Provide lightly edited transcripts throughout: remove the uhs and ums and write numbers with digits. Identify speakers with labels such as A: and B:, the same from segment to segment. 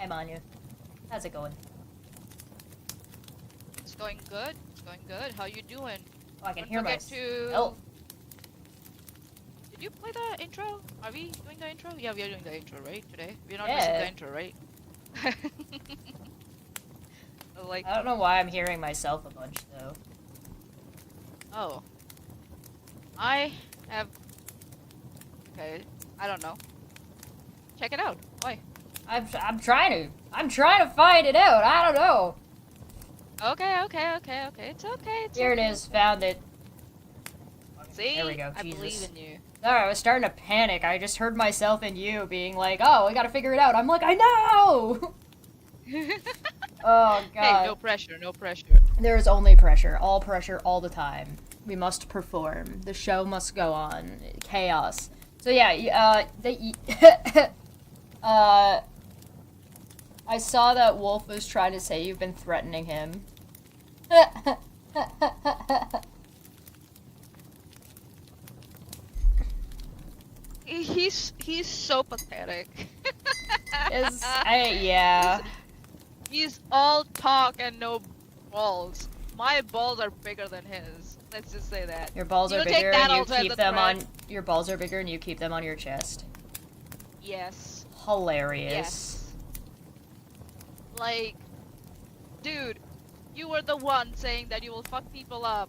A: Hey, Manu. How's it going?
B: It's going good. It's going good. How you doing?
A: Oh, I can
B: Don't
A: hear
B: forget
A: myself.
B: Did you play the intro? Are we doing the intro? Yeah, we are doing the intro, right? Today? We're not
A: Yeah.
B: missing the intro, right? Like...
A: I don't know why I'm hearing myself a bunch, though.
B: Oh. I have... Okay. I don't know. Check it out. Why?
A: I'm trying to find it out. I don't know.
B: Okay. It's okay.
A: Here it is. Found it.
B: See?
A: There we go.
B: I
A: Jesus.
B: believe in you.
A: Sorry, I was starting to panic. I just heard myself and you being like, "Oh, we gotta figure it out." I'm like, "I know." Oh God.
B: Hey, no pressure. No pressure.
A: There is only pressure. All pressure, all the time. We must perform. The show must go on. Chaos. So yeah, I saw that Wolf was trying to say you've been threatening him.
B: He's so pathetic.
A: Yeah.
B: He's all talk and no balls. My balls are bigger than his. Let's just say that.
A: Your balls
B: You
A: are
B: take
A: bigger
B: that
A: and you
B: also as
A: keep
B: a
A: them
B: threat.
A: on. Your balls are bigger and you keep them on your chest.
B: Yes.
A: Hilarious.
B: Yes. Like, dude, you were the one saying that you will fuck people up,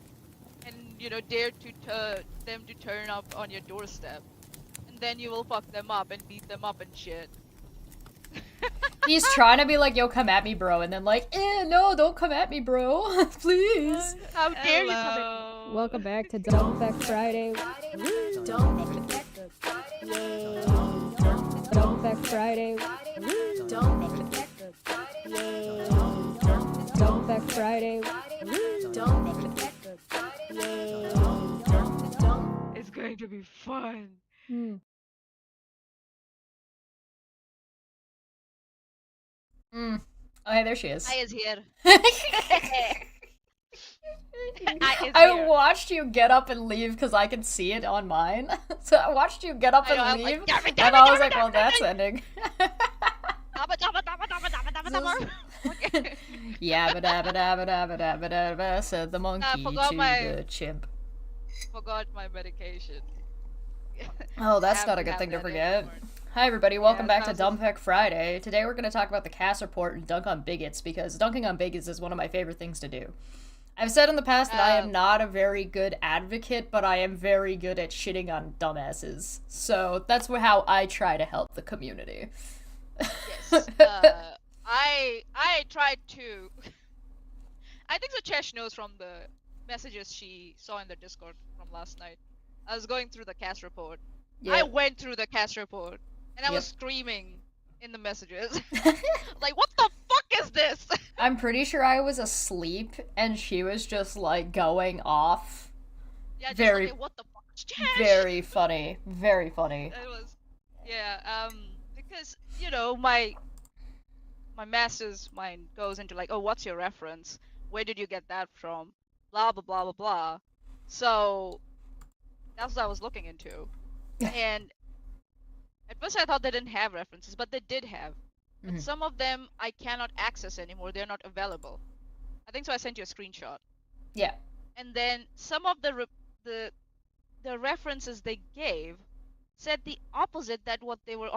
B: and you know dare to them to turn up on your doorstep, and then you will fuck them up and beat them up and shit.
A: He's trying to be like, "Yo, come at me, bro," and then like, no, don't come at me, bro. Please.
B: How dare you come at me?
C: Welcome back to DFF Friday. DFF Friday. DFF Friday.
B: It's going to be fun.
A: Oh, hey, there she is.
B: I is here.
A: I watched you get up and leave because I could see it on mine. So I watched you get up and leave, and I was like, well, that's ending. Yabba dabba dabba dabba dabba dabba, said the monkey to the chimp.
B: Forgot my medication.
A: Oh, that's not a good thing to forget. Hi everybody, welcome back to Dumpec Friday. Today we're going to talk about the CASS report and dunk on bigots, because dunking on bigots is one of my favorite things to do. I've said in the past that I am not a very good advocate, but I am very good at shitting on dumbasses. So that's how I try to help the community.
B: Yes. I tried to... I think Sachesh knows from the messages she saw in the Discord from last night. I was going through the CASS report.
A: Yep.
B: I went through the CASS report, and I was screaming in the messages. Like, what the fuck is this?
A: I'm pretty sure I was asleep, and she was just, like, going off.
B: Yeah, just
A: very,
B: like, what the fuck?
A: Very funny. Very funny.
B: It was... Yeah, because, you know, my master's mind goes into, like, oh, what's your reference? Where did you get that from? Blah, blah, blah, blah, blah. So, that's what I was looking into. And at first I thought they didn't have references, but they did have. But some of them I cannot access anymore. They're not available. I think so. I sent you a screenshot.
A: Yeah.
B: And then some of the references they gave said the opposite that what they were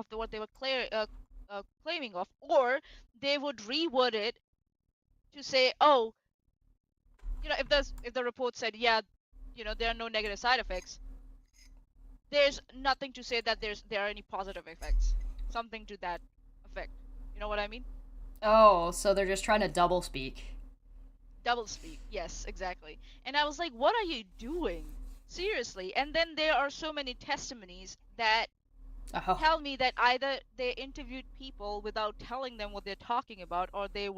B: claiming of, or they would reword it to say, oh, you know, if the report said, yeah, you know, there are no negative side effects, there's nothing to say that there are any positive effects. Something to that effect. You know what I mean?
A: Oh, so they're just trying to double speak.
B: Double speak. Yes, exactly. And I was like, what are you doing? Seriously. And then there are so many testimonies that tell me that either they interviewed people without telling them what they're talking about, or they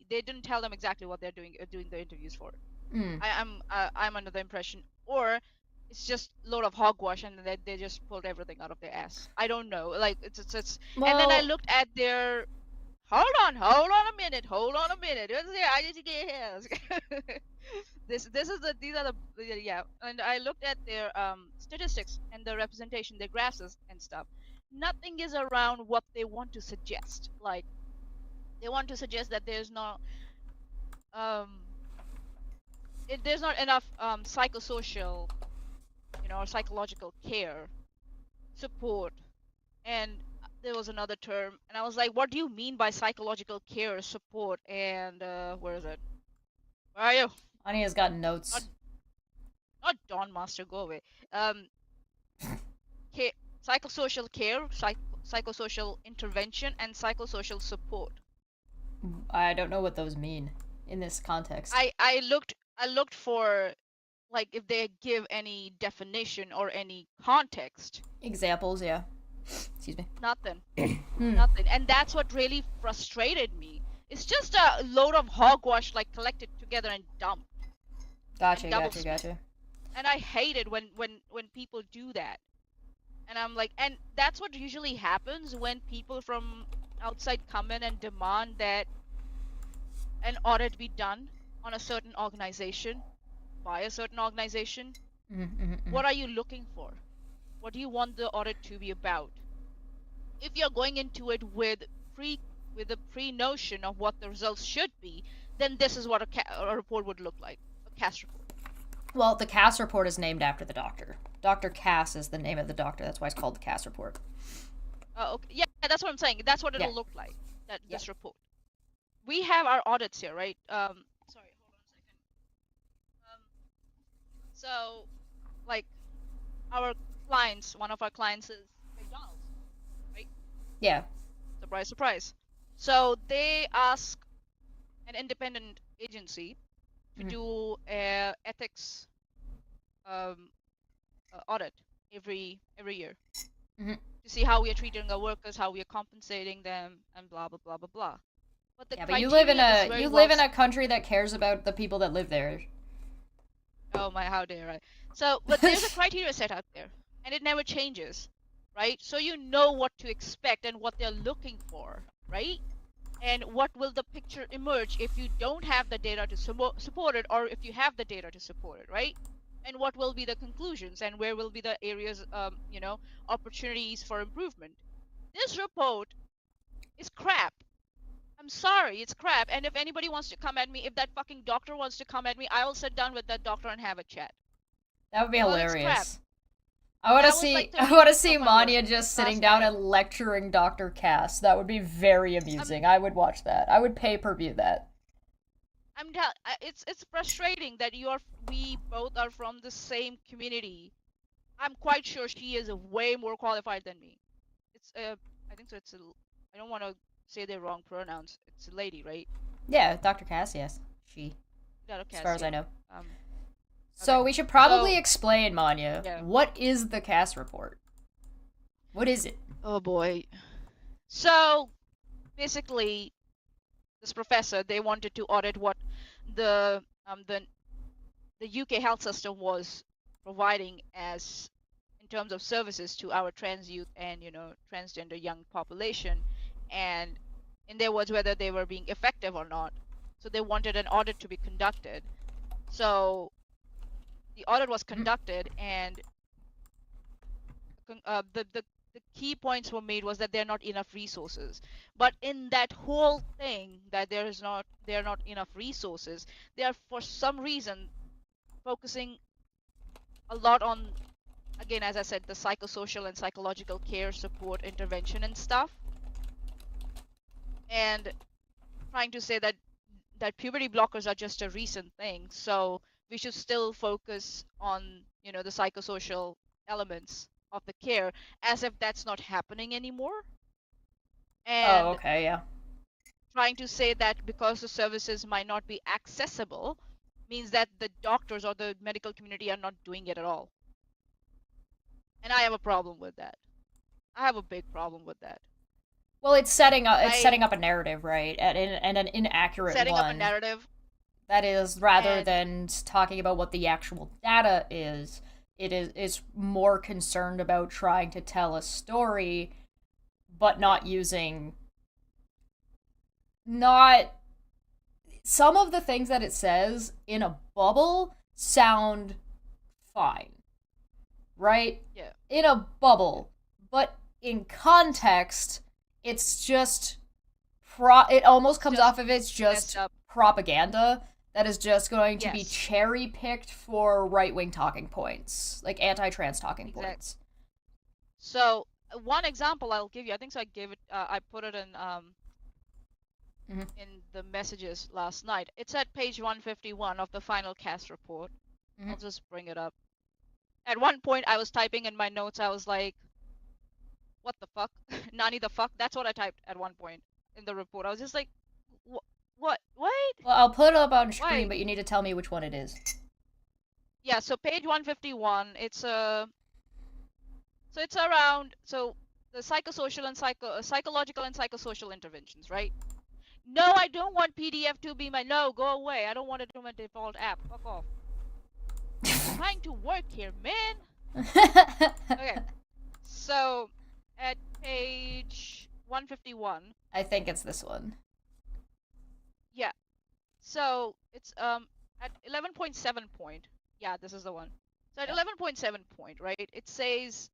B: didn't tell them exactly what they're doing the interviews for. I'm under the impression, or it's just a load of hogwash and they just pulled everything out of their ass. I don't know. Like it's
A: well,
B: and then I looked at their hold on a minute. I need to get here. These are the yeah. And I looked at their statistics and the representation, their graphs and stuff. Nothing is around what they want to suggest. Like they want to suggest that um there's not enough psychosocial, or psychological care, support, and there was another term, and I was like, what do you mean by psychological care, support, and where is it? Where are you?
A: Ania's got notes.
B: Not Dawn Master, go away. Um, psychosocial care, psychosocial intervention, and psychosocial support.
A: I don't know what those mean in this context.
B: I looked for, like, if they give any definition or any context.
A: Examples, yeah. Excuse me.
B: Nothing. Nothing. And that's what really frustrated me. It's just a load of hogwash, like, collected together and dumped.
A: Gotcha.
B: And I hate it when people do that. And I'm like, and that's what usually happens when people from outside come in and demand that an audit be done on a certain organization, by a certain organization. What are you looking for? What do you want the audit to be about? If you're going into it with a pre-notion of what the results should be, then this is what a report would look like, a CASS report.
A: Well, the CASS report is named after the doctor. Dr. Cass is the name of the doctor. That's why it's called the CASS report.
B: Okay. Yeah, that's what I'm saying. That's what it'll look like, this report. We have our audits here, right? Sorry, hold on a second. So, like, one of our clients is McDonald's, right?
A: Yeah.
B: Surprise, surprise. So they ask an independent agency to do a ethics audit every year to see how we are treating our workers, how we are compensating them, and blah blah blah blah blah.
A: But you live in a country that cares about the people that live there.
B: Oh my, how dare I? So, but there's a criteria set out there, and it never changes, right? So you know what to expect and what they're looking for, right? And what will the picture emerge if you don't have the data to support it, or if you have the data to support it, right? And what will be the conclusions, and where will be the areas, opportunities for improvement? This report is crap. I'm sorry, it's crap. And if anybody wants to come at me, if that fucking doctor wants to come at me, I will sit down with that doctor and have a chat.
A: That would be hilarious. I want to see Manya just sitting down and lecturing Dr. Cass. That would be very amusing. I would watch that. I would pay-per-view that.
B: It's frustrating that we both are from the same community. I'm quite sure she is way more qualified than me. I think so. I don't want to say the wrong pronouns. It's a lady, right?
A: Yeah, Dr. Cass, yes. She.
B: Dr. Cass,
A: as far as I know.
B: So
A: we should probably explain, Manya, what is the CASS report? What is it?
B: Oh boy. So, basically, this professor, they wanted to audit what the UK health system was providing as in terms of services to our trans youth and transgender young population, and in their words, whether they were being effective or not. So they wanted an audit to be conducted. So the audit was conducted, and the key points were made was that there are not enough resources. But in that whole thing, that there are not enough resources, they are for some reason focusing a lot on, again, as I said, the psychosocial and psychological care, support, intervention, and stuff, and trying to say that puberty blockers are just a recent thing. So we should still focus on the psychosocial elements of the care, as if that's not happening anymore. And
A: okay, yeah.
B: Trying to say that because the services might not be accessible means that the doctors or the medical community are not doing it at all. And I have a problem with that. I have a big problem with that.
A: Well, it's setting up a narrative, right? And an inaccurate
B: setting
A: one.
B: Setting up a narrative.
A: That is, rather than talking about what the actual data is, it is more concerned about trying to tell a story, but not using... Some of the things that it says in a bubble sound fine. Right?
B: Yeah.
A: In a bubble. But in context, it's just it almost comes
B: just
A: off of it's just
B: messed up.
A: propaganda that is just going to be
B: Yes.
A: cherry picked for right-wing talking points, like anti-trans talking
B: Exact-
A: points.
B: So one example I'll give you, I think so I gave it, I put it in the messages last night. It's at page 151 of the final CASS report. I'll just bring it up. At one point I was typing in my notes, I was like, what the fuck? Nani the fuck? That's what I typed at one point in the report. I was just like, what?
A: Well, I'll put it up on screen,
B: Why?
A: but you need to tell me which one it is.
B: Yeah, so page 151, it's around the psychosocial and psychological and psychosocial interventions, right? No, I don't want PDF to be no, go away. I don't want it to be my default app. Fuck off. I'm trying to work here, man. Okay. So at page 151.
A: I think it's this one.
B: Yeah. So it's at 11.7 point. Yeah, this is the one. So at 11.7 point, right? It says,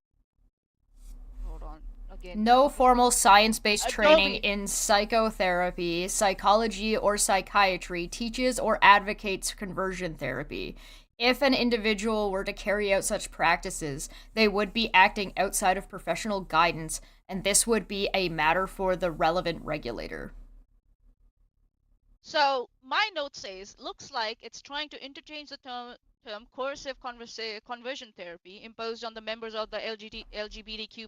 B: hold on again.
A: No formal science-based training in psychotherapy, psychology, or psychiatry teaches or advocates conversion therapy. If an individual were to carry out such practices, they would be acting outside of professional guidance, and this would be a matter for the relevant regulator.
B: So my note says, looks like it's trying to interchange the term coercive conversion therapy imposed on the members of the LGBTQI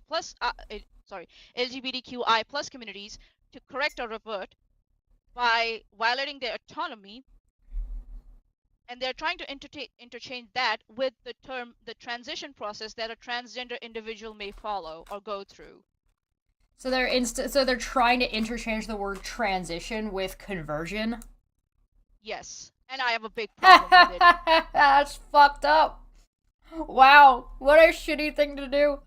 B: plus communities to correct or revert by violating their autonomy, and they're trying to interchange that with the transition process that a transgender individual may follow or go through.
A: So they're trying to interchange the word transition with conversion.
B: Yes, and I have a big problem with it.
A: That's fucked up. Wow, what a shitty thing to do.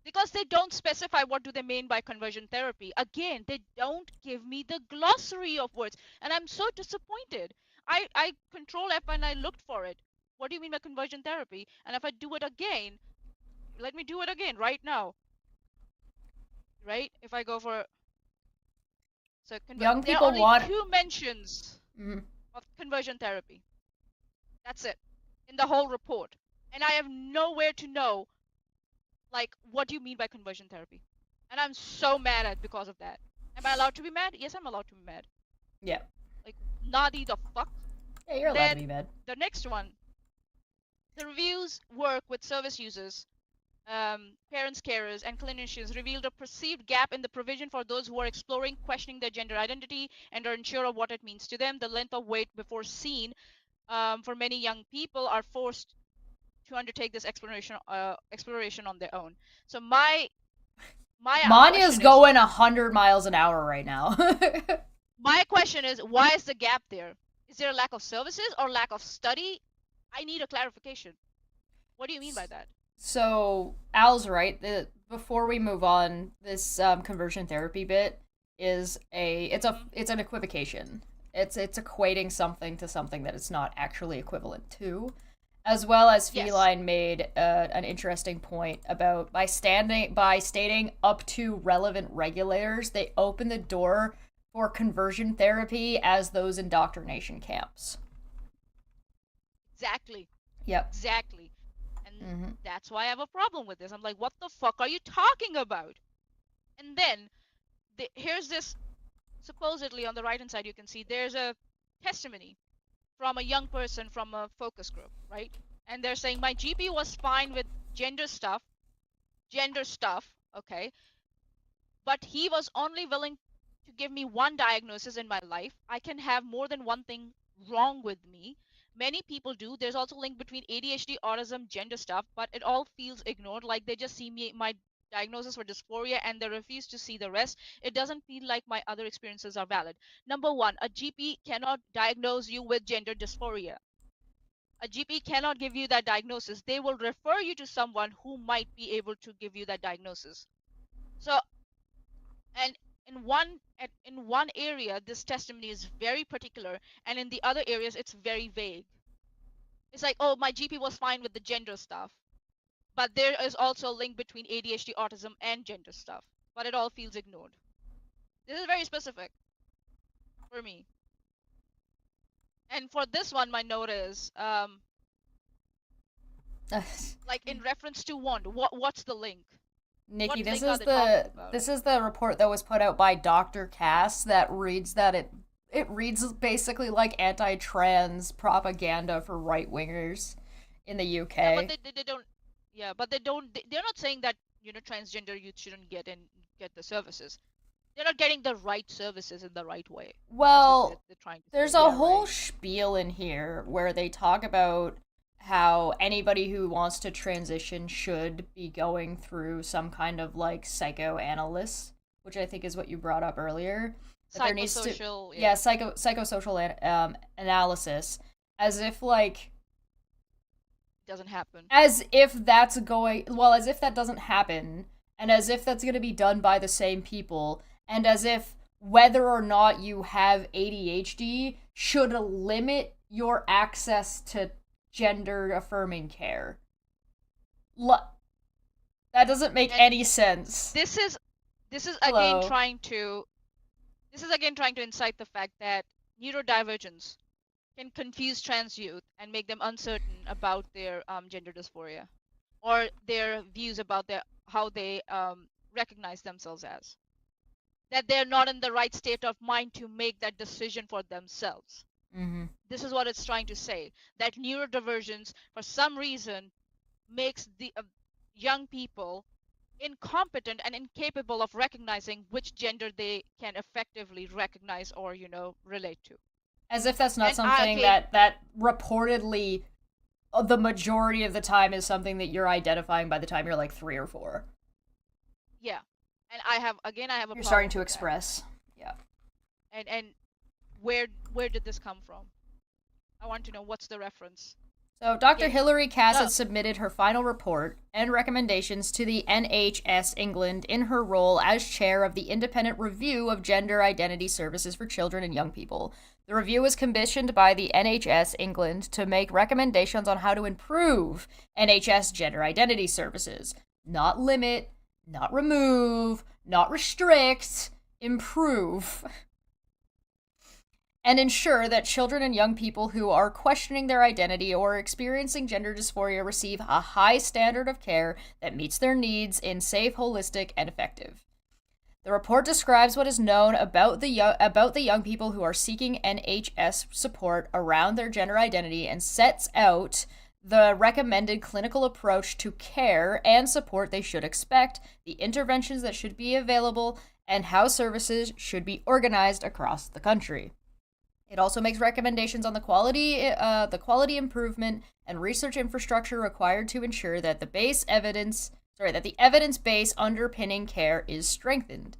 B: Because they don't specify what do they mean by conversion therapy. Again, they don't give me the glossary of words, and I'm so disappointed. I control F and I looked for it. What do you mean by conversion therapy? And if I do it again, let me do it again right now. Right? If I go for
A: young
B: there
A: people
B: are only 2 mentions of conversion therapy. That's it in the whole report, and I have nowhere to know, like, what do you mean by conversion therapy? And I'm so mad at because of that. Am I allowed to be mad? Yes, I'm allowed to be mad.
A: Yeah.
B: Like, naughty the fuck.
A: Yeah, you're allowed to be mad.
B: The next one. The reviews work with service users, parents, carers, and clinicians revealed a perceived gap in the provision for those who are exploring, questioning their gender identity and are unsure of what it means to them. The length of wait before seen for many young people are forced to undertake this exploration on their own. So my
A: Manya's going 100 miles an hour right now.
B: My question is, why is the gap there? Is there a lack of services or lack of study? I need a clarification. What do you mean by that?
A: So Al's right. Before we move on, this conversion therapy bit is it's an equivocation. It's equating something to something that it's not actually equivalent to, as well as Feline made an interesting point about by stating up to relevant regulators, they open the door for conversion therapy as those indoctrination camps.
B: Exactly.
A: Yep.
B: Exactly. And that's why I have a problem with this. I'm like, what the fuck are you talking about? And then here's this, supposedly on the right hand side you can see there's a testimony from a young person from a focus group, right? And they're saying my GP was fine with gender stuff, okay, but he was only willing to give me one diagnosis in my life. I can have more than one thing wrong with me. Many people do. There's also a link between ADHD, autism, gender stuff, but it all feels ignored. Like they just see my diagnosis for dysphoria and they refuse to see the rest. It doesn't feel like my other experiences are valid. Number one, a GP cannot diagnose you with gender dysphoria. A GP cannot give you that diagnosis. They will refer you to someone who might be able to give you that diagnosis. So, and in one area, this testimony is very particular, and in the other areas, it's very vague. It's like, oh, my GP was fine with the gender stuff, but there is also a link between ADHD, autism, and gender stuff, but it all feels ignored. This is very specific for me. And for this one, my note is like in reference to one. What's the link?
A: Nikki, this is the report that was put out by Dr. CASS that reads that it reads basically like anti-trans propaganda for right-wingers in the UK.
B: Yeah, but they don't. Yeah, but they don't. They're not saying that transgender youth shouldn't get the services. They're not getting the right services in the right way.
A: Well,
B: they're trying to
A: there's a whole spiel in here where they talk about how anybody who wants to transition should be going through some kind of like psychoanalysis, which I think is what you brought up earlier.
B: Psychosocial,
A: psychosocial analysis, as if like
B: it doesn't happen.
A: As if that doesn't happen, and as if that's going to be done by the same people, and as if whether or not you have ADHD should limit your access to gender affirming care. That doesn't make any sense.
B: This is again trying to incite the fact that neurodivergence can confuse trans youth and make them uncertain about their gender dysphoria or their views about how they recognize themselves as. That they're not in the right state of mind to make that decision for themselves.
A: Mm-hmm.
B: This is what it's trying to say. That neurodivergence, for some reason, makes the young people incompetent and incapable of recognizing which gender they can effectively recognize or, relate to.
A: As if that's not something that reportedly the majority of the time is something that you're identifying by the time you're like 3 or 4.
B: Yeah. And I have a
A: You're starting to express.
B: That. Yeah. And where did this come from? I want to know what's the reference.
A: So Dr. Hilary Cass has submitted her final report and recommendations to the NHS England in her role as chair of the Independent Review of Gender Identity Services for Children and Young People. The review was commissioned by the NHS England to make recommendations on how to improve NHS gender identity services. Not limit, not remove, not restrict, improve. And ensure that children and young people who are questioning their identity or experiencing gender dysphoria receive a high standard of care that meets their needs in safe, holistic, and effective. The report describes what is known about the young people who are seeking NHS support around their gender identity and sets out the recommended clinical approach to care and support they should expect, the interventions that should be available, and how services should be organized across the country. It also makes recommendations on the quality improvement and research infrastructure required to ensure that the evidence base underpinning care is strengthened.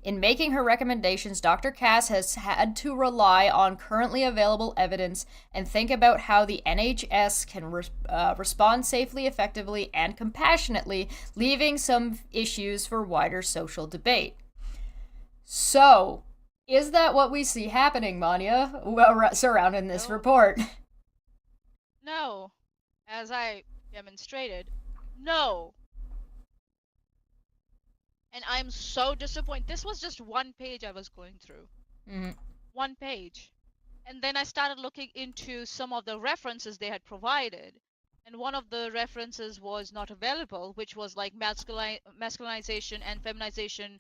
A: In making her recommendations, Dr. Cass has had to rely on currently available evidence and think about how the NHS can respond safely, effectively, and compassionately, leaving some issues for wider social debate. So, is that what we see happening, Manya, surrounding this report?
B: No. As I demonstrated, no. And I'm so disappointed. This was just one page I was going through.
A: Mm-hmm.
B: One page. And then I started looking into some of the references they had provided. And one of the references was not available, which was like masculinization and feminization,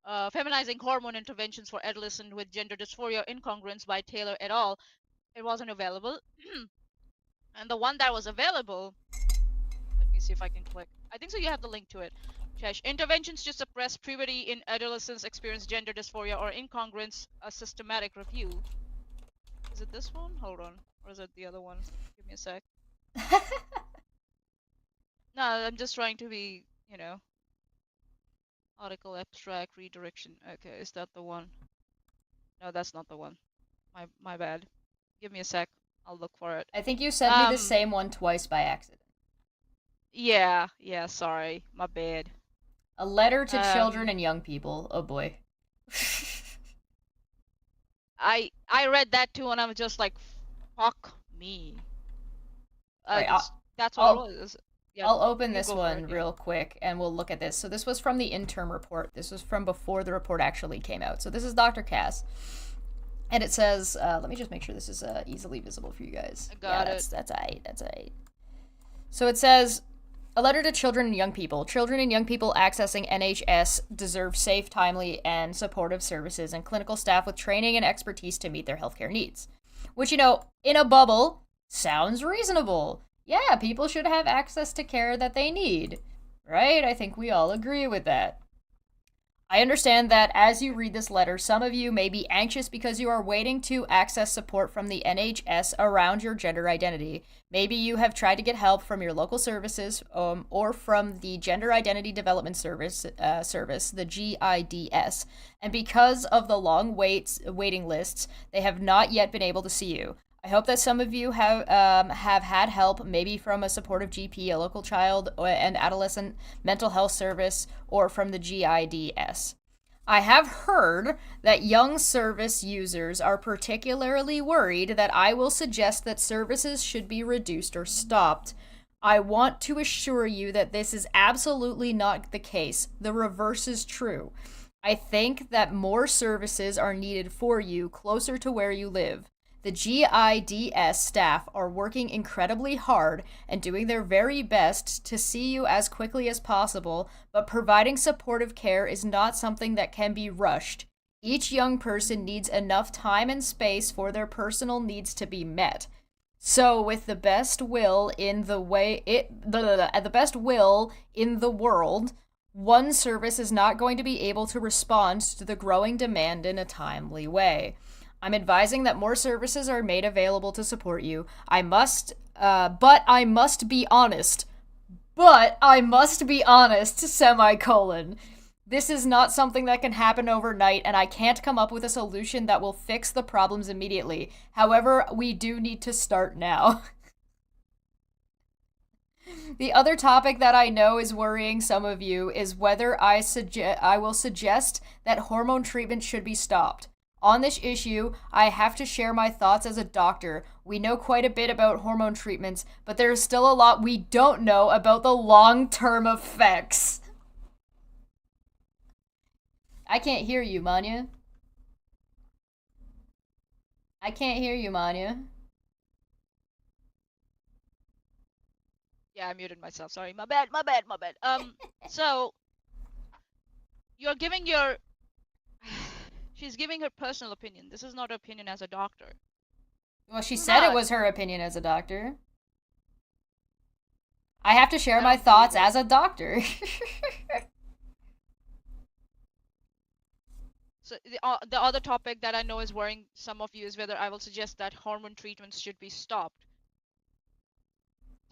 B: feminizing hormone interventions for adolescents with gender dysphoria incongruence by Taylor et al. It wasn't available. And the one that was available, let me see if I can click. I think so you have the link to it. Interventions to suppress puberty in adolescents experience gender dysphoria or incongruence, a systematic review. Is it this one? Hold on. Or is it the other one? Give me a sec. No, I'm just trying to be, article abstract redirection. Okay, is that the one? No, that's not the one. My bad. Give me a sec. I'll look for it.
A: I think you sent me the same one twice by accident.
B: Yeah, sorry. My bad.
A: A letter to children and young people. Oh boy.
B: I read that too and I was just like, fuck me.
A: Right,
B: that's what it was. Yeah,
A: I'll open
B: you
A: this
B: go for
A: one
B: it. Yeah.
A: real quick and we'll look at this. So this was from the interim report. This was from before the report actually came out. So this is Dr. Cass. And it says, let me just make sure this is easily visible for you guys.
B: I got
A: yeah,
B: it.
A: That's aight. That's aight. So it says, a letter to children and young people. Children and young people accessing NHS deserve safe, timely, and supportive services and clinical staff with training and expertise to meet their healthcare needs. Which, in a bubble, sounds reasonable. Yeah, people should have access to care that they need. Right? I think we all agree with that. I understand that as you read this letter, some of you may be anxious because you are waiting to access support from the NHS around your gender identity. Maybe you have tried to get help from your local services or from the Gender Identity Development Service, the GIDS, and because of the long waiting lists, they have not yet been able to see you. I hope that some of you have had help, maybe from a supportive GP, a local child and adolescent mental health service, or from the GIDS. I have heard that young service users are particularly worried that I will suggest that services should be reduced or stopped. I want to assure you that this is absolutely not the case. The reverse is true. I think that more services are needed for you closer to where you live. The GIDS staff are working incredibly hard and doing their very best to see you as quickly as possible, but providing supportive care is not something that can be rushed. Each young person needs enough time and space for their personal needs to be met. So, with the best will in the world, one service is not going to be able to respond to the growing demand in a timely way. I'm advising that more services are made available to support you. But I must be honest. Semicolon. This is not something that can happen overnight, and I can't come up with a solution that will fix the problems immediately. However, we do need to start now. The other topic that I know is worrying some of you is whether I will suggest that hormone treatment should be stopped. On this issue, I have to share my thoughts as a doctor. We know quite a bit about hormone treatments, but there is still a lot we don't know about the long-term effects. I can't hear you, Manya. I can't hear you, Manya.
B: Yeah, I muted myself. Sorry, my bad. So you're giving your she's giving her personal opinion. This is not her opinion as a doctor.
A: Well, she said it was her opinion as a doctor. I have to share my thoughts as a doctor.
B: So the other topic that I know is worrying some of you is whether I will suggest that hormone treatments should be stopped.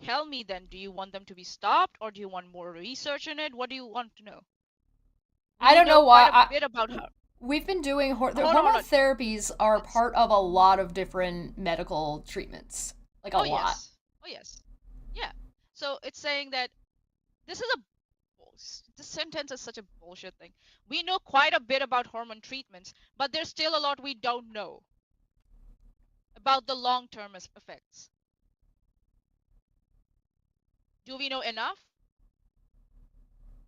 B: Tell me then, do you want them to be stopped or do you want more research in it? What do you want to know?
A: I don't know why.
B: Quite a bit about her.
A: We've been doing hormone therapies are part of a lot of different medical treatments, like a lot.
B: Yes. Oh yes, yeah. So it's saying that this sentence is such a bullshit thing. We know quite a bit about hormone treatments, but there's still a lot we don't know about the long-term effects. Do we know enough?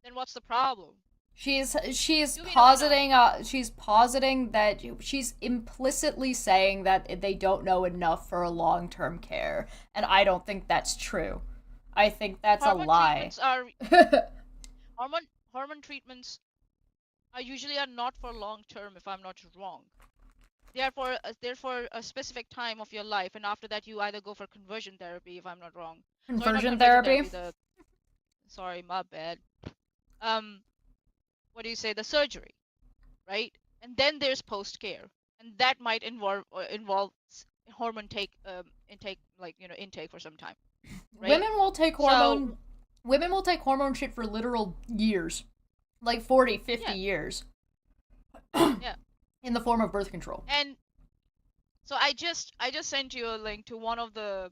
B: Then what's the problem?
A: She's positing that she's implicitly saying that they don't know enough for a long-term care, and I don't think that's true. I think that's a lie.
B: Hormone treatments are usually not for long-term, if I'm not wrong. They're for a specific time of your life, and after that you either go for conversion therapy, if I'm not wrong.
A: Conversion therapy?
B: Sorry, my bad. What do you say? The surgery, right? And then there's post-care, and that might involve hormone intake, intake for some time. Right?
A: Women will take hormone shit for literal years, like 40, 50 years.
B: Yeah.
A: In the form of birth control.
B: And so I just sent you a link to one of the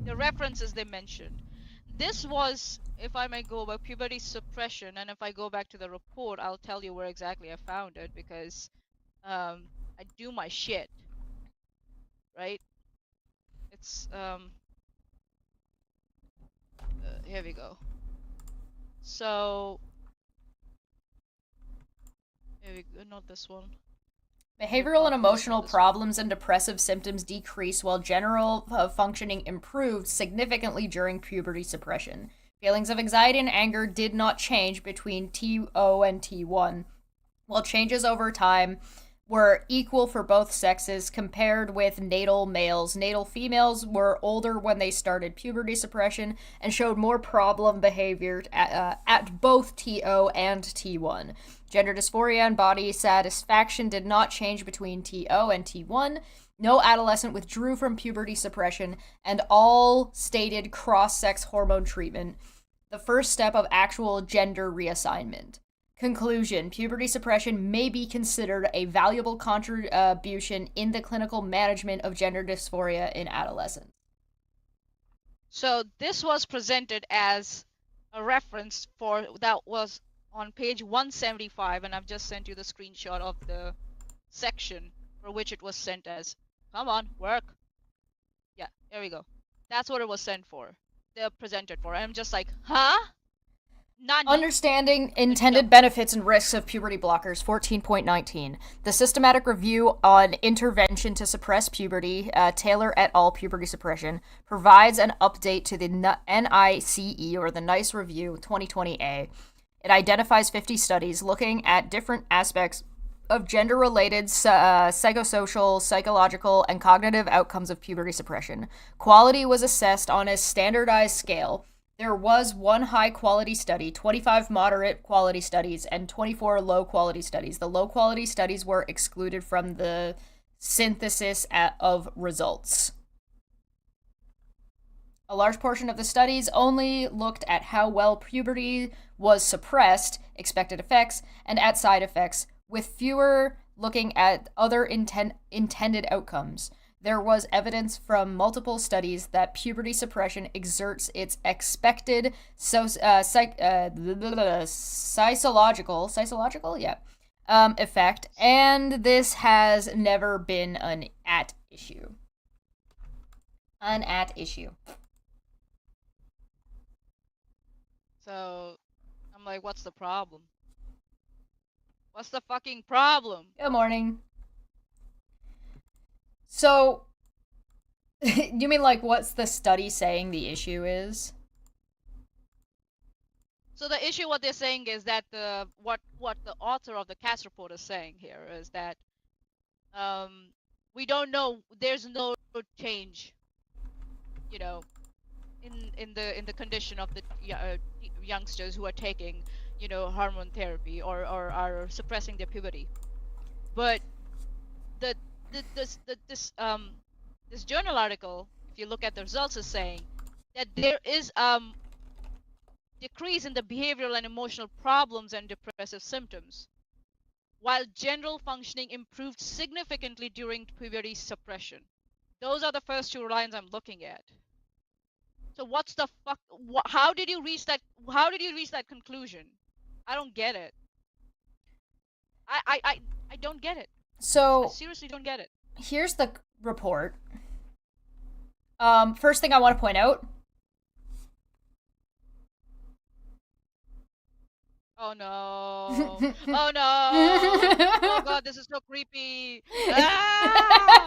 B: the references they mentioned. This was, if I may go about puberty suppression, and if I go back to the report, I'll tell you where exactly I found it, because I do my shit, right? It's here we go. So here we go. Not this one.
A: Behavioral and emotional problems and depressive symptoms decreased while general functioning improved significantly during puberty suppression. Feelings of anxiety and anger did not change between TO and T1, while changes over time were equal for both sexes compared with natal males. Natal females were older when they started puberty suppression and showed more problem behavior at both TO and T1. Gender dysphoria and body satisfaction did not change between TO and T1. No adolescent withdrew from puberty suppression, and all stated cross-sex hormone treatment, the first step of actual gender reassignment. Conclusion: puberty suppression may be considered a valuable contribution in the clinical management of gender dysphoria in adolescents.
B: So this was presented as a reference for that was on page 175, and I've just sent you the screenshot of the section for which it was sent as. Come on, work. Yeah, there we go. That's what it was sent for. They're presented for. And I'm just like, huh? None.
A: Understanding intended benefits and risks of puberty blockers, 14.19. The systematic review on intervention to suppress puberty, Taylor et al. Puberty suppression, provides an update to the NICE, or the NICE review 2020A. It identifies 50 studies looking at different aspects of gender-related psychosocial, psychological, and cognitive outcomes of puberty suppression. Quality was assessed on a standardized scale. There was one high-quality study, 25 moderate-quality studies, and 24 low-quality studies. The low-quality studies were excluded from the synthesis of results. A large portion of the studies only looked at how well puberty was suppressed, expected effects, and at side effects, with fewer looking at other intended outcomes. There was evidence from multiple studies that puberty suppression exerts its expected effect, and this has never been an at issue.
B: So, I'm like, what's the problem? What's the fucking problem?
A: Good morning. So, you mean like what's the study saying the issue is?
B: So the issue, what they're saying is that what the author of the CASS report is saying here is that we don't know, there's no change, you know, in the condition of the youngsters who are taking, you know, hormone therapy or are suppressing their puberty. But this journal article, if you look at the results, is saying that there is decrease in the behavioral and emotional problems and depressive symptoms, while general functioning improved significantly during puberty suppression. Those are the first two lines I'm looking at. So what's the fuck? How did you reach that? How did you reach that conclusion? I don't get it. I don't get it.
A: So
B: I seriously don't get it.
A: Here's the report. First thing I want to point out.
B: Oh no! Oh no! Oh god, this is so creepy! Ah!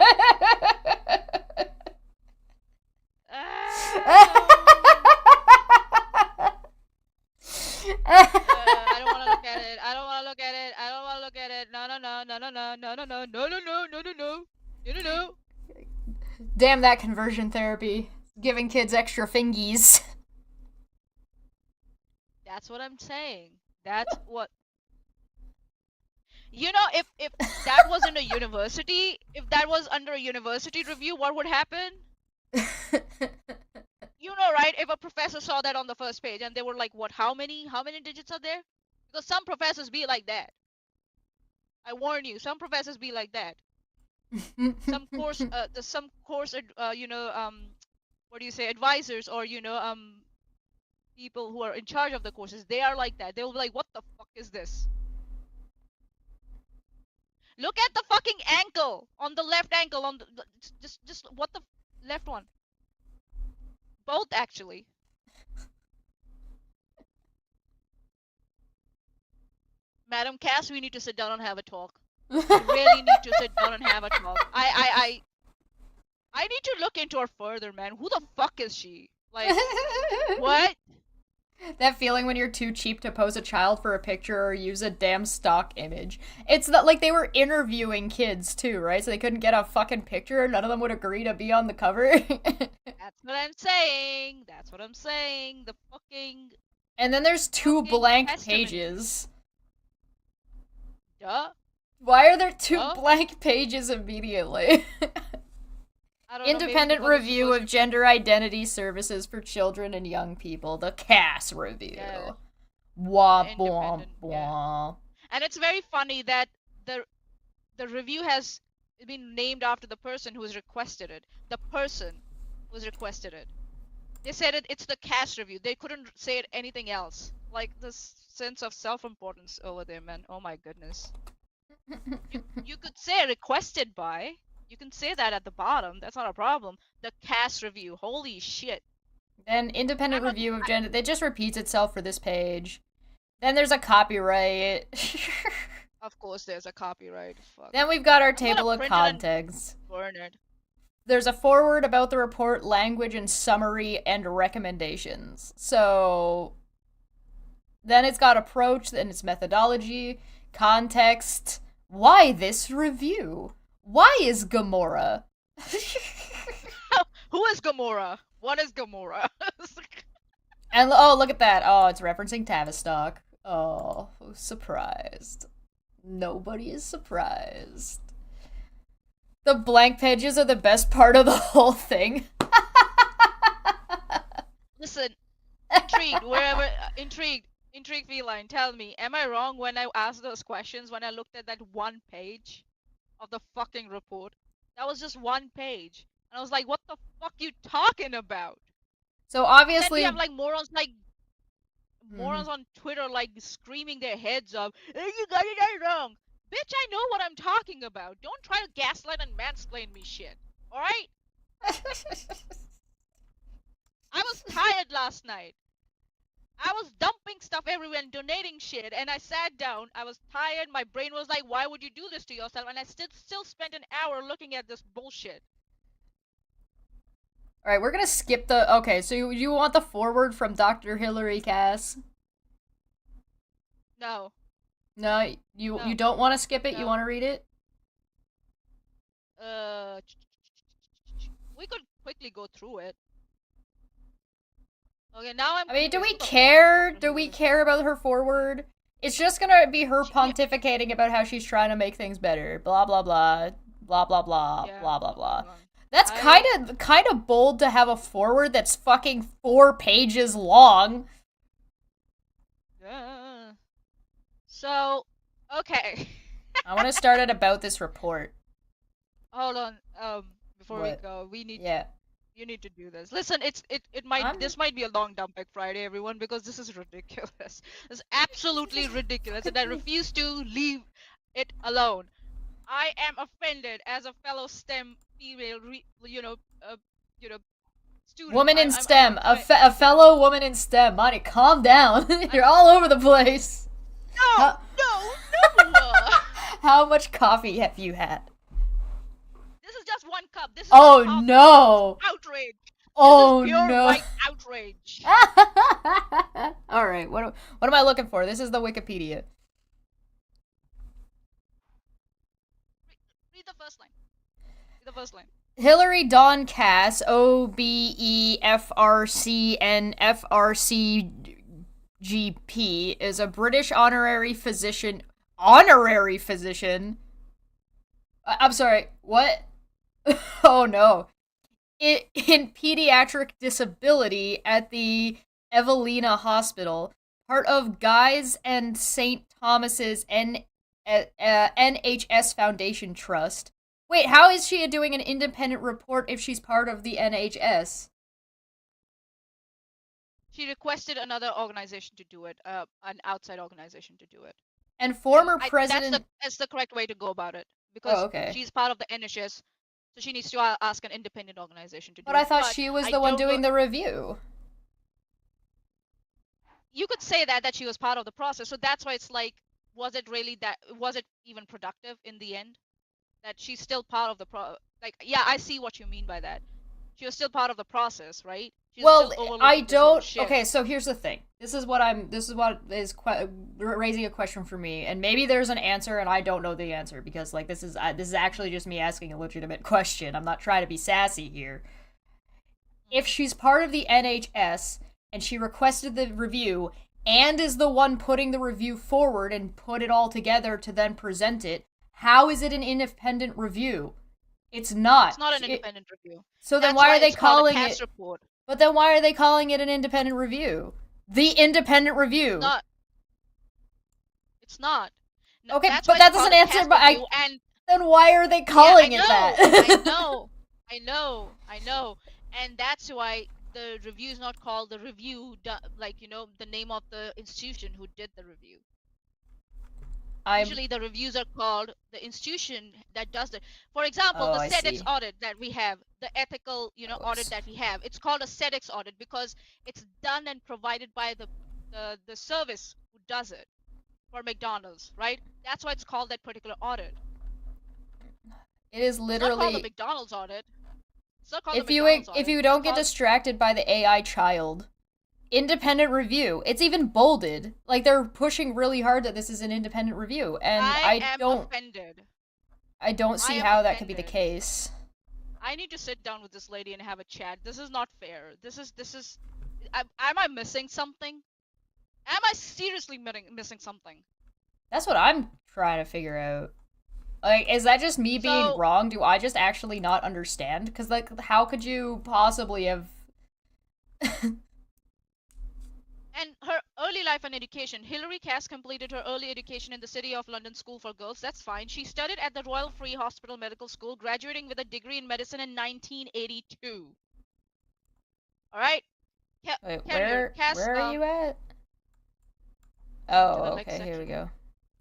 B: I don't want to look at it. I don't want to look at it. I don't want to look at it. No, no, no, no, no, no, no, no, no, no, no, no, no, no, no, no, no.
A: Damn that conversion therapy, giving kids extra fingies.
B: That's what I'm saying. That's what. You know, if that was in a university, if that was under a university review, what would happen? You know, right? If a professor saw that on the first page and they were like, "What? How many digits are there?" Because some professors be like that. I warn you, some professors be like that. Some course, you know, what do you say, advisors or you know, people who are in charge of the courses, they are like that. They'll be like, "What the fuck is this?" Look at the fucking ankle on the left ankle on the just what the left one. Both, actually. Madam Cass, we need to sit down and have a talk. We really need to sit down and have a talk. I need to look into her further, man. Who the fuck is she? Like, what?
A: That feeling when you're too cheap to pose a child for a picture or use a damn stock image. It's not like they were interviewing kids too, right? So they couldn't get a fucking picture. None of them would agree to be on the cover.
B: That's what I'm saying. That's what I'm saying. The fucking.
A: And then there's two blank
B: testament.
A: pages.
B: Duh.
A: Why are there two blank pages immediately? Independent review of gender identity services for children and young people. The CASS review.
B: Yeah.
A: Wah, bwah, bwah.
B: Yeah. And it's very funny that the review has been named after the person who has requested it. The person who's requested it. They said it's the CASS review. They couldn't say it anything else. Like, this sense of self-importance over there, man. Oh my goodness. You could say requested by. You can say that at the bottom. That's not a problem. The CASS review. Holy shit.
A: Then independent review of gender. It just repeats itself for this page. Then there's a copyright.
B: Of course there's a copyright. Fuck.
A: Then we've got our table of contents.
B: Burn it.
A: There's a foreword about the report, language, and summary, and recommendations. So then it's got approach and its methodology, context. Why this review? Why is Gamora?
B: Who is Gamora? What is Gamora?
A: And oh, look at that. Oh, it's referencing Tavistock. Oh, surprised. Nobody is surprised. The blank pages are the best part of the whole thing.
B: Listen, intrigued feline, tell me, am I wrong when I asked those questions when I looked at that one page of the fucking report? That was just one page. And I was like, what the fuck you talking about?
A: So obviously
B: we have like morons on Twitter like screaming their heads off, hey, you got it all wrong. Bitch, I know what I'm talking about. Don't try to gaslight and mansplain me shit. Alright? I was tired last night. I was dumping stuff everywhere and donating shit, and I sat down. I was tired. My brain was like, why would you do this to yourself? And I still spent an hour looking at this bullshit.
A: Alright, we're gonna skip the... Okay, so you want the foreword from Dr. Hilary Cass?
B: No.
A: No, you don't want to skip it?
B: No.
A: You want to read it?
B: We could quickly go through it. Okay, now
A: I mean, do we care? Do we care about her foreword? It's just gonna be her pontificating about how she's trying to make things better. Blah, blah, blah. Blah, blah, blah.
B: Yeah.
A: Blah, blah, blah. That's kind of bold to have a foreword that's fucking 4 pages long.
B: So, okay.
A: I want to start at about this report.
B: Hold on. Before we go, we need.
A: Yeah.
B: You need to do this. Listen, this might be a long Dumpback Friday, everyone, because this is ridiculous. It's absolutely ridiculous, and I refuse to leave it alone. I am offended as a fellow STEM female, student.
A: Woman in STEM, a fellow woman in STEM. Monty, calm down. You're all over the place.
B: No.
A: How much coffee have you had?
B: This is just one cup. This is
A: no!
B: Outrage.
A: Oh
B: this is pure
A: no!
B: White outrage.
A: All right, what am I looking for? This is the Wikipedia.
B: Read the first line. Read the first line.
A: Hilary Dawn Cass, OBEFRCNFRCGP, is a British honorary physician. Honorary physician? I'm sorry, what? Oh no. In pediatric disability at the Evelina Hospital, part of Guy's and St. Thomas's NHS Foundation Trust. Wait, how is she doing an independent report if she's part of the NHS?
B: She requested another organization to do it, an outside organization to do it.
A: And former president...
B: That's the correct way to go about it. Because she's part of the NHS. So she needs to ask an independent organization to do it.
A: But I thought she was the one doing the review.
B: You could say that she was part of the process. So that's why it's like, was it even productive in the end? That she's still part of the yeah, I see what you mean by that. She was still part of the process, right?
A: I don't. Okay, so here's the thing. This is what is raising a question for me, and maybe there's an answer, and I don't know the answer because like this is actually just me asking a legitimate question. I'm not trying to be sassy here. If she's part of the NHS and she requested the review and is the one putting the review forward and put it all together to then present it, how is it an independent review? It's not.
B: It's not an independent review.
A: So then why are they calling it? Report. But then why are they calling it an independent review? The independent review.
B: It's not. No,
A: okay, but that doesn't answer then why are they calling it that?
B: I know. And that's why the review is not called the review, like, the name of the institution who did the review. Usually the reviews are called the institution that does it. For example, the SEDEX audit that we have, the ethical, audit that we have, it's called a SEDEX audit because it's done and provided by the service who does it for McDonald's, right? That's why it's called that particular audit.
A: It is literally.
B: It's not called the McDonald's audit. It's not called
A: if you don't get distracted by the AI child. Independent review. It's even bolded. Like, they're pushing really hard that this is an independent review, and I don't
B: offended.
A: I don't see how that could be the case.
B: I need to sit down with this lady and have a chat. This is not fair. This is am I missing something? Am I seriously missing something?
A: That's what I'm trying to figure out. Like, is that just me being wrong? Do I just actually not understand? Because, like, how could you possibly have...
B: And her early life and education. Hilary Cass completed her early education in the City of London School for Girls. That's fine. She studied at the Royal Free Hospital Medical School, graduating with a degree in medicine in 1982. All right?
A: Wait, where are you at? Oh, okay, here we go.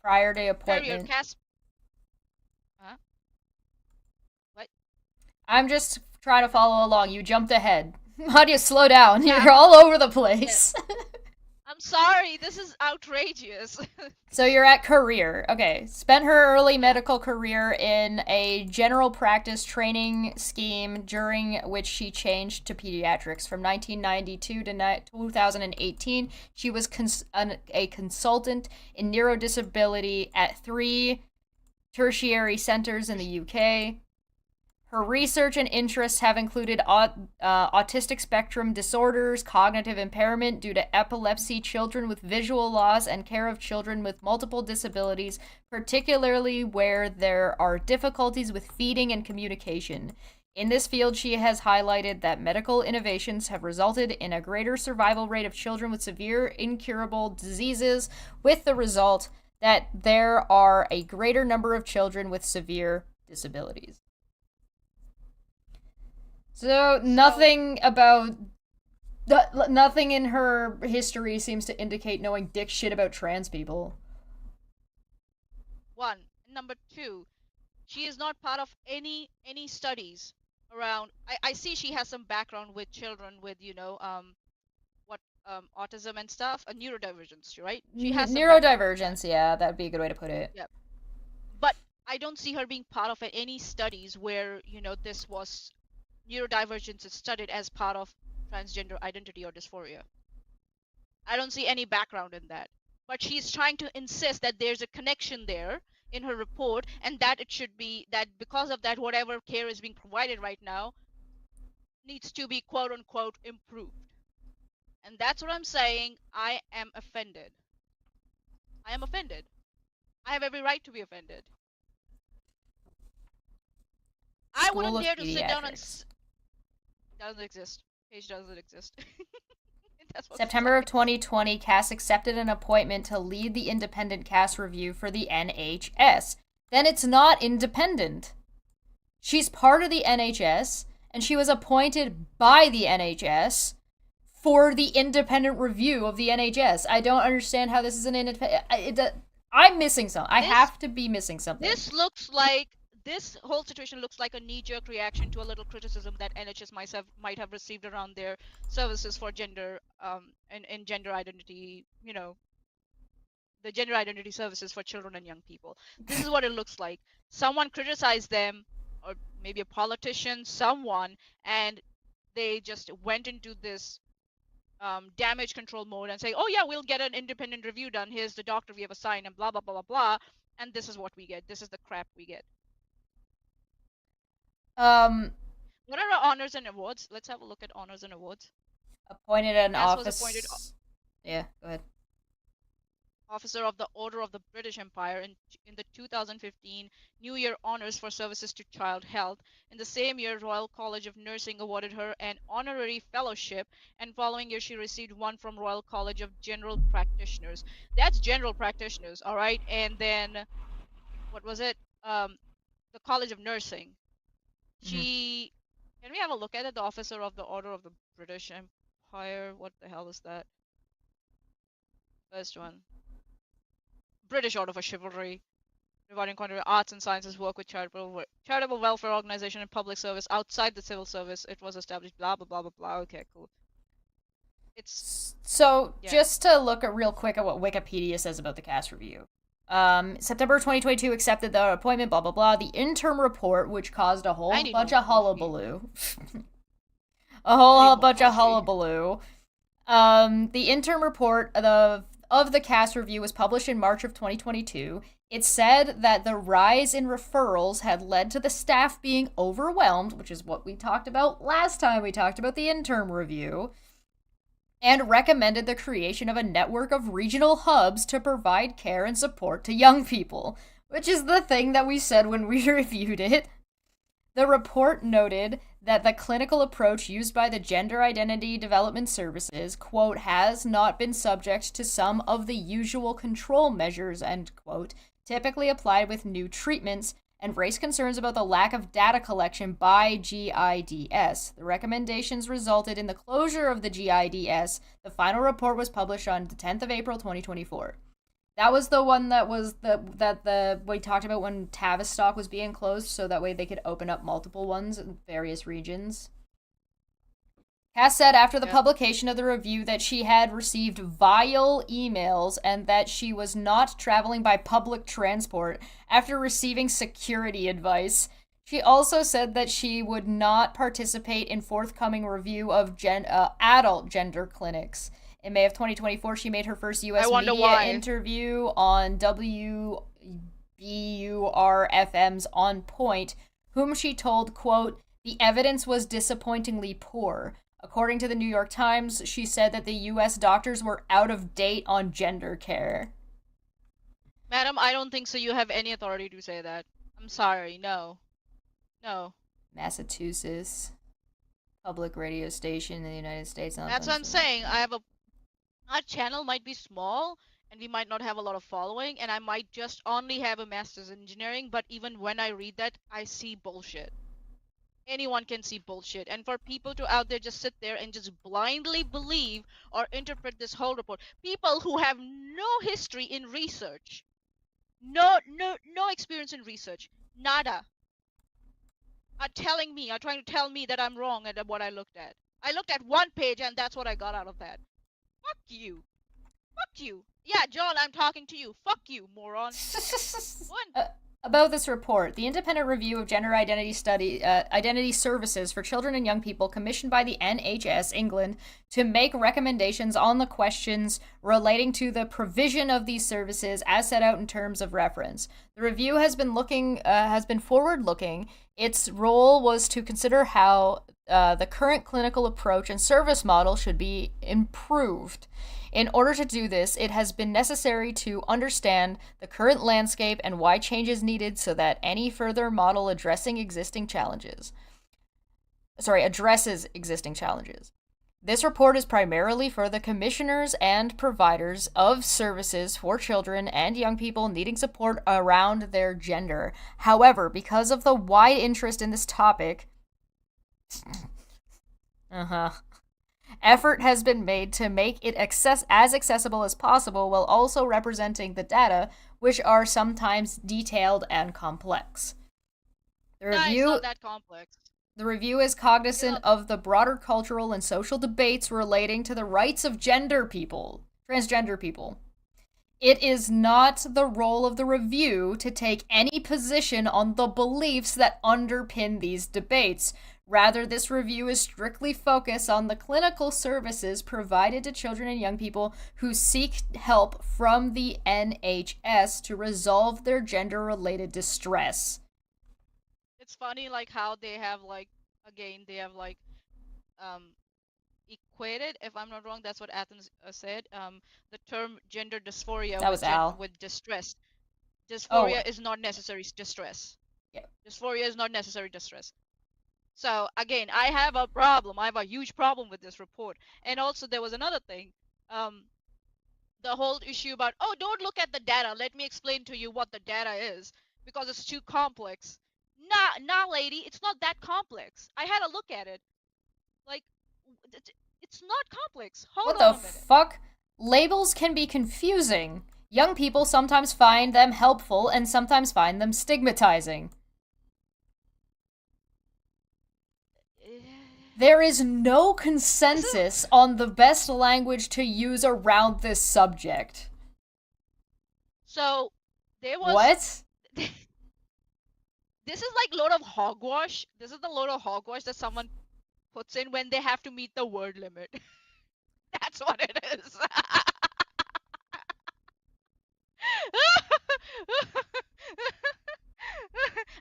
A: Prior day appointment.
B: Cass... Huh? What?
A: I'm just trying to follow along. You jumped ahead. How do you slow down? Yeah. You're all over the place.
B: Yeah. I'm sorry, this is outrageous.
A: So you're at career. Okay. Spent her early medical career in a general practice training scheme during which she changed to pediatrics. From 1992 to 2018, she was a consultant in neurodisability at 3 tertiary centers in the UK. Her research and interests have included autistic spectrum disorders, cognitive impairment due to epilepsy, children with visual loss, and care of children with multiple disabilities, particularly where there are difficulties with feeding and communication. In this field, she has highlighted that medical innovations have resulted in a greater survival rate of children with severe incurable diseases, with the result that there are a greater number of children with severe disabilities. So nothing in her history seems to indicate knowing dick shit about trans people.
B: 1. Number 2, she is not part of any studies around. I see she has some background with children with autism and stuff, a neurodivergence, right? She has
A: neurodivergence, yeah, that'd be a good way to put it.
B: Yeah. But I don't see her being part of any studies where, this was neurodivergence is studied as part of transgender identity or dysphoria. I don't see any background in that. But she's trying to insist that there's a connection there in her report, and that it should be that because of that, whatever care is being provided right now needs to be quote unquote improved. And that's what I'm saying. I am offended. I am offended. I have every right to be offended. I wouldn't dare to sit down and... Doesn't exist. Page doesn't exist.
A: September of 2020, CASS accepted an appointment to lead the independent CASS review for the NHS. Then it's not independent. She's part of the NHS, and she was appointed by the NHS for the independent review of the NHS. I don't understand how this is an independent... I'm missing something. I have to be missing something.
B: This looks like this whole situation looks like a knee-jerk reaction to a little criticism that NHS might have received around their services for gender and gender identity, the gender identity services for children and young people. This is what it looks like. Someone criticized them, or maybe a politician, someone, and they just went into this damage control mode and say, oh yeah, we'll get an independent review done. Here's the doctor we have assigned and blah, blah, blah, blah, blah. And this is what we get. This is the crap we get. What are our honors and awards? Let's have a look at honors and awards.
A: Appointed an office. Yeah, go ahead.
B: Officer of the Order of the British Empire in the 2015 New Year Honours for Services to Child Health. In the same year, Royal College of Nursing awarded her an honorary fellowship, and following year she received one from Royal College of General Practitioners. That's general practitioners, all right? And then, what was it? The College of Nursing. Can we have a look at it? The Officer of the Order of the British Empire. What the hell is that? First one. British Order for Chivalry, providing contemporary arts and sciences, work with charitable welfare organization and public service outside the civil service. It was established, blah, blah, blah, blah, blah. Okay, cool.
A: Just to look at real quick at what Wikipedia says about the CASS review. September 2022 accepted the appointment, blah, blah, blah. The interim report, which caused a whole bunch of hullabaloo. A whole bunch of hullabaloo. The interim report of the CASS review was published in March of 2022. It said that the rise in referrals had led to the staff being overwhelmed, which is what we talked about last time we talked about the interim review, and recommended the creation of a network of regional hubs to provide care and support to young people, which is the thing that we said when we reviewed it. The report noted that the clinical approach used by the Gender Identity Development Services, quote, has not been subject to some of the usual control measures, end quote, typically applied with new treatments, and raised concerns about the lack of data collection by GIDS. The recommendations resulted in the closure of the GIDS. The final report was published on the 10th of April, 2024. That was the one that was we talked about when Tavistock was being closed, so that way they could open up multiple ones in various regions. Cass said after the publication of the review that she had received vile emails and that she was not traveling by public transport after receiving security advice. She also said that she would not participate in forthcoming review of adult gender clinics. In May of 2024, she made her first U.S. media interview on WBUR-FM's On Point, whom she told, quote, the evidence was disappointingly poor. According to the New York Times, she said that the U.S. doctors were out of date on gender care.
B: Madam, I don't think so. You have any authority to say that. I'm sorry. No. No.
A: Massachusetts. Public radio station in the United States.
B: That's what I'm saying. Our channel might be small, and we might not have a lot of following, and I might just only have a master's in engineering, but even when I read that, I see bullshit. Anyone can see bullshit. And for people to out there just sit there and just blindly believe or interpret this whole report, people who have no history in research, no experience in research, nada, are trying to tell me that I'm wrong at what I looked at. I looked at one page and that's what I got out of that. Fuck you. Fuck you. Yeah, John, I'm talking to you. Fuck you, moron.
A: About this report, the independent review of gender identity services for children and young people commissioned by the NHS England to make recommendations on the questions relating to the provision of these services as set out in terms of reference. The review has been forward-looking. Its role was to consider how the current clinical approach and service model should be improved. In order to do this, it has been necessary to understand the current landscape and why change is needed so that any further model addresses existing challenges. This report is primarily for the commissioners and providers of services for children and young people needing support around their gender. However, because of the wide interest in this topic, effort has been made to make it as accessible as possible while also representing the data, which are sometimes detailed and complex. The
B: Nah, it's not that complex.
A: The review is cognizant of the broader cultural and social debates relating to the rights of transgender people. It is not the role of the review to take any position on the beliefs that underpin these debates. Rather, this review is strictly focused on the clinical services provided to children and young people who seek help from the NHS to resolve their gender-related distress.
B: It's funny, like, how they have, like, again, they have, like, equated, if I'm not wrong, that's what Athens said, the term gender dysphoria with distress. Dysphoria is not necessary distress.
A: Yeah.
B: Dysphoria is not necessary distress. So, again, I have a problem. I have a huge problem with this report. And also, there was another thing. The whole issue about, oh, don't look at the data. Let me explain to you what the data is, because it's too complex. Nah, lady, it's not that complex. I had a look at it. Like, it's not complex. Hold on a minute.
A: What the fuck? Labels can be confusing. Young people sometimes find them helpful and sometimes find them stigmatizing. There is no consensus on the best language to use around this subject.
B: So, there was...
A: What?
B: This is like load of hogwash. This is the load of hogwash that someone puts in when they have to meet the word limit. That's what it is.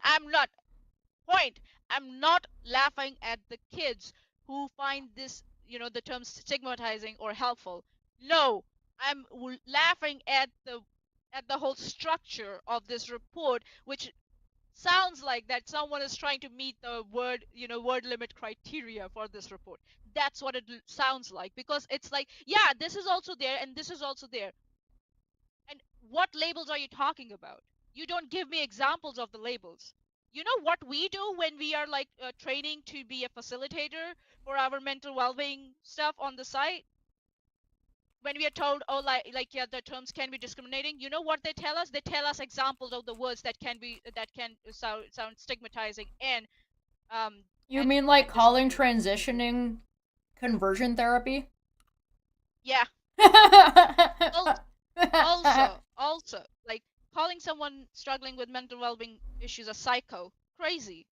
B: I'm not laughing at the kids who find this, the term stigmatizing or helpful. No, I'm laughing at the whole structure of this report, which sounds like that someone is trying to meet the word limit criteria for this report. That's what it sounds like, because it's like, yeah, this is also there and this is also there. And what labels are you talking about? You don't give me examples of the labels. You know what we do when we are like training to be a facilitator for our mental well-being stuff on the site? When we are told, oh, yeah, the terms can be discriminating, you know what they tell us? They tell us examples of the words that can sound stigmatizing and
A: you mean like calling transitioning conversion therapy?
B: Yeah. also, like calling someone struggling with mental well-being issues a psycho, crazy.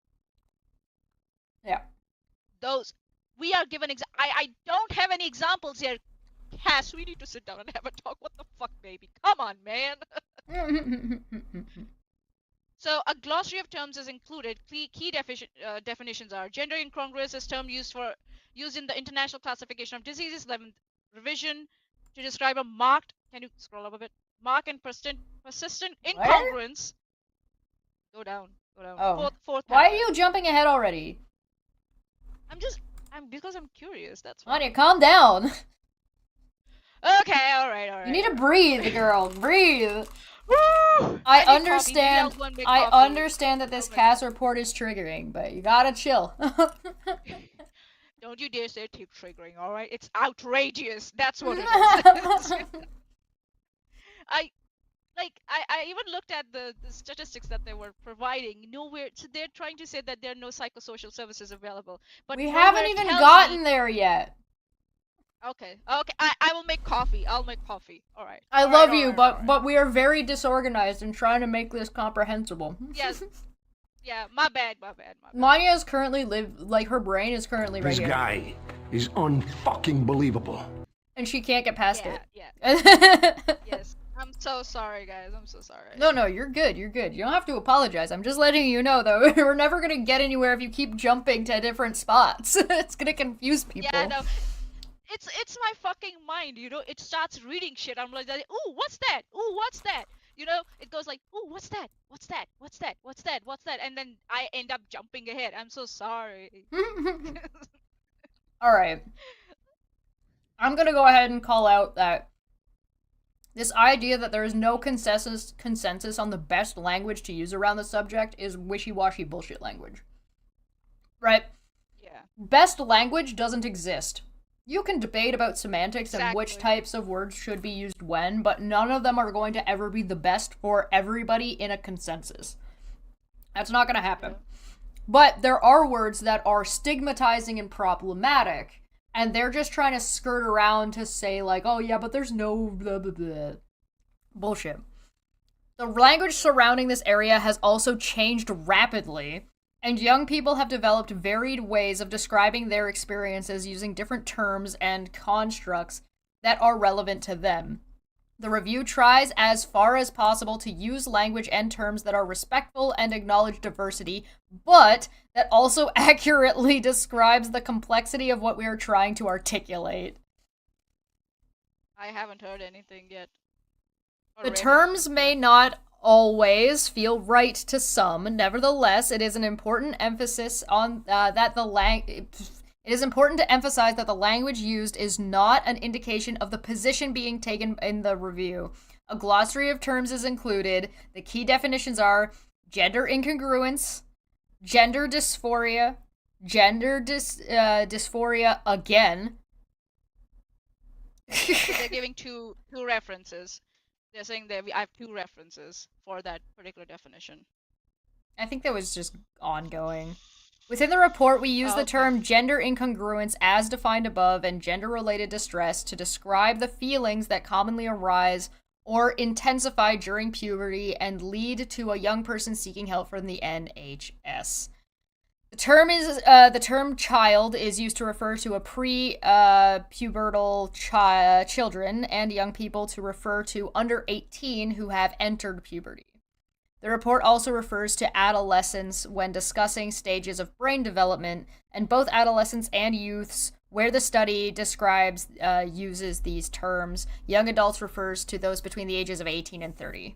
A: Yeah.
B: Those we are given. I don't have any examples here. CASS, we need to sit down and have a talk. What the fuck, baby? Come on, man. So a glossary of terms is included. Key definitions are: gender incongruous is term used in the International Classification of Diseases, 11th revision, to describe a marked. Can you scroll up a bit? Marked and persistent incongruence. Go down.
A: Oh.
B: Fourth.
A: Why are you jumping ahead already?
B: Because I'm curious. That's
A: why. Anya, calm down.
B: Okay, all right.
A: You need to breathe, girl. Breathe.
B: Woo!
A: I understand that this CASS report is triggering, but you gotta chill.
B: Don't you dare say it's triggering, all right? It's outrageous. That's what it is. I even looked at the statistics that they were providing. Nowhere, so they're trying to say that there are no psychosocial services available. But
A: we haven't even gotten there yet.
B: Okay. I will make coffee. I'll make coffee. All right.
A: I love you, but we are very disorganized in trying to make this comprehensible.
B: Yes. Yeah, my bad.
A: Manya is currently her brain is currently right here.
D: This guy is unfucking believable.
A: And she can't get past it.
B: Yeah. Yes. I'm so sorry, guys. I'm so sorry.
A: No, you're good. You don't have to apologize. I'm just letting you know, though, we're never gonna get anywhere if you keep jumping to different spots. It's gonna confuse people.
B: Yeah, no. It's my fucking mind, it starts reading shit. I'm like, ooh, what's that? Ooh, what's that? It goes like, ooh, what's that? What's that? And then I end up jumping ahead. I'm so sorry.
A: All right. I'm gonna go ahead and call out that this idea that there is no consensus on the best language to use around the subject is wishy-washy bullshit language. Right?
B: Yeah.
A: Best language doesn't exist. You can debate about semantics and which types of words should be used when, but none of them are going to ever be the best for everybody in a consensus. That's not going to happen. But there are words that are stigmatizing and problematic, and they're just trying to skirt around to say, like, oh yeah, but there's no blah blah blah. Bullshit. The language surrounding this area has also changed rapidly, and young people have developed varied ways of describing their experiences using different terms and constructs that are relevant to them. The review tries as far as possible to use language and terms that are respectful and acknowledge diversity, but that also accurately describes the complexity of what we are trying to articulate.
B: I haven't heard anything yet.
A: The terms may not always feel right to some. Nevertheless, it is an important emphasis on It is important to emphasize that the language used is not an indication of the position being taken in the review. A glossary of terms is included. The key definitions are gender incongruence, gender dysphoria, dysphoria again.
B: They're giving two references. They're saying that I have two references for that particular definition.
A: I think that was just ongoing. Within the report, we use the term gender incongruence as defined above and gender-related distress to describe the feelings that commonly arise or intensify during puberty and lead to a young person seeking help from the NHS. The term child is used to refer to a pre-pubertal children and young people to refer to under 18 who have entered puberty. The report also refers to adolescents when discussing stages of brain development, and both adolescents and youths, where the study describes uses these terms. Young adults refers to those between the ages of 18 and 30.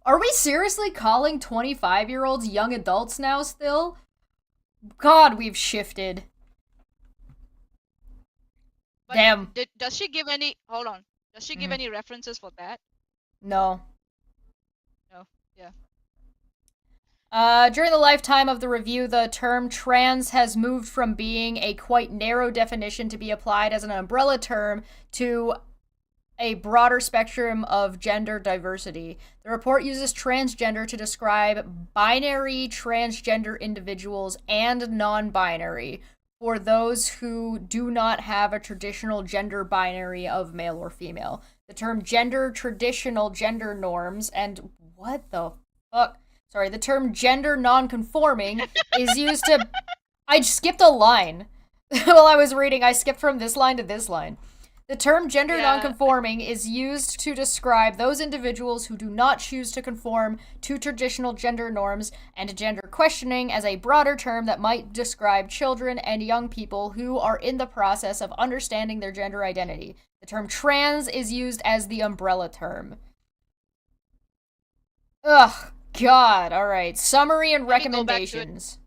A: Are we seriously calling 25-year-olds young adults now still? God, we've shifted.
B: But
A: damn.
B: Does she give any... Hold on. Does she give any references for that?
A: No.
B: No. Yeah.
A: During the lifetime of the review, the term trans has moved from being a quite narrow definition to be applied as an umbrella term to a broader spectrum of gender diversity. The report uses transgender to describe binary transgender individuals and non-binary for those who do not have a traditional gender binary of male or female. The term gender traditional gender norms and what the fuck? Sorry, the term gender non-conforming is used to... I skipped a line. While I was reading, I skipped from this line to this line. The term gender non-conforming is used to describe those individuals who do not choose to conform to traditional gender norms, and gender questioning as a broader term that might describe children and young people who are in the process of understanding their gender identity. The term trans is used as the umbrella term. Ugh, God, alright. Summary and recommendations.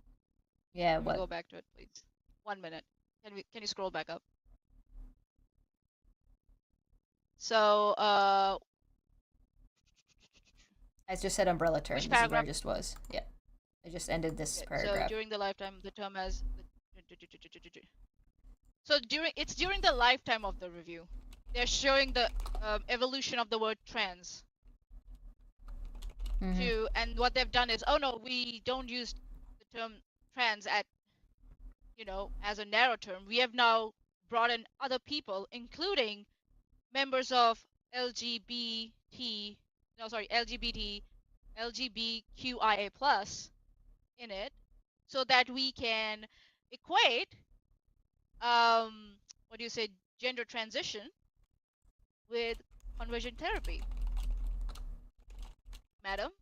A: Yeah, what?
B: Go back to it, please. 1 minute. Can you scroll back up? So,
A: I just said umbrella term.
B: Which
A: this
B: paragraph?
A: Is where I just was. Yeah. I just ended this paragraph.
B: So during the lifetime, the term has... So during the lifetime of the review, they're showing the evolution of the word trans. And what they've done is, oh no, we don't use the term trans as a narrow term. We have now brought in other people, including members of LGBTQIA+ in it, so that we can equate gender transition with conversion therapy. Madam,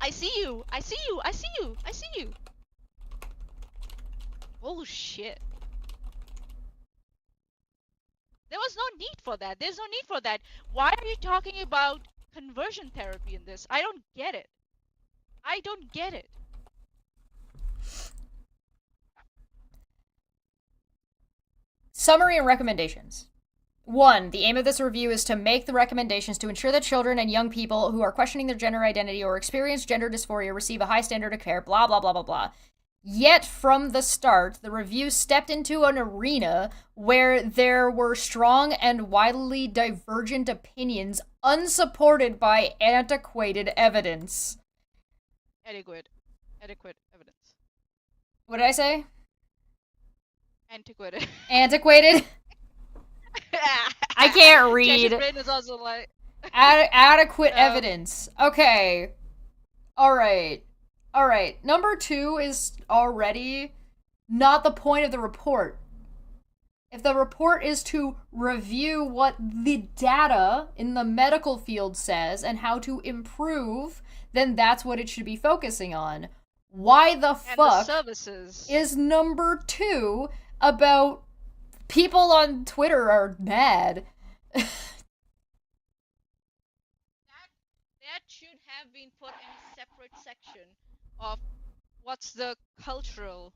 B: I see you. Oh shit. There was no need for that. There's no need for that. Why are you talking about conversion therapy in this? I don't get it.
A: Summary and recommendations. 1. The aim of this review is to make the recommendations to ensure that children and young people who are questioning their gender identity or experience gender dysphoria receive a high standard of care, blah, blah, blah, blah, blah. Yet, from the start, the review stepped into an arena where there were strong and widely divergent opinions unsupported by antiquated evidence.
B: Adequate evidence.
A: What did I say?
B: Antiquated.
A: Antiquated? I can't read.
B: Chesh's brain is also like...
A: Adequate evidence. Okay. Alright. Alright. Number 2 is already not the point of the report. If the report is to review what the data in the medical field says and how to improve, then that's what it should be focusing on. Why the fuck is number 2 about people on Twitter are mad?
B: that should have been put in a separate section of what's the cultural.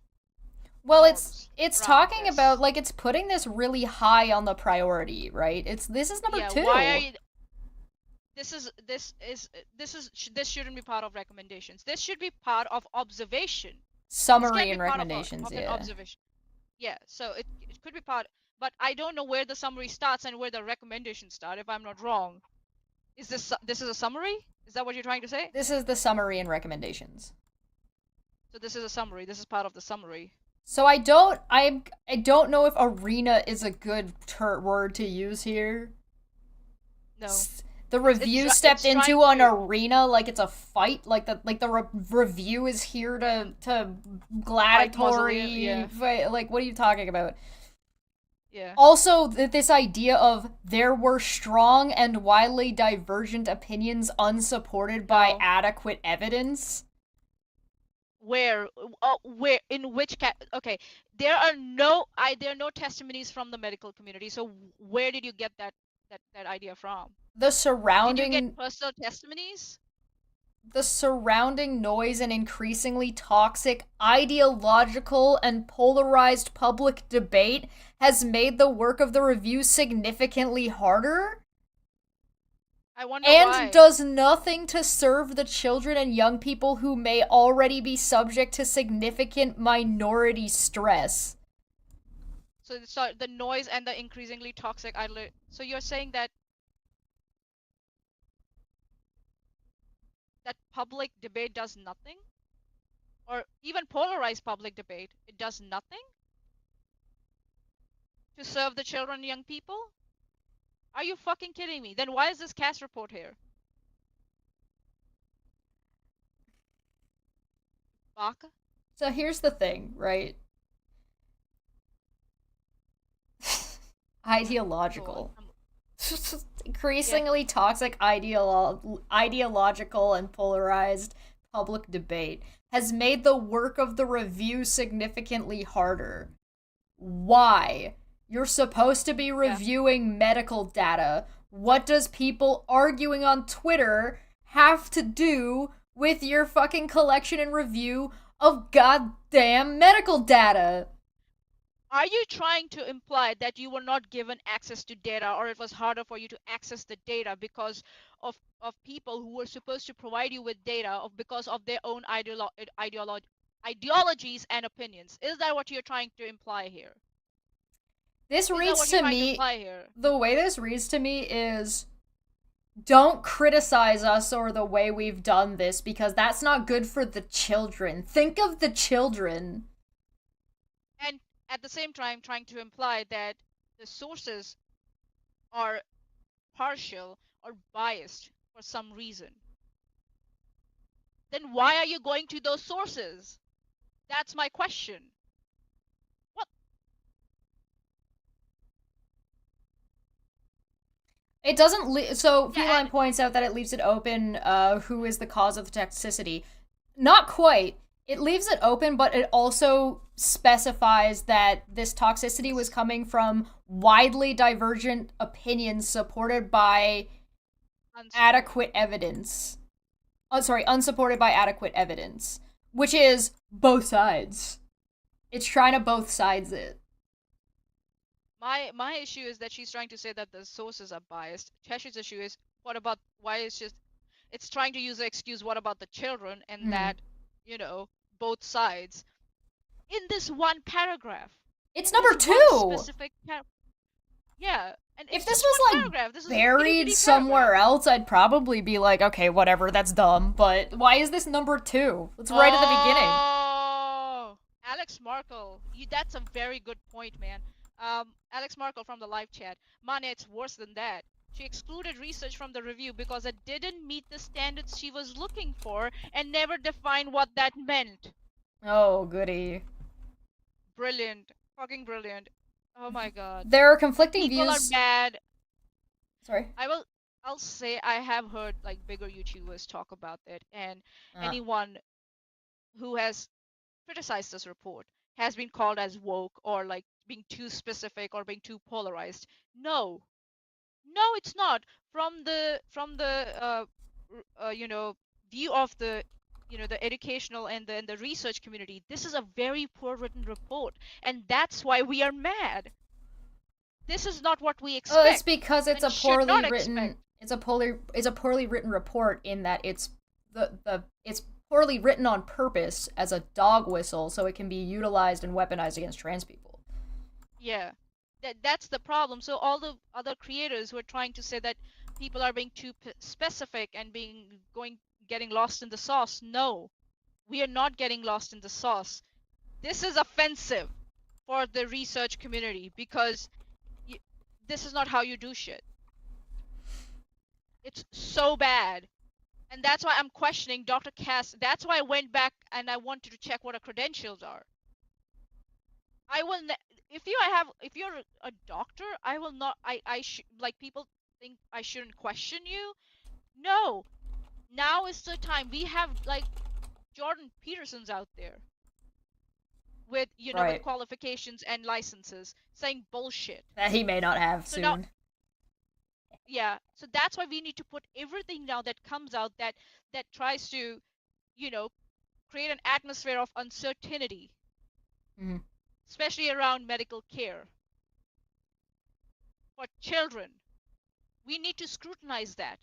A: Well, it's talking about, like, it's putting this really high on the priority, right? This is number 2.
B: Why are you... This shouldn't be part of recommendations. This should be part of observation.
A: Summary and recommendations,
B: of an observation. Yeah, so it could be part, but I don't know where the summary starts and where the recommendations start, if I'm not wrong. Is this is a summary? Is that what you're trying to say?
A: This is the summary and recommendations.
B: So this is a summary. This is part of the summary.
A: So I don't know if arena is a good word to use here.
B: No.
A: The review stepped into an arena like it's a fight, like the review is here to gladiatory fight. Like, what are you talking about?
B: Yeah.
A: Also, this idea of there were strong and widely divergent opinions unsupported by adequate evidence.
B: Where in which okay, there are no testimonies from the medical community. So where did you get that idea from?
A: The surrounding...
B: Did you get personal testimonies?
A: The surrounding noise and increasingly toxic, ideological, and polarized public debate has made the work of the review significantly harder.
B: I wonder why.
A: And does nothing to serve the children and young people who may already be subject to significant minority stress.
B: So the noise and the increasingly toxic so you're saying that public debate does nothing? Or even polarized public debate, it does nothing? To serve the children and young people? Are you fucking kidding me? Then why is this CASS report here? Baka?
A: So here's the thing, right? Ideological. Increasingly toxic ideological and polarized public debate has made the work of the review significantly harder. Why? You're supposed to be reviewing medical data. What does people arguing on Twitter have to do with your fucking collection and review of goddamn medical data?
B: Are you trying to imply that you were not given access to data, or it was harder for you to access the data because of people who were supposed to provide you with data because of their own ideologies and opinions? Is that what you're trying to imply here?
A: This reads to me, the way this reads to me is, don't criticize us or the way we've done this because that's not good for the children. Think of the children.
B: And at the same time trying to imply that the sources are partial or biased for some reason. Then why are you going to those sources? That's my question. What?
A: It doesn't so Feline points out that it leaves it open who is the cause of the toxicity. Not quite. It leaves it open, but it also specifies that this toxicity was coming from widely divergent opinions supported by adequate evidence. Unsupported by adequate evidence. Which is both sides. It's trying to both sides it.
B: My issue is that she's trying to say that the sources are biased. Chesh's issue is it's trying to use the excuse, what about the children, and that, both sides. In this one paragraph.
A: It's number 2!
B: Yeah, And
A: if
B: it's
A: this
B: just
A: was
B: one
A: like
B: paragraph. This is a
A: buried
B: itty-bitty
A: somewhere
B: paragraph.
A: else, I'd probably be like, okay, whatever, that's dumb. But why is this number 2? It's right at the beginning.
B: Oh, Alex Markle. That's a very good point, man. Alex Markle from the live chat. Mane, it's worse than that. She excluded research from the review because it didn't meet the standards she was looking for and never defined what that meant.
A: Oh, goody.
B: Brilliant. Fucking brilliant. Oh my god.
A: There are conflicting
B: People
A: views.
B: are mad.
A: Sorry.
B: I'll say I have heard like bigger YouTubers talk about it, and anyone who has criticized this report has been called as woke or like being too specific or being too polarized. No, it's not. From the view of the the educational and the research community, this is a very poor written report, and that's why we are mad. This is not what we expect.
A: It's because it's a poorly written.
B: Expect.
A: It's a poorly written report in that it's it's poorly written on purpose as a dog whistle, so it can be utilized and weaponized against trans people.
B: Yeah, that's the problem. So all the other creators who are trying to say that people are being too specific and getting lost in the sauce. No, we are not getting lost in the sauce. This is offensive for the research community because this is not how you do shit. It's so bad. And that's why I'm questioning Dr. CASS. That's why I went back and I wanted to check what her credentials are. I will if you're a doctor, I will not like people think I shouldn't question you. No. Now is the time. We have like Jordan Peterson's out there with with qualifications and licenses saying bullshit
A: that he may not have soon. Now,
B: yeah, so that's why we need to put everything now that comes out that tries to create an atmosphere of uncertainty, especially around medical care for children. We need to scrutinize that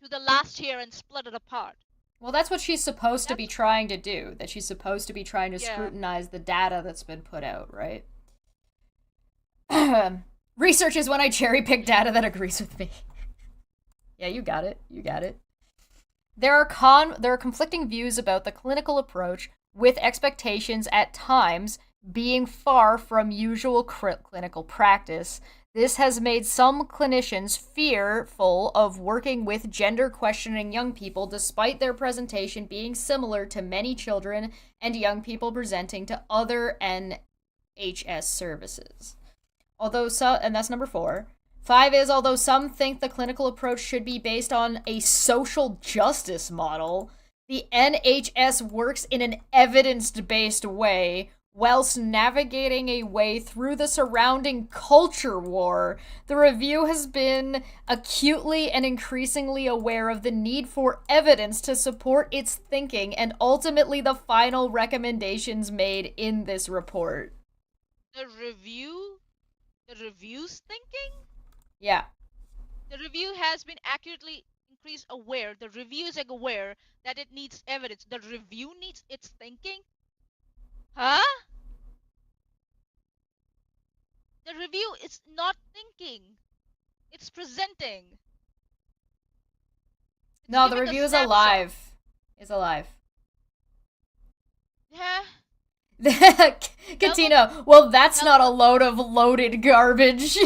B: to the last hair and split it apart.
A: Well, that's what she's supposed to be trying to do. That she's supposed to be trying to scrutinize the data that's been put out, right? Research is when I cherry pick data that agrees with me. Yeah, you got it. You got it. There are conflicting views about the clinical approach, with expectations at times being far from usual clinical practice. This has made some clinicians fearful of working with gender-questioning young people, despite their presentation being similar to many children and young people presenting to other NHS services. And that's number 4. 5 is, although some think the clinical approach should be based on a social justice model, the NHS works in an evidence-based way, whilst navigating a way through the surrounding culture war. The review has been acutely and increasingly aware of the need for evidence to support its thinking and ultimately the final recommendations made in this report.
B: The review's thinking?
A: Yeah.
B: The review has been accurately increased aware. The review is aware that it needs evidence. The review needs its thinking? Huh? The review is not thinking. It's presenting.
A: No, the review is alive. It's alive.
B: Yeah.
A: Katina, well, that's not a load of loaded garbage.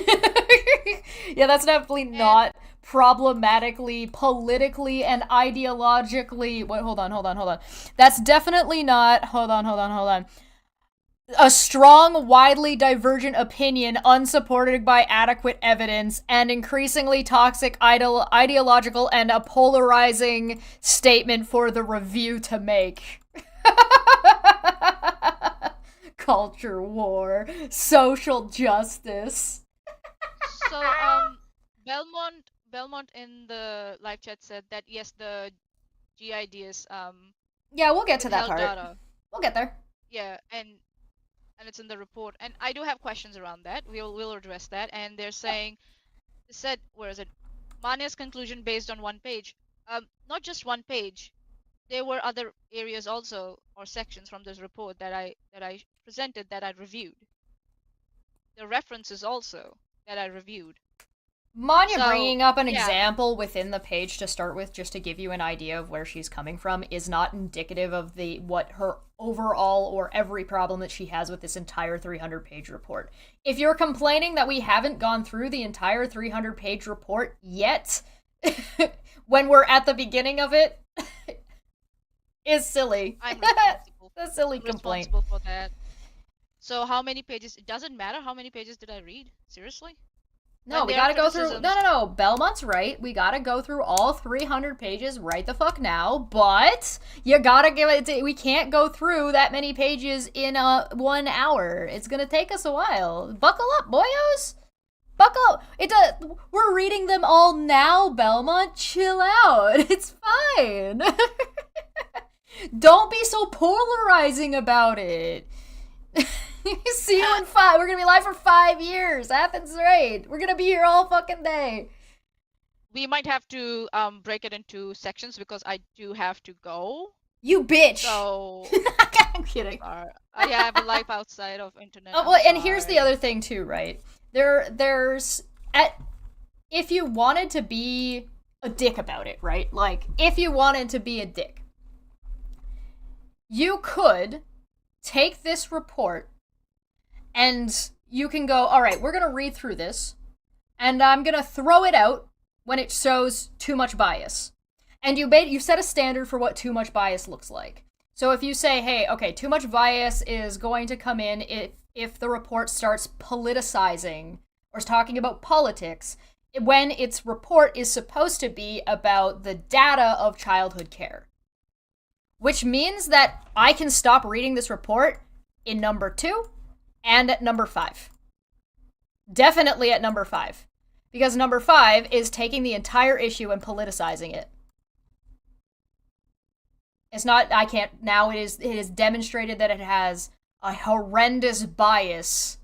A: Yeah, that's definitely not problematically, politically, and ideologically. Wait, hold on. That's definitely not. Hold on. A strong, widely divergent opinion unsupported by adequate evidence and increasingly toxic ideological and a polarizing statement for the review to make. Culture war, social justice.
B: So, Belmont in the live chat said that yes, the GIDS
A: yeah, we'll get to that part.
B: Data.
A: We'll get there.
B: Yeah, and it's in the report, and I do have questions around that. We'll address that. And they're saying, where is it? Mania's conclusion based on one page. Not just one page. There were other areas also, or sections from this report that I presented, that I reviewed. The references also that I reviewed.
A: Manya bringing up an example within the page to start with, just to give you an idea of where she's coming from, is not indicative of what her overall or every problem that she has with this entire 300-page report. If you're complaining that we haven't gone through the entire 300-page report yet, when we're at the beginning of it, is silly.
B: I'm responsible.
A: A silly complaint.
B: Responsible for that. So how many pages? It doesn't matter how many pages did I read. Seriously?
A: No, we gotta go through. No. Belmont's right. We gotta go through all 300 pages right the fuck now. But you gotta give it. We can't go through that many pages in 1 hour. It's gonna take us a while. Buckle up, boyos. Buckle up. We're reading them all now, Belmont. Chill out. It's fine. Don't be so polarizing about it. See you in 5. We're gonna be live for 5 years. Athens right. We're gonna be here all fucking day.
B: We might have to break it into sections because I do have to go.
A: You bitch.
B: So
A: I'm kidding.
B: I have a life outside of internet.
A: Oh, well, and here's the other thing too, right? If you wanted to be a dick about it, right? Like, if you wanted to be a dick, you could take this report and you can go, all right, we're going to read through this, and I'm going to throw it out when it shows too much bias. And you set a standard for what too much bias looks like. So if you say, hey, okay, too much bias is going to come in if the report starts politicizing or is talking about politics, when its report is supposed to be about the data of childhood care. Which means that I can stop reading this report in number 2 and at number 5. Definitely at number 5. Because number 5 is taking the entire issue and politicizing it. It's not, I can't, now it is demonstrated that it has a horrendous bias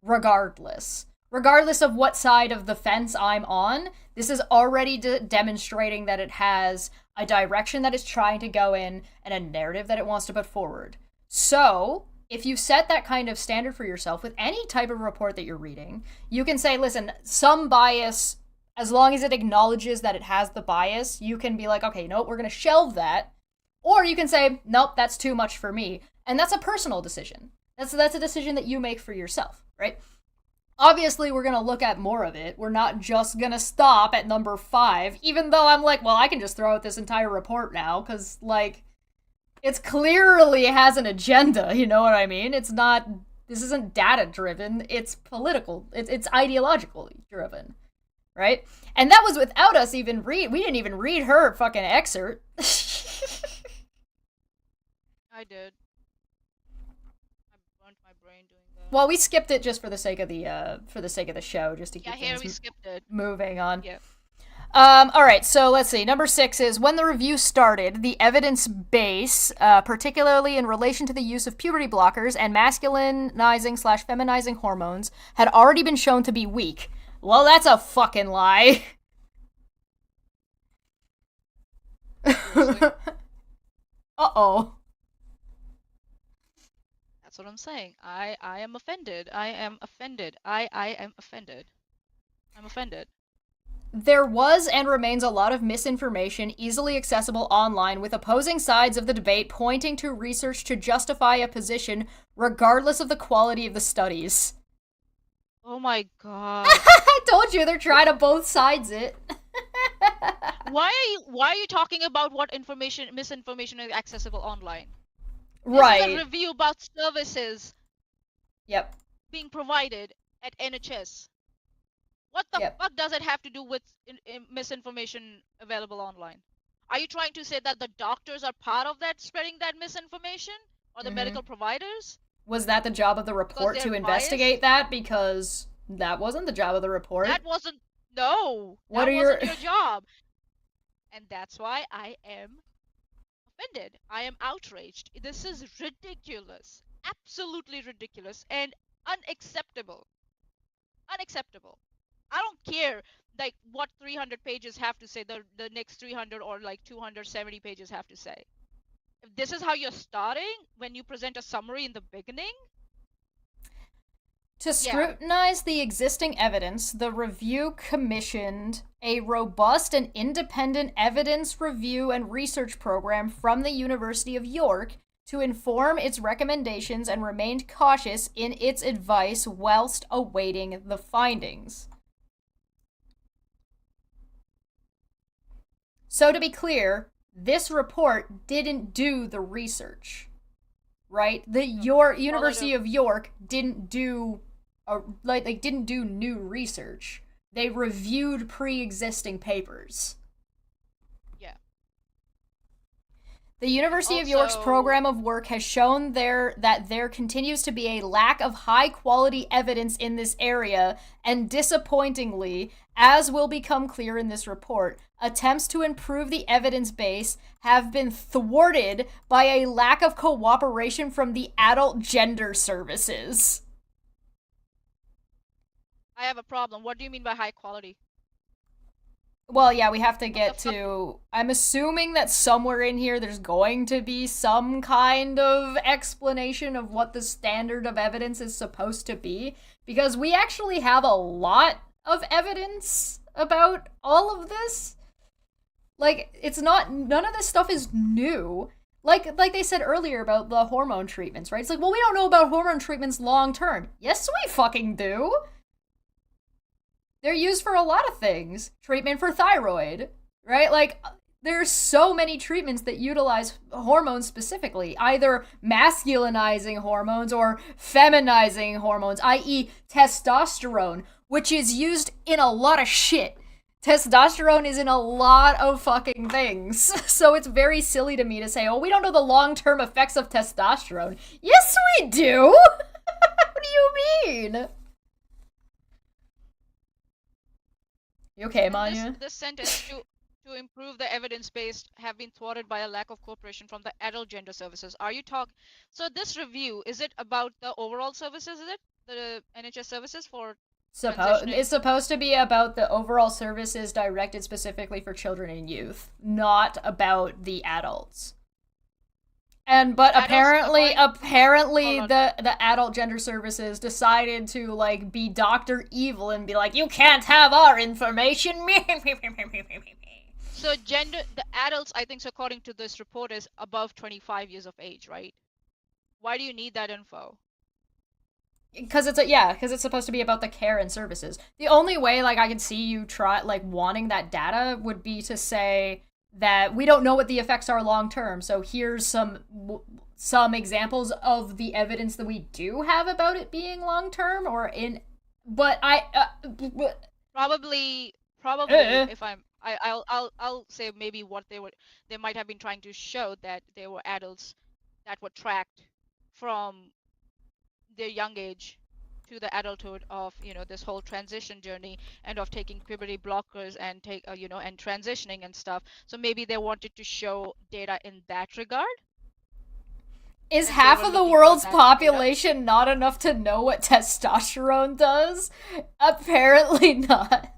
A: regardless. Regardless of what side of the fence I'm on, this is already demonstrating that it has a direction that it's trying to go in and a narrative that it wants to put forward. So, if you set that kind of standard for yourself with any type of report that you're reading, you can say, listen, some bias, as long as it acknowledges that it has the bias, you can be like, okay, nope, we're going to shelve that. Or you can say, nope, that's too much for me. And that's a personal decision. That's a decision that you make for yourself, right? Obviously, we're going to look at more of it. We're not just going to stop at number 5, even though I'm like, well, I can just throw out this entire report now, because, like, it's clearly has an agenda, you know what I mean? This isn't data-driven, it's political, it's ideological driven, right? And that was without us we didn't even read her fucking excerpt.
B: I did. I burnt my brain doing that.
A: Well, we skipped it just for the sake of the show, just to keep
B: we skipped it.
A: Moving on.
B: Yeah.
A: Alright, so let's see. Number 6 is, when the review started, the evidence base, particularly in relation to the use of puberty blockers and masculinizing/feminizing hormones, had already been shown to be weak. Well, that's a fucking lie. Uh-oh.
B: That's what I'm saying. I am offended. I am offended. I am offended. I'm offended.
A: There was and remains a lot of misinformation easily accessible online, with opposing sides of the debate pointing to research to justify a position regardless of the quality of the studies.
B: Oh my god.
A: I told you they're trying to both sides it.
B: Why are you talking about what misinformation is accessible online?
A: Right.
B: This is a review about services
A: Yep.
B: being provided at NHS. What the fuck does it have to do with misinformation available online? Are you trying to say that the doctors are part of that, spreading that misinformation? Or the medical providers?
A: Was that the job of the report to investigate that? Because that wasn't the job of the report.
B: That wasn't, no.
A: What
B: that
A: are
B: wasn't your job. And that's why I am offended. I am outraged. This is ridiculous. Absolutely ridiculous and unacceptable. Unacceptable. I don't care like what 300 pages have to say, the next 300 or like 270 pages have to say. If this is how you're starting when you present a summary in the beginning,
A: To scrutinize the existing evidence, the review commissioned a robust and independent evidence review and research program from the University of York to inform its recommendations and remained cautious in its advice whilst awaiting the findings. So to be clear, this report didn't do the research, right? The University of York didn't do didn't do new research. They reviewed pre-existing papers.
B: Yeah.
A: The University of York's program of work has shown that there continues to be a lack of high-quality evidence in this area, and disappointingly, as will become clear in this report, attempts to improve the evidence base have been thwarted by a lack of cooperation from the adult gender services.
B: I have a problem. What do you mean by high quality?
A: Well, yeah, we have to get to... I'm assuming that somewhere in here there's going to be some kind of explanation of what the standard of evidence is supposed to be, because we actually have a lot of evidence about all of this. Like, it's not... None of this stuff is new. Like they said earlier about the hormone treatments, right? It's like, well, we don't know about hormone treatments long term. Yes, we fucking do! They're used for a lot of things. Treatment for thyroid, right? Like, there's so many treatments that utilize hormones specifically, either masculinizing hormones or feminizing hormones, i.e. testosterone, which is used in a lot of shit. Testosterone is in a lot of fucking things. So it's very silly to me to say, oh, we don't know the long-term effects of testosterone. Yes, we do! What do you mean? You okay, Manya?
B: This sentence, to improve the evidence base, have been thwarted by a lack of cooperation from the adult gender services. Are you So this review, is it about the overall services, is it? The NHS services for
A: It's supposed to be about the overall services directed specifically for children and youth, not about the adults. But apparently the adult gender services decided to, like, be Dr. Evil and be like, you can't have our information.
B: So the adults, I think, so according to this report, is above 25 years of age, right? Why do you need that info?
A: Because it's supposed to be about the care and services. The only way, like, I can see you wanting that data would be to say that we don't know what the effects are long term, so here's some examples of the evidence that we do have about it being long term,
B: probably if I'll say maybe what they might have been trying to show, that there were adults that were tracked from their young age to the adulthood of, this whole transition journey, and of taking puberty blockers and and transitioning and stuff. So maybe they wanted to show data in that regard.
A: Is half of the world's population not enough to know what testosterone does? Apparently not.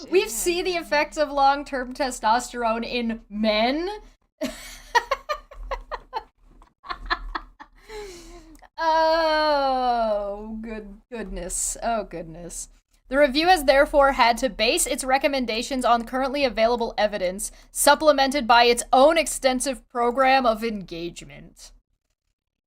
A: We've seen the effects of long-term testosterone in men. Oh, goodness. Oh, goodness. The review has therefore had to base its recommendations on currently available evidence, supplemented by its own extensive program of engagement.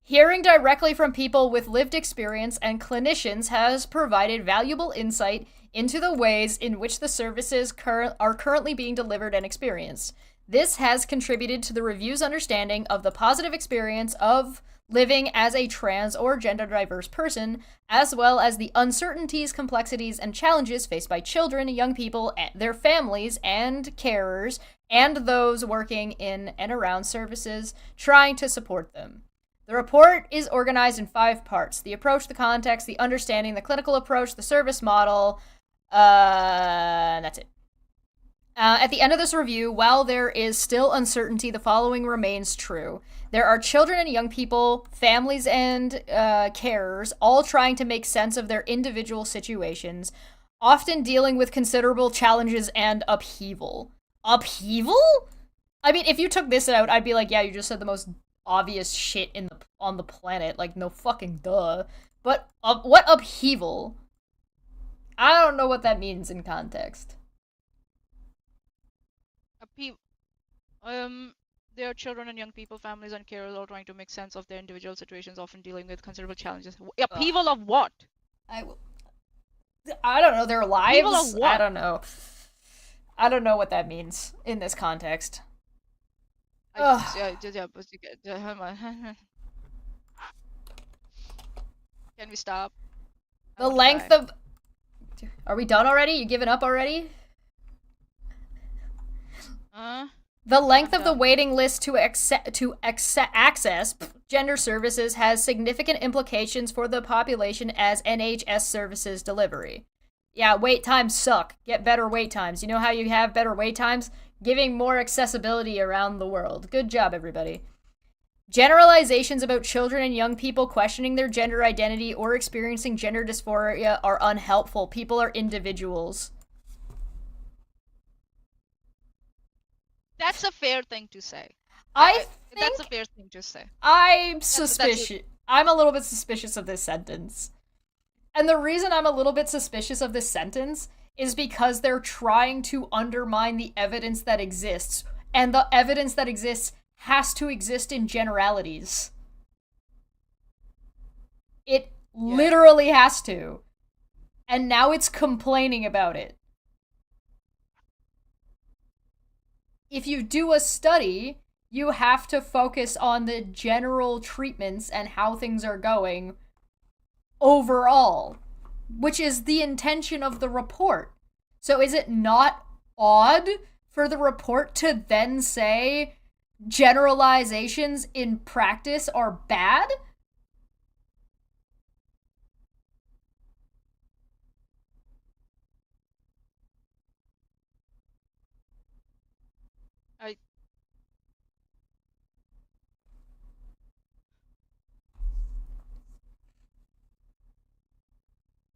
A: Hearing directly from people with lived experience and clinicians has provided valuable insight into the ways in which the services are currently being delivered and experienced. This has contributed to the review's understanding of the positive experience of living as a trans or gender diverse person, as well as the uncertainties, complexities, and challenges faced by children, young people, their families, and carers, and those working in and around services trying to support them. The report is organized in 5 parts: the approach, the context, the understanding, the clinical approach, the service model, and that's it. At the end of this review, while there is still uncertainty, the following remains true. There are children and young people, families and carers, all trying to make sense of their individual situations, often dealing with considerable challenges and upheaval. Upheaval? I mean, if you took this out, I'd be like, yeah, you just said the most obvious shit on the planet, like, no fucking duh. But what upheaval? I don't know what that means in context.
B: There are children and young people, families and carers all trying to make sense of their individual situations, often dealing with considerable challenges. Upheaval of what?
A: I don't know, their lives?
B: Upheaval of what?
A: I don't know. I don't know what that means in this context.
B: Can we stop?
A: The length of... Are we done already? You giving up already? The length of the waiting list to access gender services has significant implications for the population as NHS services delivery. Yeah, wait times suck. Get better wait times. You know how you have better wait times? Giving more accessibility around the world. Good job, everybody. Generalizations about children and young people questioning their gender identity or experiencing gender dysphoria are unhelpful. People are individuals.
B: That's a fair thing to say.
A: That's
B: a fair thing to say.
A: I'm suspicious. I'm a little bit suspicious of this sentence. And the reason I'm a little bit suspicious of this sentence is because they're trying to undermine the evidence that exists. And the evidence that exists has to exist in generalities. It literally has to. And now it's complaining about it. If you do a study, you have to focus on the general treatments and how things are going overall, which is the intention of the report. So is it not odd for the report to then say generalizations in practice are bad?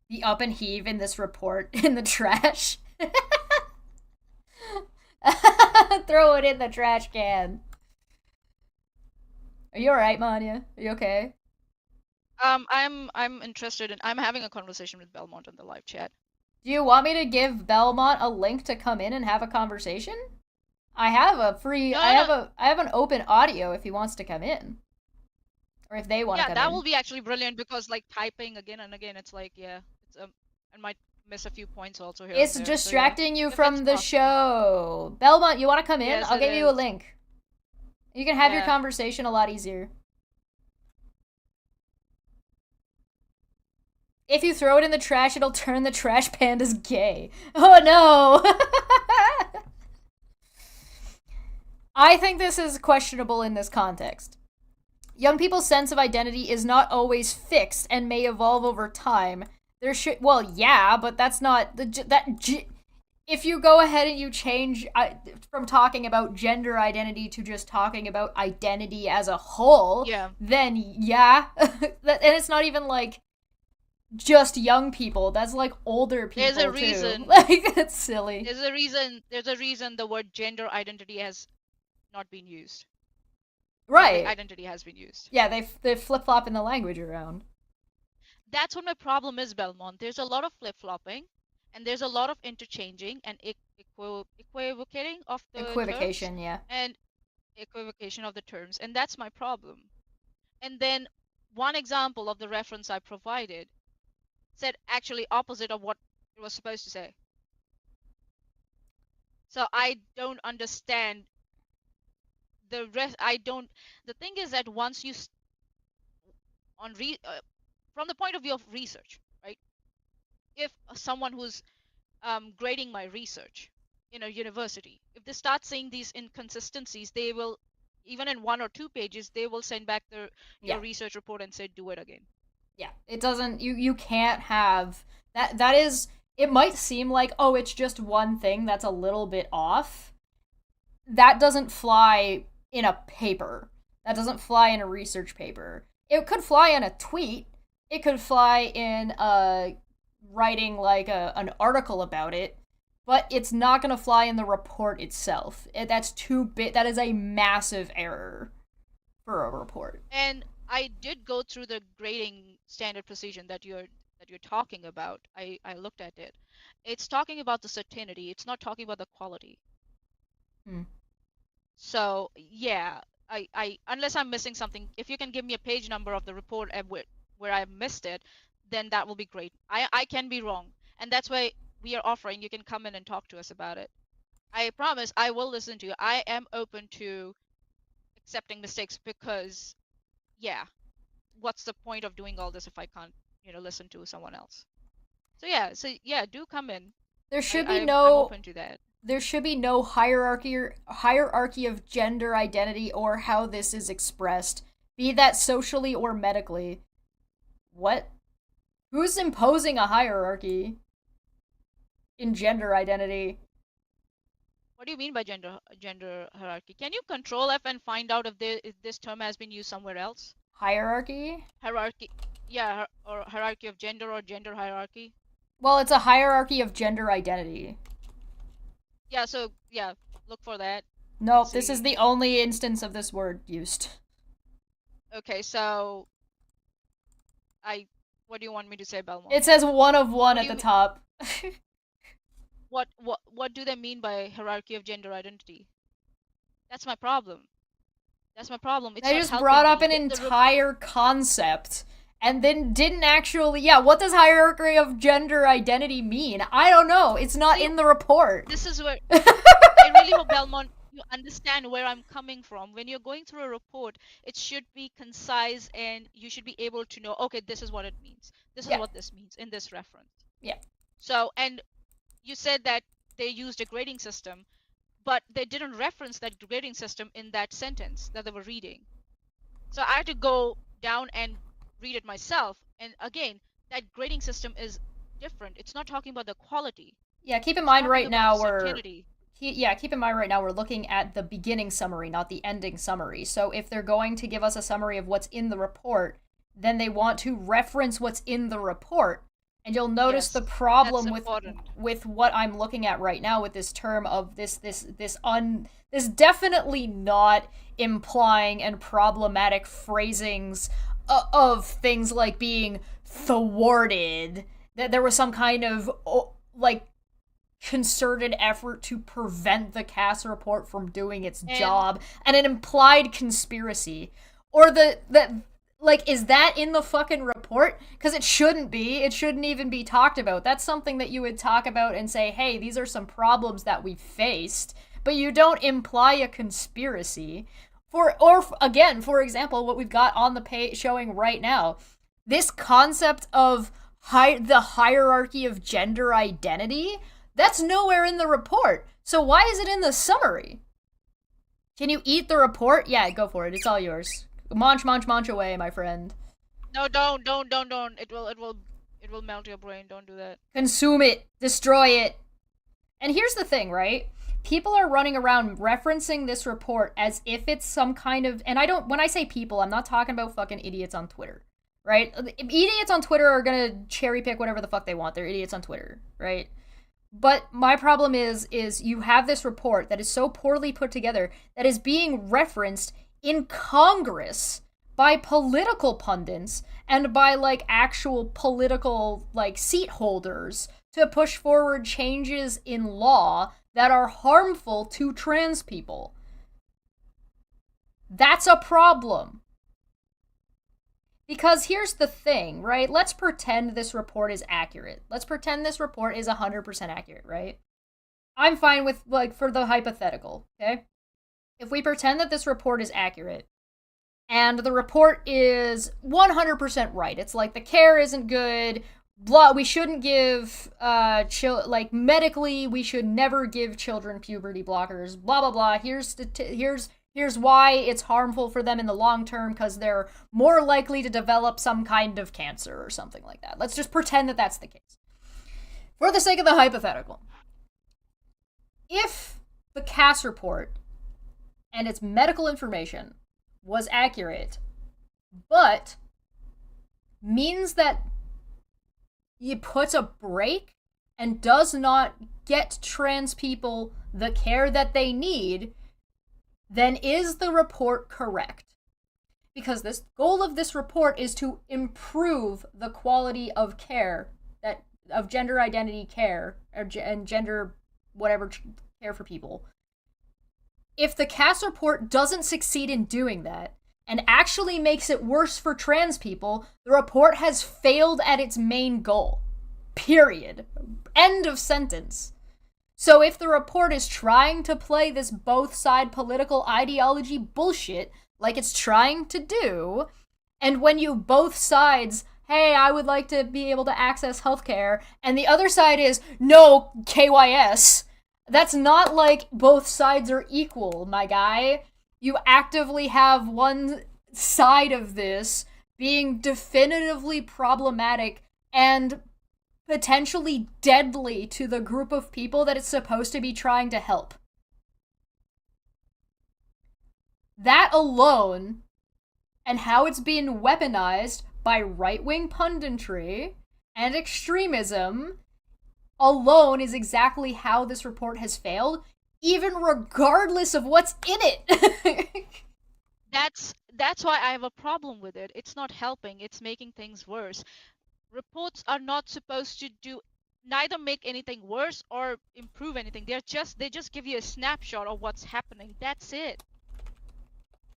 A: The up and heave in this report in the trash. Throw it in the trash can. Are you alright, Manya? Are you okay?
B: I'm interested in... I'm having a conversation with Belmont on the live chat.
A: Do you want me to give Belmont a link to come in and have a conversation? I have a free... I have an open audio if he wants to come in. Or if they want to come in.
B: Yeah, that will be actually brilliant because, like, typing again and again, it's like, I might miss a few points also here.
A: It's distracting you from the show. Belmont, you want to come in?
B: Yes,
A: I'll give you a link. You can have your conversation a lot easier. If you throw it in the trash, it'll turn the trash pandas gay. Oh no! I think this is questionable in this context. Young people's sense of identity is not always fixed and may evolve over time. There should... Well, yeah, but that's not... If you go ahead and you change from talking about gender identity to just talking about identity as a whole, then yeah. And it's not even, like, just young people. That's, like, older people,
B: There's a reason.
A: Too. Like, that's silly.
B: There's a reason the word gender identity has not been used.
A: Right.
B: Identity has been used.
A: Yeah, they flip-flopping the language around.
B: That's what my problem is, Belmont. There's a lot of flip-flopping, and there's a lot of interchanging and equivocating of the
A: Equivocation,
B: terms,
A: yeah.
B: And equivocation of the terms, and that's my problem. And then one example of the reference I provided said actually opposite of what it was supposed to say. So I don't understand the rest. The thing is that once you from the point of view of research, right? If someone who's grading my research in a university, if they start seeing these inconsistencies, they will, even in 1 or 2 pages, they will send back your research report and say, do it again.
A: Yeah, it doesn't, you can't have, that is, it might seem like, oh, it's just one thing that's a little bit off. That doesn't fly in a paper. That doesn't fly in a research paper. It could fly in a tweet. It could fly in writing like an article about it, but it's not going to fly in the report itself. That's too big. That is a massive error for a report.
B: And I did go through the grading standard procedure that you're talking about. I looked at it. It's talking about the certainty. It's not talking about the quality. So yeah, I unless I'm missing something, if you can give me a page number of the report where I missed it, then that will be great. I can be wrong, and that's why we are offering. You can come in and talk to us about it. I promise I will listen to you. I am open to accepting mistakes because, yeah, what's the point of doing all this if I can't, listen to someone else? So yeah, do come in.
A: There should be
B: I'm
A: no
B: open to that.
A: There should be no hierarchy of gender identity or how this is expressed, be that socially or medically. What? Who's imposing a hierarchy in gender identity?
B: What do you mean by gender hierarchy? Can you control F and find out if this term has been used somewhere else?
A: Hierarchy?
B: Hierarchy. Yeah, or hierarchy of gender or gender hierarchy.
A: Well, it's a hierarchy of gender identity.
B: Yeah, so, yeah, look for that.
A: Nope, this is the only instance of this word used.
B: Okay, so... What do you want me to say, Belmont?
A: It says one of one at the top.
B: What do they mean by hierarchy of gender identity? That's my problem. It's
A: they just brought up an entire concept and then didn't actually... Yeah, what does hierarchy of gender identity mean? I don't know. It's not in the report.
B: This is where... I really hope, Belmont, you understand where I'm coming from. When you're going through a report, it should be concise and you should be able to know, okay, this is what it means. This is what this means in this reference.
A: Yeah.
B: So, and you said that they used a grading system, but they didn't reference that grading system in that sentence that they were reading. So I had to go down and read it myself. And again, that grading system is different. It's not talking about the quality.
A: Yeah, keep in mind right now we're looking at the beginning summary, not the ending summary. So if they're going to give us a summary of what's in the report, then they want to reference what's in the report. And you'll notice the problem with what I'm looking at right now with this term of this definitely not implying and problematic phrasings of things like being thwarted, that there was some kind of like concerted effort to prevent the CASS report from doing its job, and an implied conspiracy, or is that in the fucking report? Because it shouldn't be. It shouldn't even be talked about. That's something that you would talk about and say, hey, these are some problems that we faced, but you don't imply a conspiracy. For example, what we've got on the page showing right now, this concept of the hierarchy of gender identity, that's nowhere in the report. So why is it in the summary? Can you eat the report? Yeah, go for it. It's all yours. Munch away, my friend.
B: No, don't. It will melt your brain. Don't do that.
A: Consume it. Destroy it. And here's the thing, right? People are running around referencing this report as if it's some kind of... And when I say people, I'm not talking about fucking idiots on Twitter, right? Idiots on Twitter are gonna cherry pick whatever the fuck they want. They're idiots on Twitter, right? But my problem is you have this report that is so poorly put together that is being referenced in Congress by political pundits and by actual political seat holders to push forward changes in law that are harmful to trans people. That's a problem. Because here's the thing, right? Let's pretend this report is accurate. Let's pretend this report is 100% accurate, right? I'm fine with, for the hypothetical, okay? If we pretend that this report is accurate, and the report is 100% right, it's like the care isn't good, we shouldn't give, medically, we should never give children puberty blockers, blah, blah, blah, here's why it's harmful for them in the long term, because they're more likely to develop some kind of cancer or something like that. Let's just pretend that that's the case. For the sake of the hypothetical, if the CASS report and its medical information was accurate, but means that it puts a break and does not get trans people the care that they need, then is the report correct? because this goal of this report is to improve the quality of care, that of gender identity care, and gender whatever care for people. If the CASS report doesn't succeed in doing that, and actually makes it worse for trans people, the report has failed at its main goal. Period. End of sentence. So if the report is trying to play this both-side political ideology bullshit, like it's trying to do, and when you both sides, hey, I would like to be able to access healthcare, and the other side is, no, KYS, that's not like both sides are equal, my guy. You actively have one side of this being definitively problematic and potentially deadly to the group of people that it's supposed to be trying to help. That alone, and how it's being weaponized by right-wing punditry and extremism, alone is exactly how this report has failed, even regardless of what's in it.
B: That's why I have a problem with it. It's not helping, it's making things worse. Reports are not supposed to do neither make anything worse or improve anything. They just give you a snapshot of what's happening. That's it.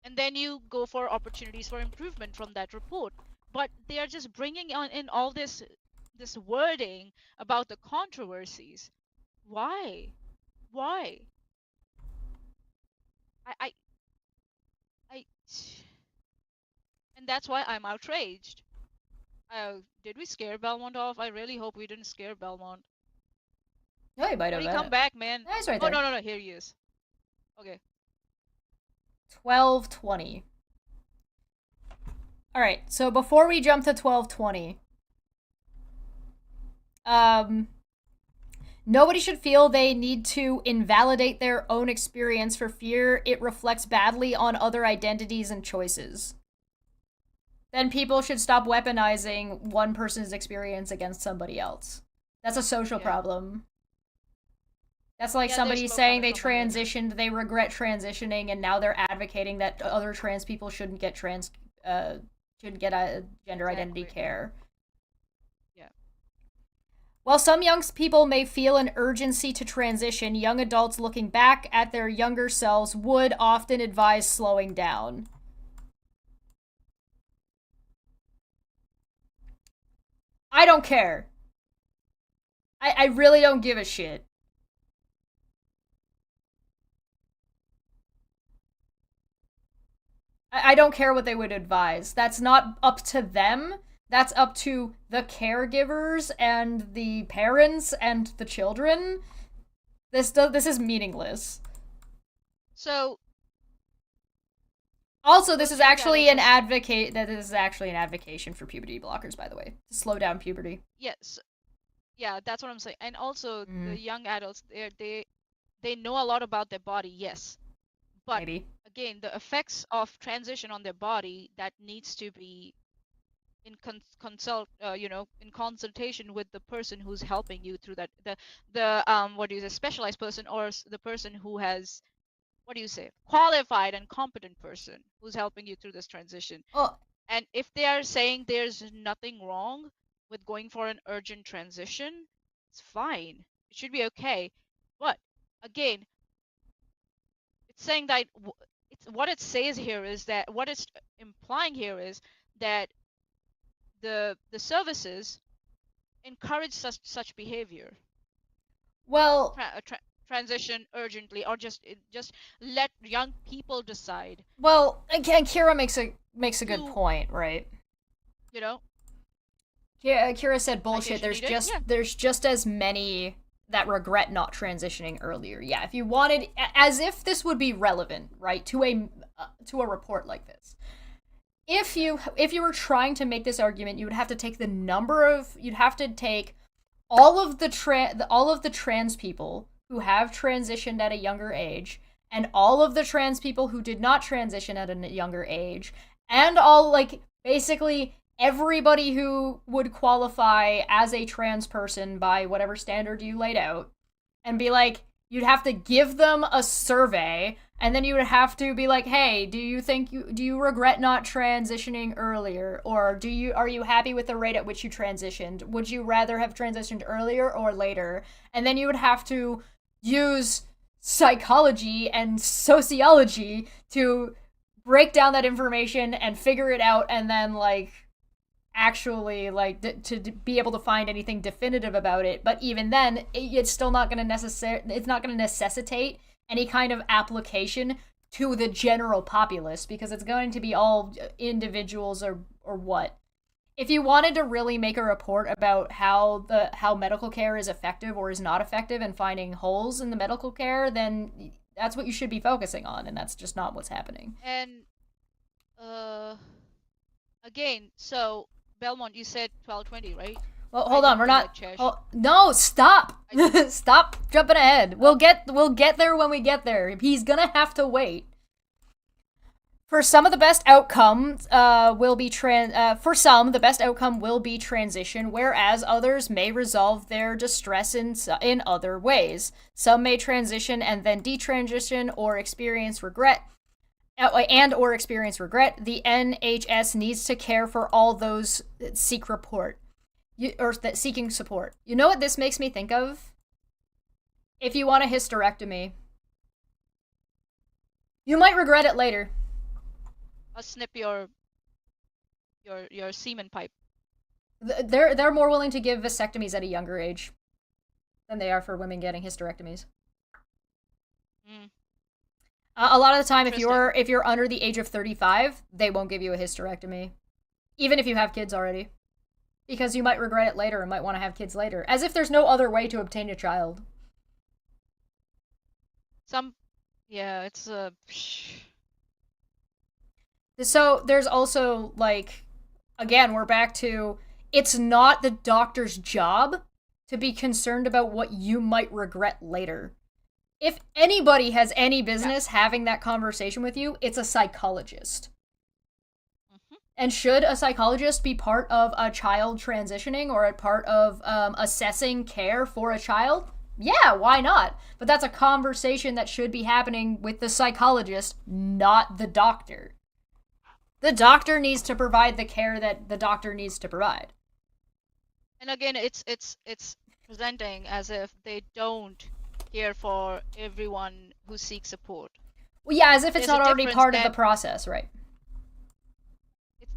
B: And then you go for opportunities for improvement from that report. But they are just bringing in all this wording about the controversies. Why? I and that's why I'm outraged. Did we scare Belmont off? I really hope we didn't scare Belmont.
A: No, he might have.
B: Come back, man.
A: No, he's right there.
B: Oh, no, here he is. Okay.
A: 12:20. Alright, so before we jump to 12:20, nobody should feel they need to invalidate their own experience for fear it reflects badly on other identities and choices. Then people should stop weaponizing one person's experience against somebody else. That's a social problem. That's like somebody saying they transitioned, they regret transitioning, and now they're advocating that other trans people shouldn't get gender identity care.
B: Yeah.
A: While some young people may feel an urgency to transition, young adults looking back at their younger selves would often advise slowing down. I don't care. I really don't give a shit. I don't care what they would advise. That's not up to them. That's up to the caregivers and the parents and the children. This is meaningless.
B: So.
A: Also, this is actually an advocation for puberty blockers, by the way, to slow down puberty.
B: Yes, yeah, that's what I'm saying. And also, the young adults, they know a lot about their body, yes, but
A: maybe.
B: Again, the effects of transition on their body that needs to be in consultation with the person who's helping you through that, the specialized person, or the person who has, qualified and competent person who's helping you through this transition.
A: Oh.
B: And if they are saying there's nothing wrong with going for an urgent transition, it's fine. It should be okay. But again, it's saying that what it says here is that what it's implying here is that the services encourage such behavior.
A: Well,
B: transition urgently, or just let young people decide.
A: Well, again, Kira makes a good point, right?
B: You know,
A: Kira said bullshit. There's just as many that regret not transitioning earlier. Yeah, if you wanted, as if this would be relevant, right, to a report like this. If you were trying to make this argument, you would have to take all of the trans people who have transitioned at a younger age, and all of the trans people who did not transition at a younger age, and basically everybody who would qualify as a trans person by whatever standard you laid out, and be like, you'd have to give them a survey And then you would have to be like, hey, do you regret not transitioning earlier? Or are you happy with the rate at which you transitioned? Would you rather have transitioned earlier or later? And then you would have to use psychology and sociology to break down that information and figure it out, and then like actually like to be able to find anything definitive about it. But even then, it's still not going to necessitate any kind of application to the general populace, because it's going to be all individuals or what. If you wanted to really make a report about how medical care is effective or is not effective and finding holes in the medical care, then that's what you should be focusing on, and that's just not what's happening.
B: And again, so Belmont, you said 12:20, right?
A: Well, hold on, we're not. No, stop! Stop jumping ahead. We'll get there when we get there. He's gonna have to wait. For some of the best outcomes will be the best outcome will be transition, whereas others may resolve their distress in other ways. Some may transition and then detransition or experience regret. Or experience regret. The NHS needs to care for all those that seek seeking support. You know what this makes me think of? If you want a hysterectomy, you might regret it later.
B: I'll snip your semen pipe.
A: They're more willing to give vasectomies at a younger age than they are for women getting hysterectomies. A lot of the time, if you're under the age of 35, they won't give you a hysterectomy, even if you have kids already, because you might regret it later and might want to have kids later, as if there's no other way to obtain a child.
B: It's a.
A: So there's also, like, again, we're back to, it's not the doctor's job to be concerned about what you might regret later. If anybody has any business having that conversation with you, it's a psychologist. Mm-hmm. And should a psychologist be part of a child transitioning or a part of assessing care for a child? Yeah, why not? But that's a conversation that should be happening with the psychologist, not the doctor. The doctor needs to provide the care that the doctor needs to provide.
B: And again, it's presenting as if they don't care for everyone who seeks support.
A: Well, yeah, as if it's not already part of the process, right?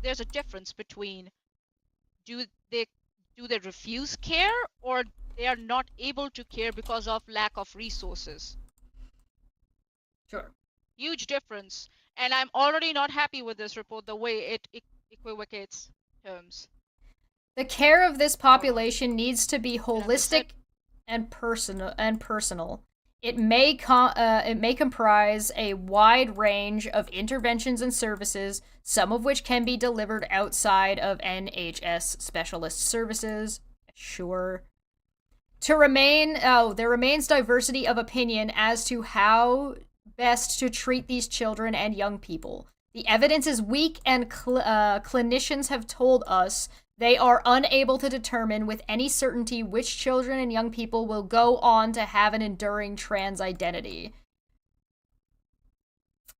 B: There's a difference between do they refuse care, or they are not able to care because of lack of resources.
A: Sure.
B: Huge difference. And I'm already not happy with this report, the way it equivocates terms.
A: The care of this population needs to be holistic and personal. It may comprise a wide range of interventions and services, some of which can be delivered outside of NHS specialist services. Sure. There remains diversity of opinion as to how best to treat these children and young people. The evidence is weak, and clinicians have told us they are unable to determine with any certainty which children and young people will go on to have an enduring trans identity.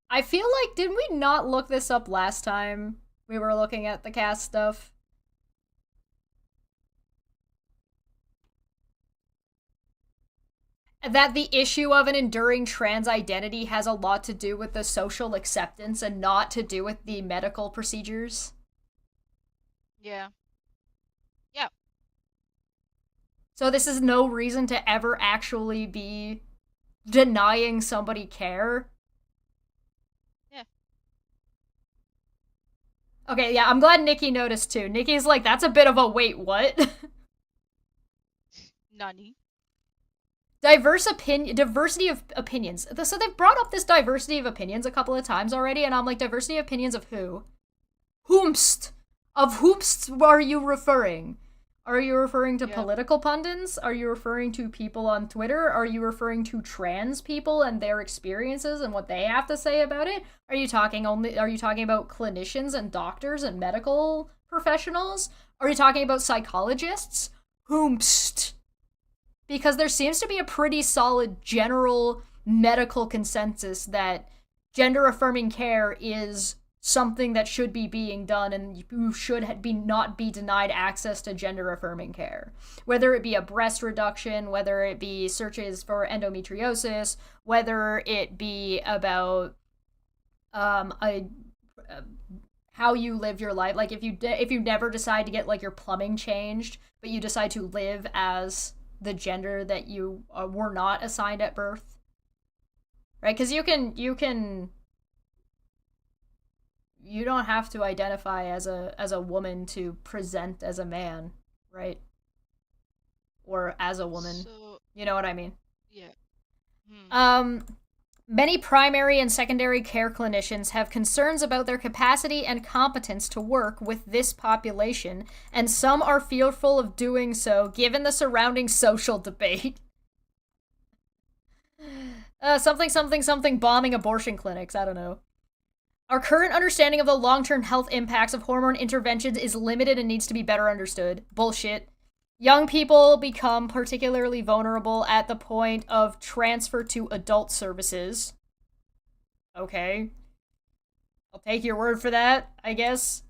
A: I feel like, did we not look this up last time we were looking at the CASS stuff? That the issue of an enduring trans identity has a lot to do with the social acceptance and not to do with the medical procedures.
B: Yeah.
A: So this is no reason to ever actually be denying somebody care.
B: Yeah.
A: Okay, yeah, I'm glad Nikki noticed too. Nikki's like, that's a bit of a wait, what?
B: Nani?
A: Diversity of opinions. So they've brought up this diversity of opinions a couple of times already, and I'm like, diversity of opinions of who? Whomst? Of whomst are you referring? Are you referring to political pundits? Are you referring to people on Twitter? Are you referring to trans people and their experiences and what they have to say about it? Are you talking about clinicians and doctors and medical professionals? Are you talking about psychologists? Whomst? Because there seems to be a pretty solid general medical consensus that gender-affirming care is something that should be being done, and you should not be denied access to gender-affirming care. Whether it be a breast reduction, whether it be searches for endometriosis, whether it be about how you live your life. Like, if you never decide to get, like, your plumbing changed, but you decide to live as the gender that you were not assigned at birth, right? Because you don't have to identify as a woman to present as a man, right? Or as a woman.
B: So,
A: you know what I mean?
B: Yeah.
A: Many primary and secondary care clinicians have concerns about their capacity and competence to work with this population, and some are fearful of doing so given the surrounding social debate. Something bombing abortion clinics, I don't know. Our current understanding of the long-term health impacts of hormone interventions is limited and needs to be better understood. Bullshit. Young people become particularly vulnerable at the point of transfer to adult services. Okay. I'll take your word for that, I guess.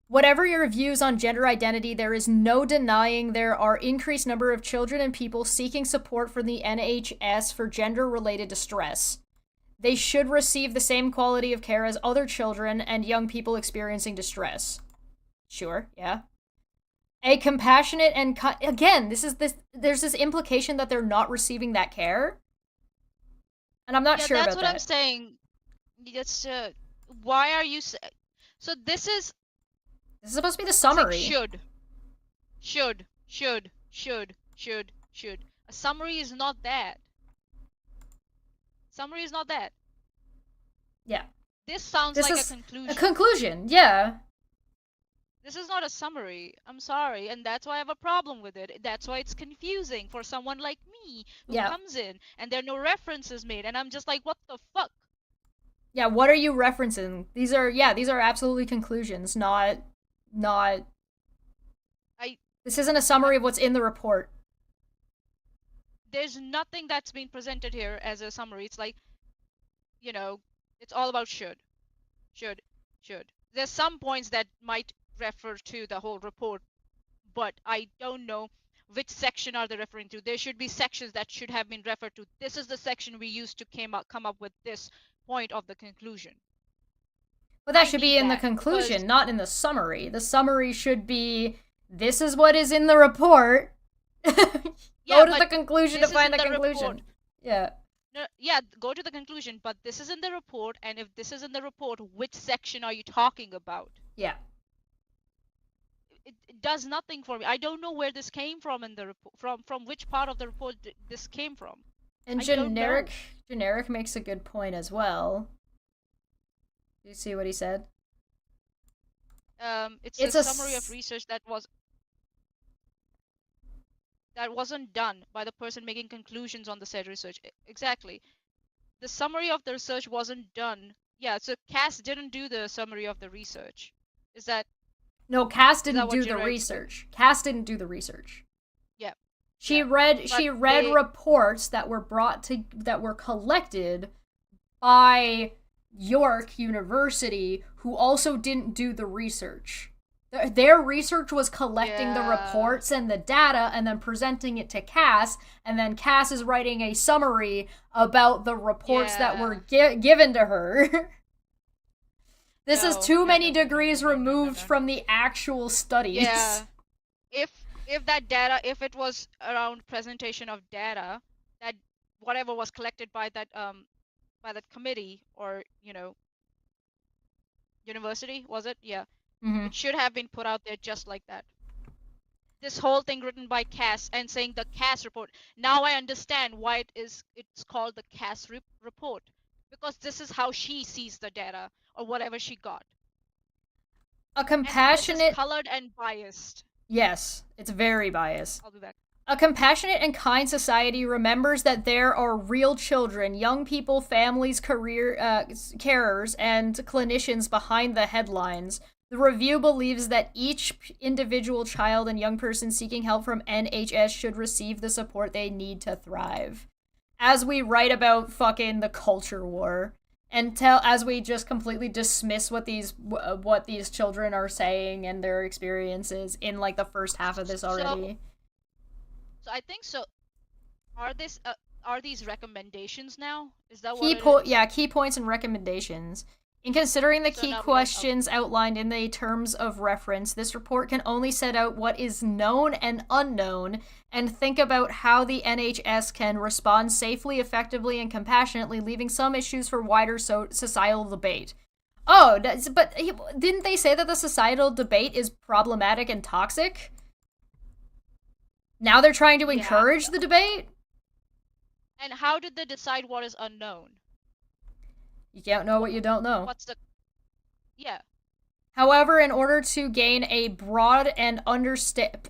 A: Whatever your views on gender identity, there is no denying there are increased number of children and people seeking support from the NHS for gender-related distress. They should receive the same quality of care as other children and young people experiencing distress. Sure, yeah. A compassionate and again, there's this implication that they're not receiving that care, and I'm not sure about that.
B: That's what I'm saying. That's why are you? So this is
A: supposed to be the summary.
B: Like should. A summary is not that. Summary is not that.
A: Yeah.
B: This sounds like a conclusion.
A: A conclusion, yeah.
B: This is not a summary. I'm sorry, and that's why I have a problem with it. That's why it's confusing for someone like me who comes in and there are no references made, and I'm just like, what the fuck?
A: Yeah, what are you referencing? These are absolutely conclusions, not This isn't a summary of what's in the report.
B: There's nothing that's been presented here as a summary. It's like, it's all about should. There's some points that might refer to the whole report, but I don't know which section are they referring to. There should be sections that should have been referred to. This is the section we used to come up with this point of the conclusion.
A: But that should be in the conclusion, not in the summary. The summary should be, this is what is in the report. Go to the conclusion to find the conclusion. Report. Yeah.
B: No, yeah, go to the conclusion, but this is in the report, and if this is in the report, which section are you talking about?
A: Yeah.
B: It does nothing for me. I don't know where this came from in the report, from which part of the report this came from.
A: And generic makes a good point as well. Do you see what he said?
B: It's a summary of research that wasn't done by the person making conclusions on the said research. Exactly. The summary of the research wasn't done. Yeah, so CASS didn't do the summary of the research. Is that...
A: No, CASS didn't do the research. CASS didn't do the research.
B: Yeah.
A: She read reports that were collected by York University, who also didn't do the research. Their research was collecting the reports and the data and then presenting it to CASS, and then CASS is writing a summary about the reports that were given to her. This is too many degrees removed from the actual studies.
B: Yeah. If that data, if it was around presentation of data, that whatever was collected by that committee or university, was it? Yeah.
A: Mm-hmm.
B: It should have been put out there just like that. This whole thing written by CASS and saying the CASS report. Now I understand why it's called the CASS report, because this is how she sees the data or whatever she got.
A: A compassionate, and this is
B: colored and biased.
A: Yes, it's very biased.
B: I'll be back.
A: A compassionate and kind society remembers that there are real children, young people, families, carers, and clinicians behind the headlines. The review believes that each individual child and young person seeking help from NHS should receive the support they need to thrive. as we write about fucking the culture war, and as we just completely dismiss what these children are saying and their experiences in like the first half of this already.
B: So I think so. Are these recommendations now? Is that
A: what it is? Yeah, key points and recommendations. In considering the key questions outlined in the terms of reference, this report can only set out what is known and unknown and think about how the NHS can respond safely, effectively, and compassionately, leaving some issues for wider societal debate. Oh, but didn't they say that the societal debate is problematic and toxic? Now they're trying to encourage the debate?
B: And how did they decide what is unknown?
A: You can't know what you don't know.
B: Yeah.
A: However, in order to gain as broad an understanding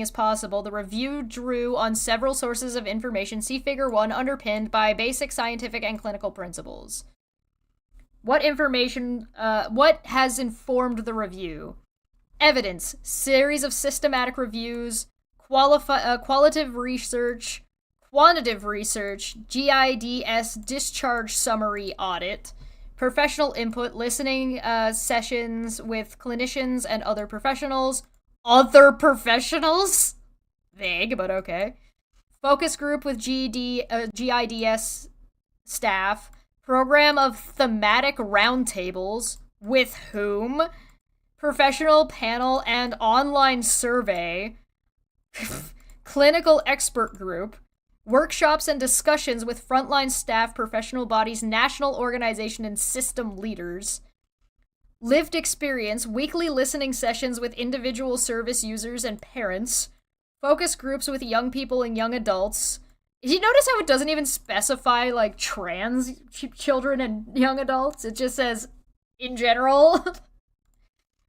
A: as possible, the review drew on several sources of information. See Figure 1, underpinned by basic scientific and clinical principles. What has informed the review? Evidence, series of systematic reviews, qualitative research, quantitative research, GIDS discharge summary audit, professional input, listening sessions with clinicians and other professionals. Other professionals? Vague, but okay. Focus group with GIDS staff. Program of thematic roundtables. With whom? Professional panel and online survey. Clinical expert group. Workshops and discussions with frontline staff, professional bodies, national organization, and system leaders. Lived experience, weekly listening sessions with individual service users and parents. Focus groups with young people and young adults. Did you notice how it doesn't even specify, like, trans children and young adults? It just says, in general.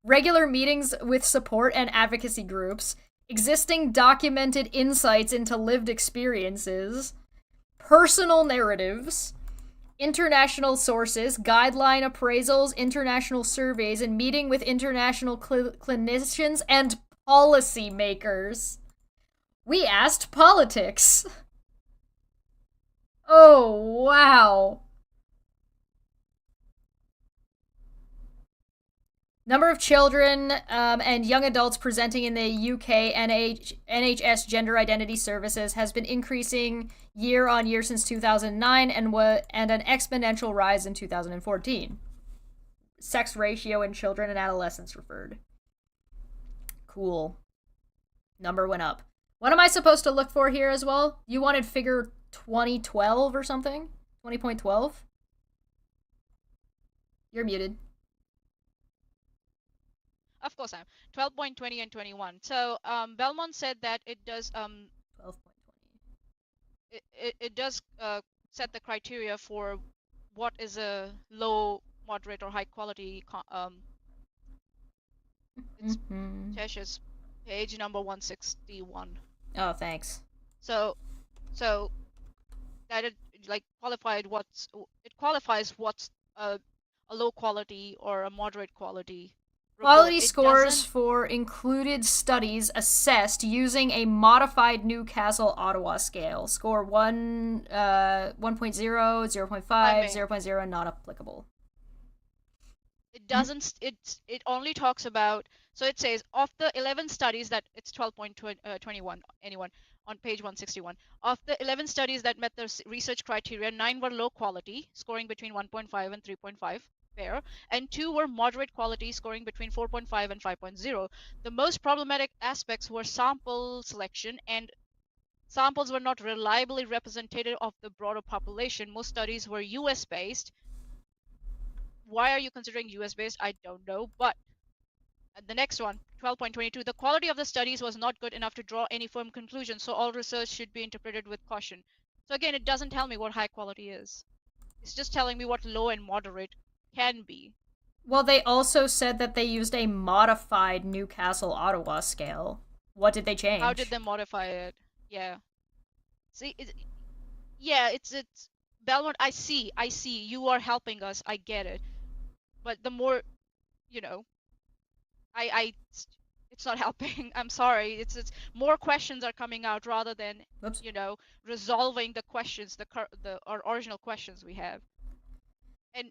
A: Regular meetings with support and advocacy groups. Existing documented insights into lived experiences, personal narratives, international sources, guideline appraisals, international surveys, and meeting with international clinicians and policymakers. We asked politics. Oh, wow. Number of children and young adults presenting in the UK NHS Gender Identity Services has been increasing year on year since 2009 and an exponential rise in 2014. Sex ratio in children and adolescents referred. Cool. Number went up. What am I supposed to look for here as well? You wanted figure 2012 or something? 20.12? You're muted.
B: Of course I am. 12.20 and 21. So Belmont said that it does 12.20. It does set the criteria for what is a low, moderate, or high quality. It's Tesh's page number 161.
A: Oh, thanks.
B: So that it qualifies what's a low quality or a moderate quality.
A: Quality scores for included studies assessed using a modified Newcastle-Ottawa scale. Score 1.0, 0.5, 0.0, not applicable.
B: It doesn't, it only talks about, so it says, of the 11 studies that, it's 12.21, anyone, on page 161. Of the 11 studies that met the research criteria, 9 were low quality, scoring between 1.5 and 3.5. Fair, and 2 were moderate quality, scoring between 4.5 and 5.0. The most problematic aspects were sample selection, and samples were not reliably representative of the broader population. Most studies were US-based. Why are you considering US-based? I don't know, but the next one, 12.22, the quality of the studies was not good enough to draw any firm conclusions, so all research should be interpreted with caution. So again, it doesn't tell me what high quality is. It's just telling me what low and moderate can be.
A: Well, they also said that they used a modified Newcastle-Ottawa scale. What did they change?
B: How did they modify it? Yeah. See, it's Belmont, I see, you are helping us, I get it. But the more, it's it's not helping. I'm sorry. It's more questions are coming out rather than
A: Whoops.
B: resolving the questions, the original questions we have. And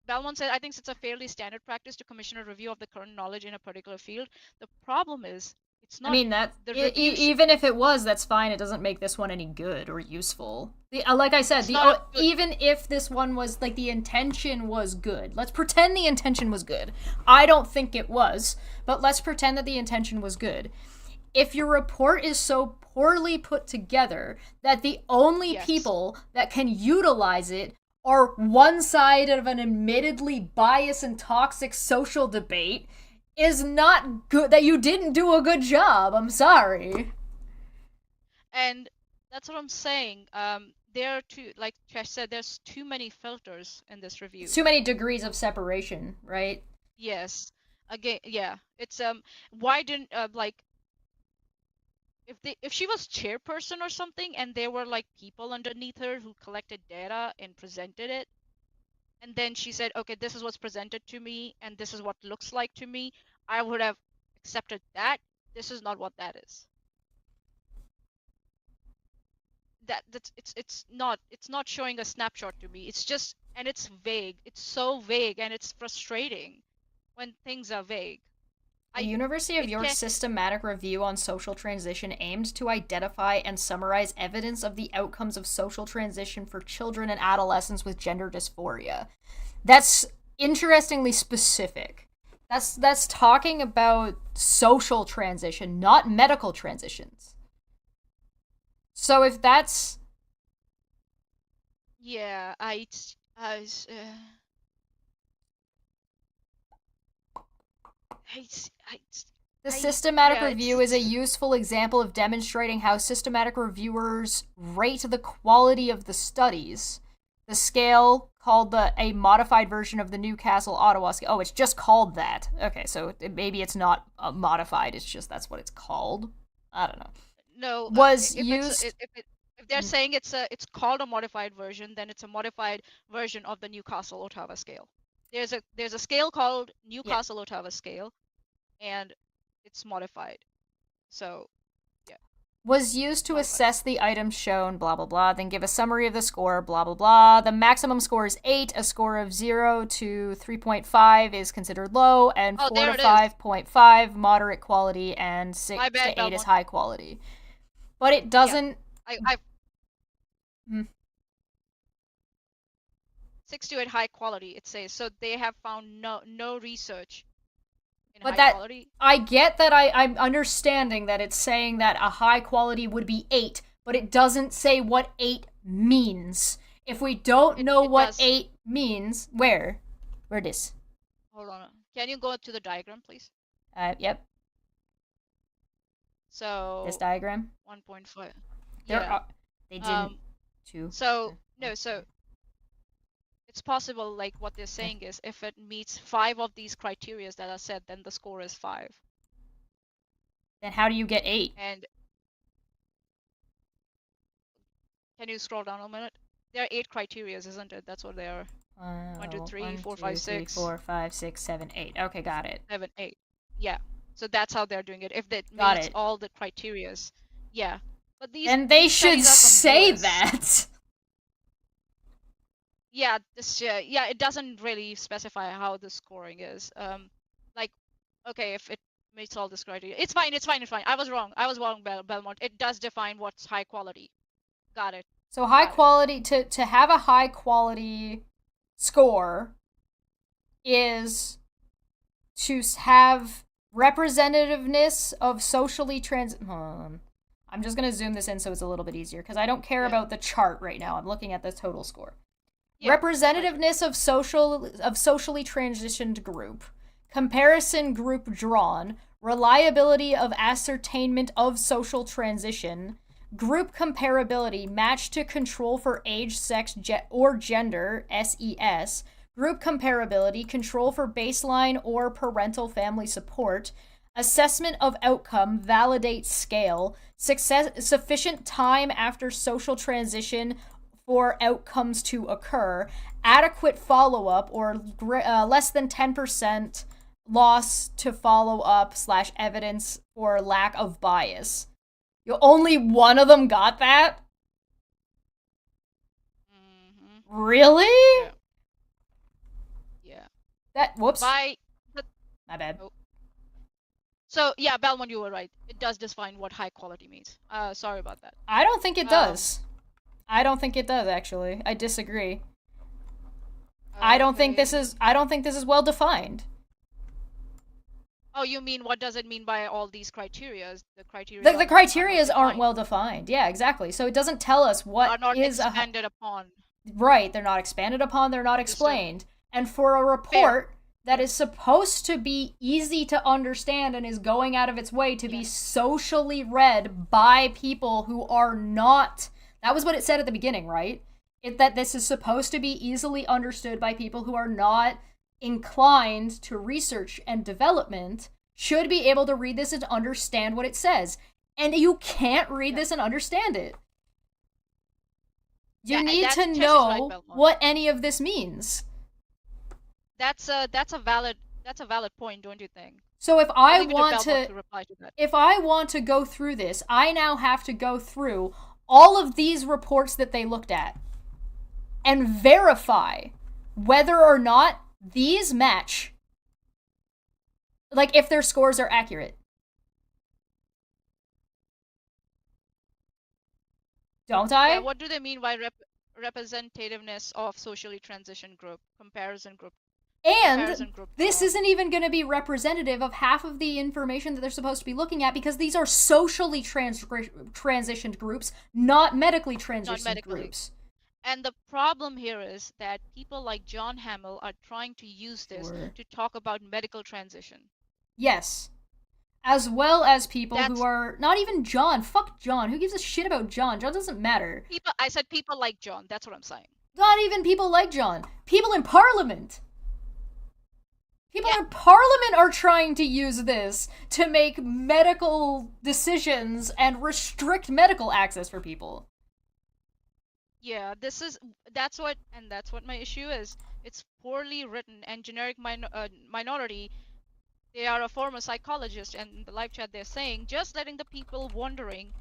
B: Belmont said, I think it's a fairly standard practice to commission a review of the current knowledge in a particular field. The problem is, it's not.
A: I mean, that even if it was, that's fine. It doesn't make this one any good or useful. Like I said, even if this one was, like, the intention was good. Let's pretend the intention was good. I don't think it was, but let's pretend that the intention was good. If your report is so poorly put together that the only people that can utilize it are one side of an admittedly biased and toxic social debate, is not good, that you didn't do a good job. I'm sorry.
B: And that's what I'm saying. There are like Chesh said, there's too many filters in this review.
A: Too many degrees of separation, right?
B: Yes. Again, yeah. It's why didn't if she was chairperson or something and there were like people underneath her who collected data and presented it, and then she said, okay, this is what's presented to me and this is what looks like to me, I would have accepted that. This is not what that is. It's not showing a snapshot to me. It's just, and it's vague. It's so vague and it's frustrating when things are vague.
A: The University of York systematic review on social transition aimed to identify and summarize evidence of the outcomes of social transition for children and adolescents with gender dysphoria. That's interestingly specific. That's talking about social transition, not medical transitions. So if that's...
B: Yeah,
A: The systematic review is a useful example of demonstrating how systematic reviewers rate the quality of the studies. The scale, called a modified version of the Newcastle Ottawa scale. Oh, it's just called that. Okay, so maybe it's not modified. It's just that's what it's called. I don't know.
B: No,
A: was used.
B: If they're saying it's called a modified version, then it's a modified version of the Newcastle Ottawa scale. There's a scale called Newcastle Ottawa scale, and it's modified. So, yeah.
A: Was used to assess the items shown, blah, blah, blah, then give a summary of the score, blah, blah, blah. The maximum score is 8. A score of 0 to 3.5 is considered low, and 4 to 5.5 moderate quality, and 6 to 8 is high quality. But it doesn't...
B: Yeah. 6 to 8 high quality, it says. So they have found no research in high quality.
A: I get that. I'm understanding that it's saying that a high quality would be 8, but it doesn't say what 8 means. If we don't know what 8 means, where it is?
B: Hold on. Can you go to the diagram, please?
A: Yep.
B: So
A: this diagram?
B: 1.5.
A: They didn't.
B: So it's possible, like what they're saying is, if it meets 5 of these criteria that are set, then the score is 5.
A: Then how do you get 8?
B: And can you scroll down a minute? There are 8 criteria, isn't it? That's what they are. 1, 2, 3, 4, 5, 6.
A: 4, 5, 6, 7, 8. Okay, got it.
B: 7, 8. Yeah. So that's how they're doing it. If it meets all the criterias. Yeah. But
A: and they should say that.
B: Yeah, it doesn't really specify how the scoring is. Like, okay, if it meets all this criteria, it's fine. I was wrong, Belmont. It does define what's high quality. Got it.
A: So high quality, to have a high quality score is to have representativeness of socially I'm just going to zoom this in so it's a little bit easier, because I don't care about the chart right now. I'm looking at the total score. Yeah, representativeness of socially transitioned group. Comparison group drawn. Reliability of ascertainment of social transition. Group comparability matched to control for age, sex, or gender, SES. Group comparability, control for baseline or parental family support. Assessment of outcome, validate scale. Sufficient time after social transition for outcomes to occur. Adequate follow-up, or less than 10% loss to follow up / evidence or lack of bias. Only one of them got that?
B: Mm-hmm.
A: Really?
B: Yeah.
A: Whoops.
B: My
A: bad.
B: Oh. So, yeah, Belmont, you were right. It does define what high quality means. Sorry about that.
A: I don't think it does. I don't think it does, actually. I disagree. I don't think this is well defined.
B: Oh, you mean what does it mean by all these criterias? The
A: criterias aren't well defined. Yeah, exactly. So it doesn't tell us what
B: are not expanded upon.
A: Right, they're not expanded upon, they're not explained. And for a report that is supposed to be easy to understand and is going out of its way to be socially read by people who are not... That was what it said at the beginning, right? That this is supposed to be easily understood by people who are not inclined to research and development, should be able to read this and understand what it says. And you can't read this and understand it. You need to know what any of this means.
B: That's a valid point, don't you think?
A: So if I want to go through this, I now have to go through all of these reports that they looked at and verify whether or not these match, like if their scores are accurate. Don't I?
B: Yeah, what do they mean by representativeness of socially transitioned group, comparison group?
A: And this isn't even going to be representative of half of the information that they're supposed to be looking at, because these are socially transitioned groups, not medically transitioned groups.
B: And the problem here is that people like John Hamill are trying to use this to talk about medical transition.
A: Yes. As well as people who are not even John. Fuck John. Who gives a shit about John? John doesn't matter.
B: I said people like John. That's what I'm saying.
A: Not even people like John. People in Parliament. People in Parliament are trying to use this to make medical decisions and restrict medical access for people.
B: Yeah, that's what my issue is. It's poorly written, and generic minority, they are a former psychologist, and in the live chat they're saying, just letting the people wondering,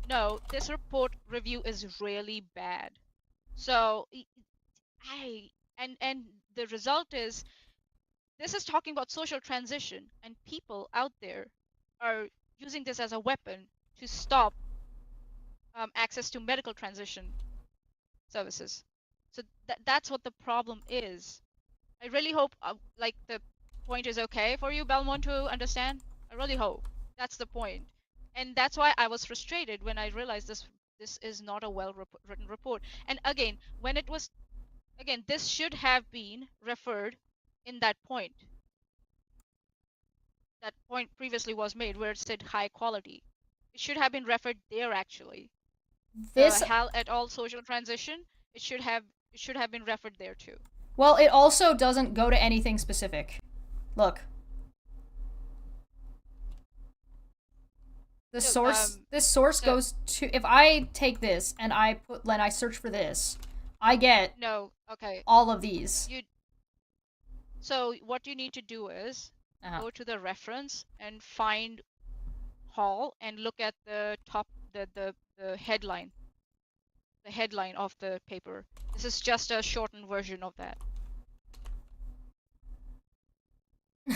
B: no, this report review is really bad. So, and the result is, this is talking about social transition, and people out there are using this as a weapon to stop access to medical transition services. So that's what the problem is. I really hope the point is okay for you, Belmont, to understand. I really hope that's the point, and that's why I was frustrated when I realized this is not a written report. And again, this should have been referred in that point. That point previously was made where it said high quality. It should have been referred there actually. Hal et al. Social transition. It should have been referred there too.
A: Well, it also doesn't go to anything specific. Look. This source goes to, if I take this and I search for this, I get all of these.
B: So what you need to do is go to the reference and find Hall and look at the top, the headline. The headline of the paper. This is just a shortened version of that.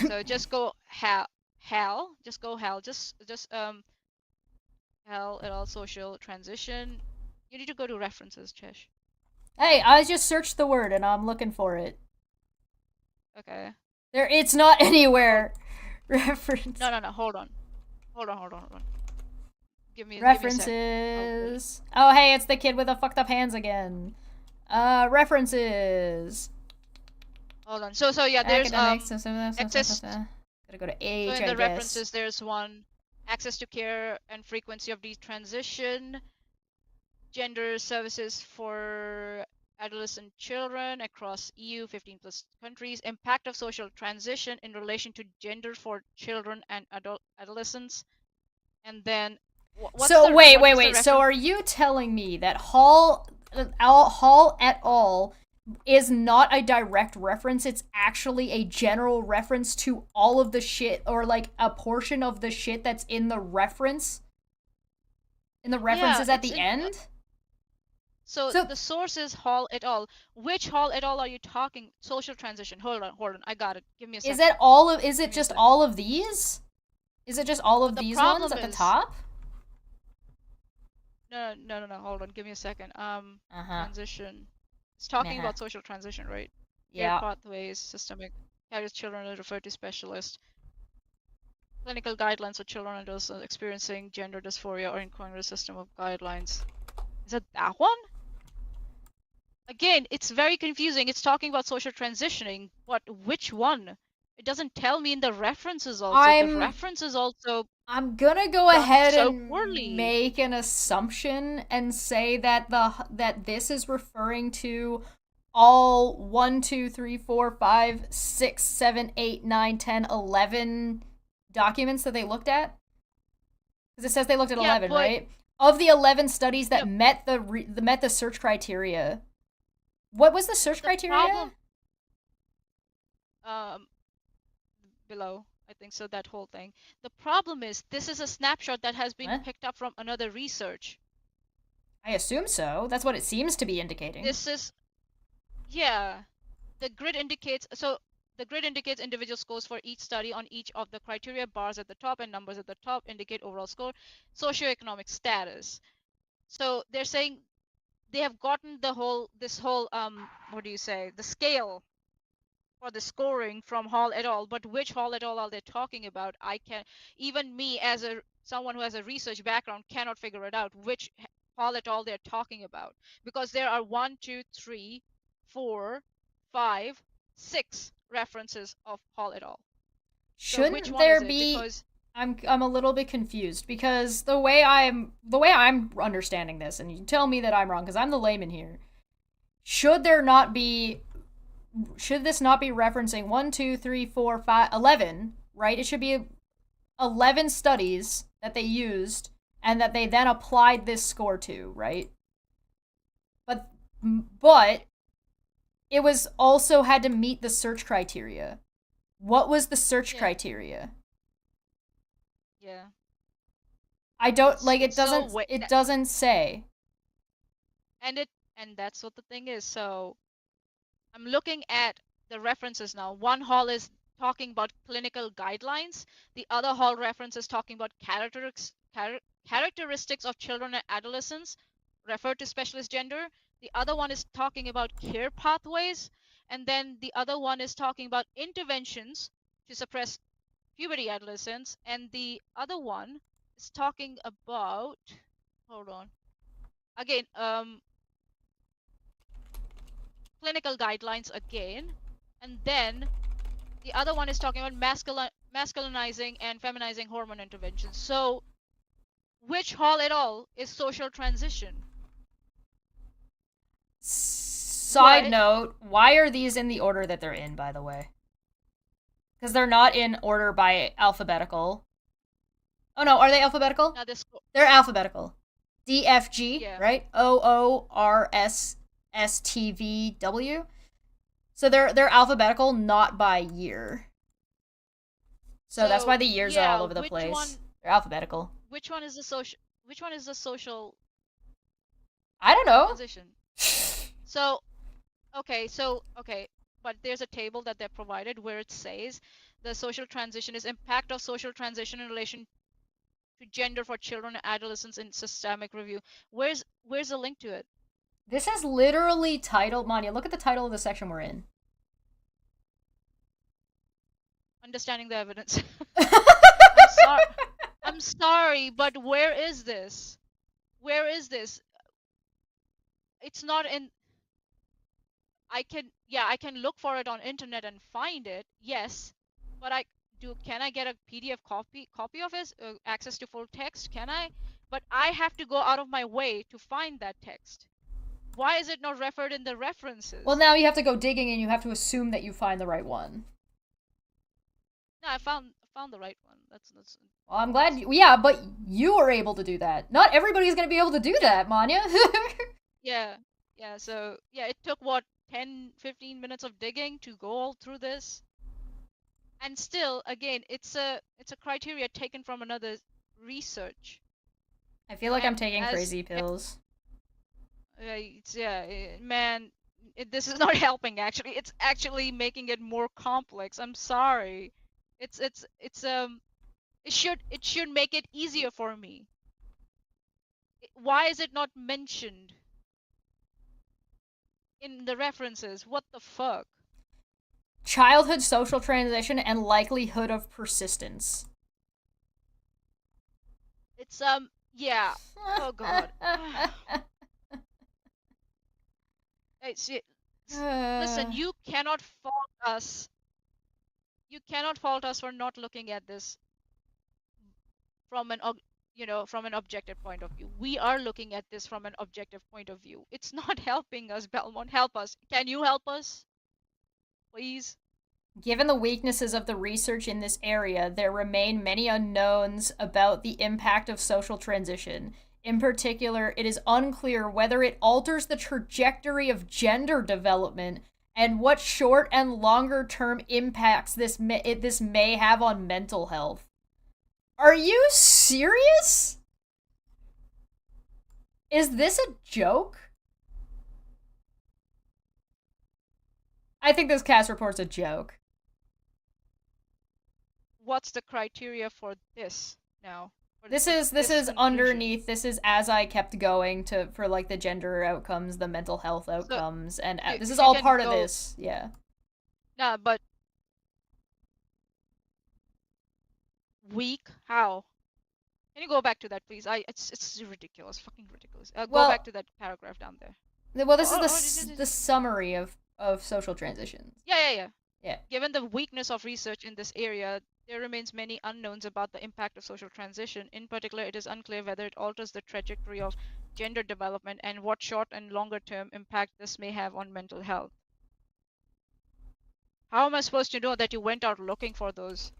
B: So just go Hal et al. Social transition. You need to go to references, Chesh.
A: Hey, I just searched the word and I'm looking for it.
B: Okay.
A: It's not anywhere. Reference.
B: No. Hold on. Give me
A: references. Oh, hey, it's the kid with the fucked up hands again. References.
B: Hold on. So yeah, there's access.
A: Gotta go to H.
B: So in the references, there's one: access to care and frequency of detransition, gender services for adolescent children across EU 15+ countries, impact of social transition in relation to gender for children and adolescents, and then.
A: Wait. So are you telling me that Hall et al. is not a direct reference. It's actually a general reference to all of the shit, or like a portion of the shit that's in the reference. In the references at the end.
B: So the source is Hall et al. Which Hall et al. Are you talking? Social transition. Hold on. I got it. Give me a second.
A: Is it just all of these? Is it just all of these ones at the top?
B: No. Hold on. Give me a second. Transition. It's talking about social transition, right?
A: Yeah.
B: Care pathways, systemic. Carries children are referred to specialists. Clinical guidelines for children and adults experiencing gender dysphoria or incongruous system of guidelines. Is it that one? Again, it's very confusing. It's talking about social transitioning, but which one? It doesn't tell me in the references also. The references also...
A: I'm gonna go ahead and make an assumption and say that that this is referring to all 1, 2, 3, 4, 5, 6, 7, 8, 9, 10, 11 documents that they looked at. Because it says they looked at 11, right? Of the 11 studies that met the search criteria. What was the search criteria?
B: Below. I think so, that whole thing. The problem is, this is a snapshot that has been picked up from another research.
A: I assume so. That's what it seems to be indicating.
B: This is... Yeah. The grid indicates... So, the grid indicates individual scores for each study on each of the criteria. Bars at the top and numbers at the top indicate overall score. Socioeconomic status. So, they're saying they have gotten this whole, what do you say? The scale for the scoring from Hall et al. But which Hall et al. Are they talking about? Even me as someone who has a research background cannot figure it out which Hall et al. They're talking about, because there are 1, 2, 3, 4, 5, 6 references of Hall et al.
A: Shouldn't so there be? Because I'm a little bit confused, because the way I'm understanding this, and you tell me that I'm wrong because I'm the layman here. Should this not be referencing 1, 2, 3, 4, 5, 11, right? It should be 11 studies that they used and that they then applied this score to, right? But it was also had to meet the search criteria. What was the search criteria?
B: Yeah.
A: I don't it doesn't say.
B: And that's what the thing is. So I'm looking at the references now. One hall is talking about clinical guidelines. The other hall reference is talking about characteristics of children and adolescents referred to specialist gender. The other one is talking about care pathways. And then the other one is talking about interventions to suppress puberty adolescents. And the other one is talking about... Hold on. Again, clinical guidelines again, and then the other one is talking about masculinizing and feminizing hormone interventions. So, which Hall et al. Is social transition?
A: Side note, why are these in the order that they're in, by the way? Because they're not in order by alphabetical. Oh no, are they alphabetical?
B: No,
A: they're alphabetical. DFG, right? OORSSTVW. So they're alphabetical, not by year. So that's why the years are all over the place. They're alphabetical.
B: Which one is the social? Which one is the social?
A: I don't know.
B: Transition. Okay, but there's a table that they're provided where it says the social transition is impact of social transition in relation to gender for children and adolescents in systemic review. Where's the link to it?
A: This is literally titled, Manya, look at the title of the section we're in.
B: Understanding the evidence. I'm sorry, but where is this? Where is this? It's not in... I can look for it on internet and find it, yes, but can I get a PDF copy of it? Access to full text? Can I? But I have to go out of my way to find that text. Why is it not referred in the references?
A: Well, now you have to go digging and you have to assume that you find the right one.
B: No, I found the right one. That's
A: Well, I'm glad but you were able to do that. Not everybody's going to be able to do that, Manya.
B: Yeah, so it took what 10, 15 minutes of digging to go all through this. And still, again, it's a criteria taken from another research.
A: I feel like I'm taking crazy pills.
B: Man, this is not helping. Actually, it's actually making it more complex. I'm sorry. It should make it easier for me. Why is it not mentioned in the references? What the fuck?
A: Childhood social transition and likelihood of persistence.
B: It's yeah. Oh god. Hey, see, listen, you cannot fault us. You cannot fault us for not looking at this from an objective point of view. We are looking at this from an objective point of view. It's not helping us, Belmont. Help us. Can you help us? Please.
A: Given the weaknesses of the research in this area, there remain many unknowns about the impact of social transition. In particular, it is unclear whether it alters the trajectory of gender development and what short and longer term impacts this may have on mental health. Are you serious? Is this a joke? I think this CASS report's a joke.
B: What's the criteria for this now?
A: This is underneath. This is as I kept going for like the gender outcomes, the mental health outcomes, so, and this is all part of this. Yeah.
B: Nah, but weak? How? Can you go back to that, please? It's ridiculous, fucking ridiculous. Go back to that paragraph down there.
A: Well, this is the summary of social transitions.
B: Yeah. Given the weakness of research in this area, there remains many unknowns about the impact of social transition. In particular, it is unclear whether it alters the trajectory of gender development and what short and longer term impact this may have on mental health. How am I supposed to know that you went out looking for those?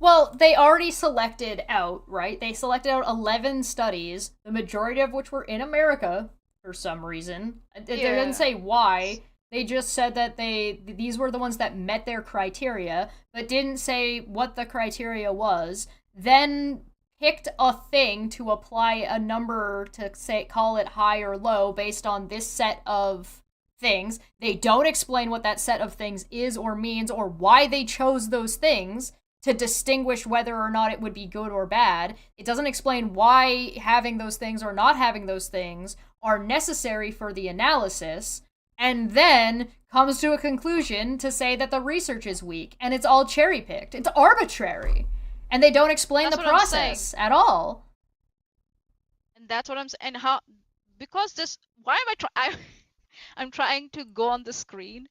A: Well, they already selected out, right? They selected out 11 studies, the majority of which were in America for some reason. They didn't say why. They just said that these were the ones that met their criteria, but didn't say what the criteria was. Then picked a thing to apply a number to call it high or low based on this set of things. They don't explain what that set of things is or means or why they chose those things to distinguish whether or not it would be good or bad. It doesn't explain why having those things or not having those things are necessary for the analysis. And then comes to a conclusion to say that the research is weak, and it's all cherry-picked. It's arbitrary. And they don't explain the process at all.
B: And that's what I'm saying. And how, because this, why am I'm trying to go on the screen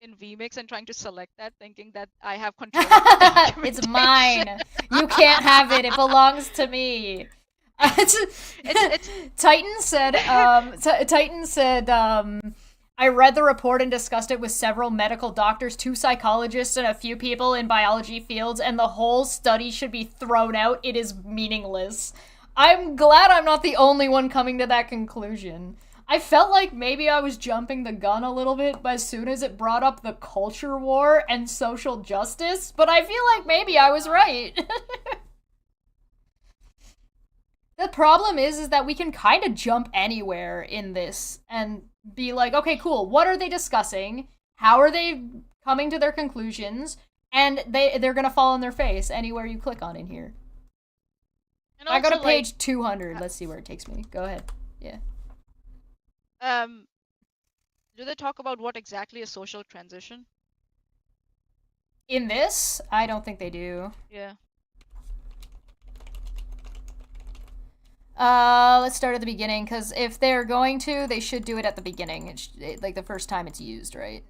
B: in vMix and trying to select that, thinking that I have control of the documentation.
A: It's mine. You can't have it. It belongs to me. Titan said, I read the report and discussed it with several medical doctors, 2 psychologists, and a few people in biology fields, and the whole study should be thrown out. It is meaningless. I'm glad I'm not the only one coming to that conclusion. I felt like maybe I was jumping the gun a little bit as soon as it brought up the culture war and social justice, but I feel like maybe I was right. The problem is that we can kind of jump anywhere in this and be like, okay, cool, what are they discussing? How are they coming to their conclusions? And they're going to fall on their face anywhere you click on in here. And I go to page 200. Let's see where it takes me. Go ahead. Yeah.
B: Do they talk about what exactly is social transition?
A: In this? I don't think they do.
B: Yeah.
A: Let's start at the beginning, because if they're going to, they should do it at the beginning. Like the first time it's used, right?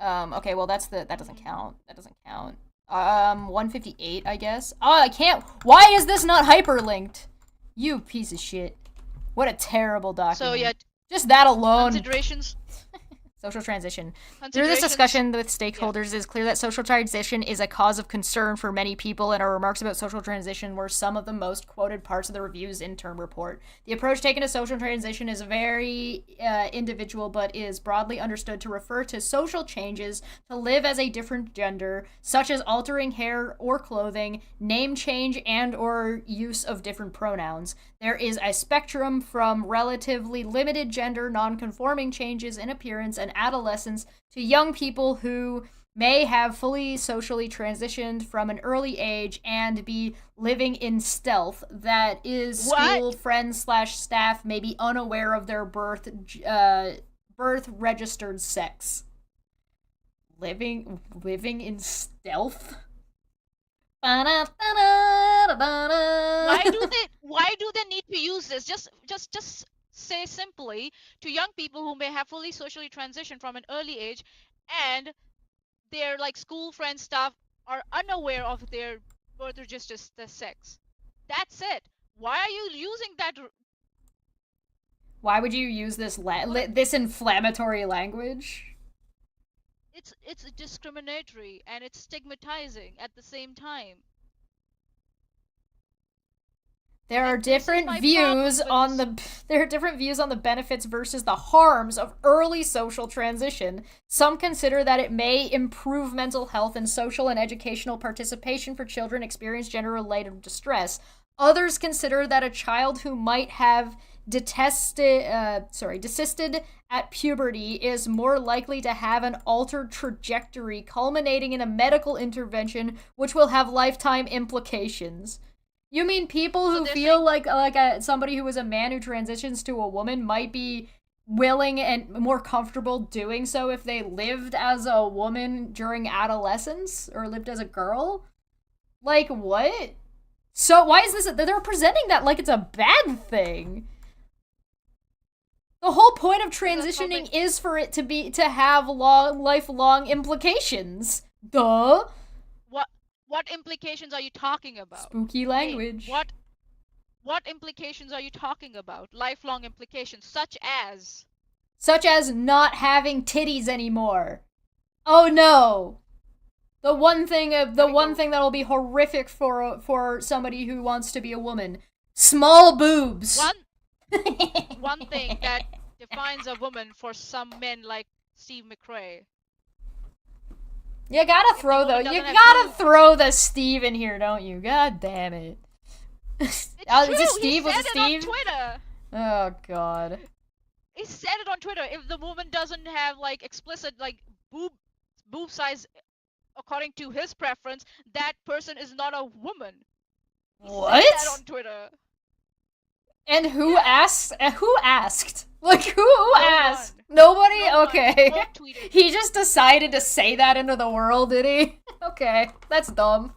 A: Okay, well that doesn't count. That doesn't count. 158, I guess. Oh, I can't. Why is this not hyperlinked? You piece of shit. What a terrible document.
B: So yeah.
A: Just that alone.
B: Considerations.
A: Social transition. Through this discussion with stakeholders, it is clear that social transition is a cause of concern for many people, and our remarks about social transition were some of the most quoted parts of the review's interim report. The approach taken to social transition is very individual, but is broadly understood to refer to social changes to live as a different gender, such as altering hair or clothing, name change, and or use of different pronouns. There is a spectrum from relatively limited gender non-conforming changes in appearance and adolescence to young people who may have fully socially transitioned from an early age and be living in stealth. That is, school friends / staff may be unaware of their birth registered sex. Living in stealth?
B: Why do they need to use this? Just say simply to young people who may have fully socially transitioned from an early age and their like school friends stuff are unaware of their birth registered sex. That's it. Why are you using that?
A: Why would you use this this inflammatory language?
B: It's discriminatory and it's stigmatizing at the same time.
A: There are different views on the benefits versus the harms of early social transition. Some consider that it may improve mental health and social and educational participation for children experience gender-related distress. Others consider that a child who might have desisted at puberty is more likely to have an altered trajectory culminating in a medical intervention which will have lifetime implications. You mean people who feel like somebody who is a man who transitions to a woman might be willing and more comfortable doing so if they lived as a woman during adolescence or lived as a girl? Like, what? So why is this? They're presenting that like it's a bad thing. The whole point of transitioning is for it to have lifelong implications. Duh.
B: What implications are you talking about?
A: Spooky language.
B: Hey, what implications are you talking about? Lifelong implications, such as
A: not having titties anymore. Oh no. The one thing that'll be horrific for somebody who wants to be a woman. Small boobs.
B: One thing that defines a woman for some men like Steve McRae.
A: You gotta throw the Steve in here, don't you? God damn it.
B: It's true.
A: Is it Steve?
B: Was
A: it Steve?
B: On Twitter.
A: Oh god.
B: He said it on Twitter. If the woman doesn't have like explicit like boob size according to his preference, that person is not a woman.
A: What?
B: He said that on Twitter.
A: And who asked? Who asked? Like, who asked? Nobody? Okay. He just decided to say that into the world, did he? Okay, that's dumb.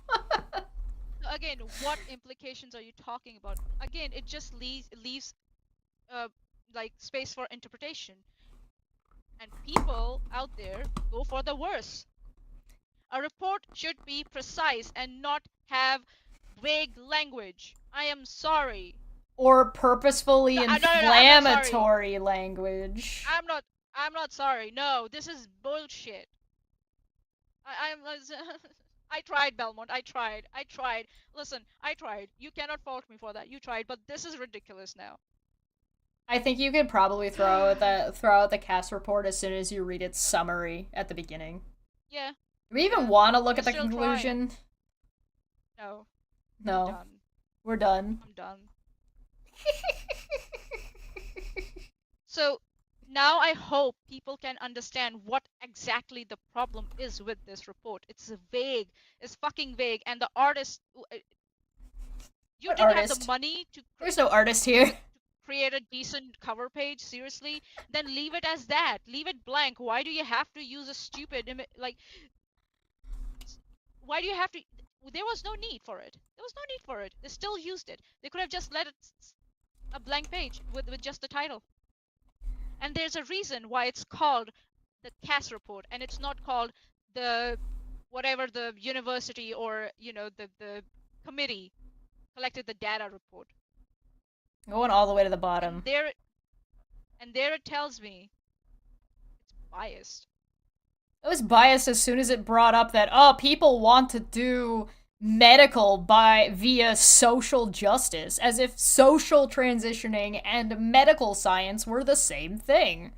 B: Again, what implications are you talking about? Again, it just leaves like space for interpretation. And people out there go for the worst. A report should be precise and not have vague language. I am sorry.
A: Or purposefully inflammatory language.
B: I'm not sorry. No, this is bullshit. I tried, Belmont. I tried. Listen, I tried. You cannot fault me for that. You tried, but this is ridiculous now.
A: I think you could probably throw out the CASS report as soon as you read its summary at the beginning.
B: Yeah.
A: Do we even want to look at the conclusion?
B: No.
A: No. We're done.
B: I'm done. So now I hope people can understand what exactly the problem is with this report. It's vague. It's fucking vague. And the artist, you didn't have the money to.
A: There's no artist here.
B: Create a decent cover page. Seriously, then leave it as that. Leave it blank. Why do you have to use a stupid like? Why do you have to? There was no need for it. They still used it. They could have just let it a blank page with just the title. And there's a reason why it's called the CASS report and it's not called the whatever the university or the committee collected the data report.
A: Going all the way to the bottom.
B: And there it tells me biased.
A: It was biased as soon as it brought up that, people want to do medical via social justice, as if social transitioning and medical science were the same thing.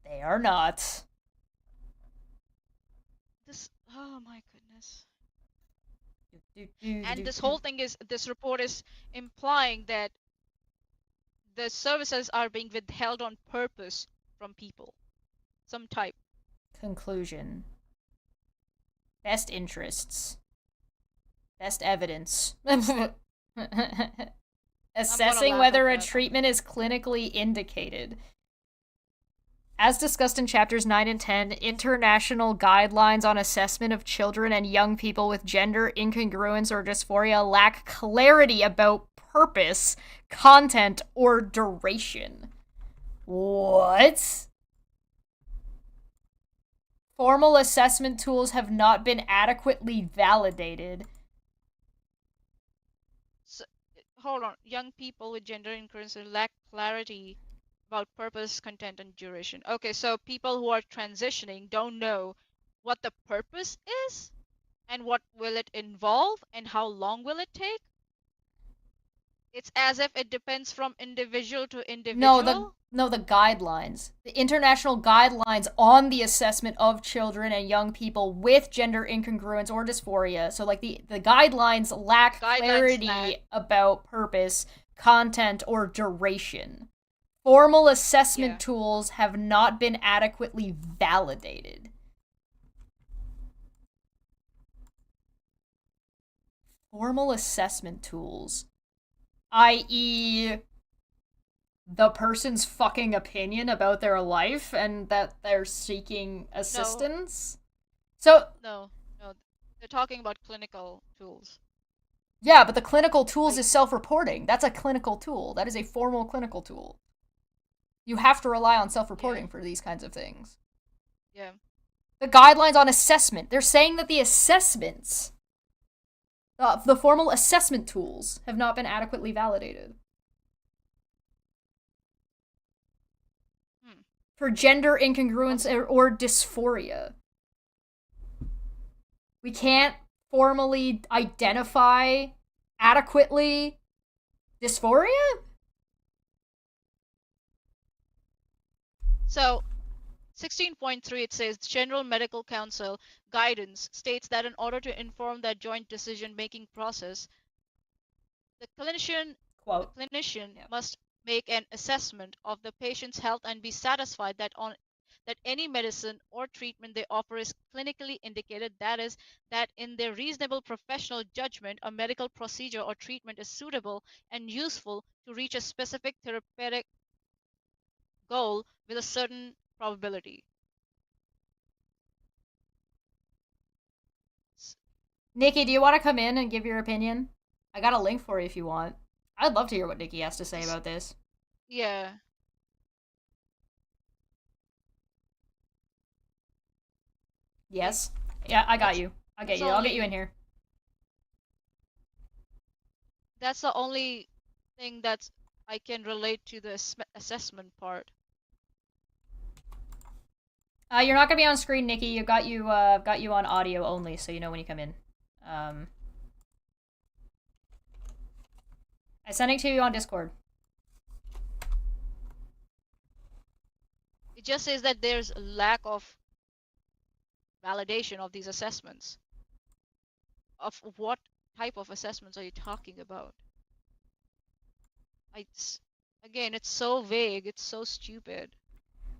A: They are not.
B: Oh my goodness. And this whole thing is, this report is implying that the services are being withheld on purpose from people. Some type.
A: Conclusion. Best interests. Best evidence. Assessing whether a treatment is clinically indicated. As discussed in chapters 9 and 10, international guidelines on assessment of children and young people with gender incongruence or dysphoria lack clarity about purpose, content, or duration. What? Formal assessment tools have not been adequately validated.
B: So, hold on. Young people with gender incongruence lack clarity about purpose, content, and duration. Okay, so people who are transitioning don't know what the purpose is, and what will it involve, and how long will it take? It's as if it depends from individual to individual?
A: No, the guidelines. The international guidelines on the assessment of children and young people with gender incongruence or dysphoria. So, like, the guidelines lack clarity about purpose, content, or duration. Formal assessment tools have not been adequately validated. Formal assessment tools. I.e., the person's fucking opinion about their life and that they're seeking assistance?
B: No. They're talking about clinical tools.
A: Yeah, but the clinical tools is self-reporting. That's a clinical tool. That is a formal clinical tool. You have to rely on self-reporting for these kinds of things.
B: Yeah.
A: The guidelines on assessment. They're saying that the assessments, the formal assessment tools, have not been adequately validated. For gender incongruence or dysphoria. We can't formally identify adequately dysphoria?
B: So, 16.3, it says, General Medical Council guidance states that in order to inform that joint decision-making process, the clinician must make an assessment of the patient's health and be satisfied that any medicine or treatment they offer is clinically indicated, that is, that in their reasonable professional judgment, a medical procedure or treatment is suitable and useful to reach a specific therapeutic goal with a certain probability.
A: Nikki, do you want to come in and give your opinion? I got a link for you if you want. I'd love to hear what Nikki has to say about this.
B: Yeah.
A: Yes? Yeah, I got you. I'll get you in here.
B: That's the only thing that I can relate to the assessment part.
A: You're not gonna be on screen, Nikki. I've got you on audio only, so you know when you come in. I sent it to you on Discord.
B: It just says that there's a lack of validation of these assessments. Of what type of assessments are you talking about? Again, it's so vague. It's so stupid.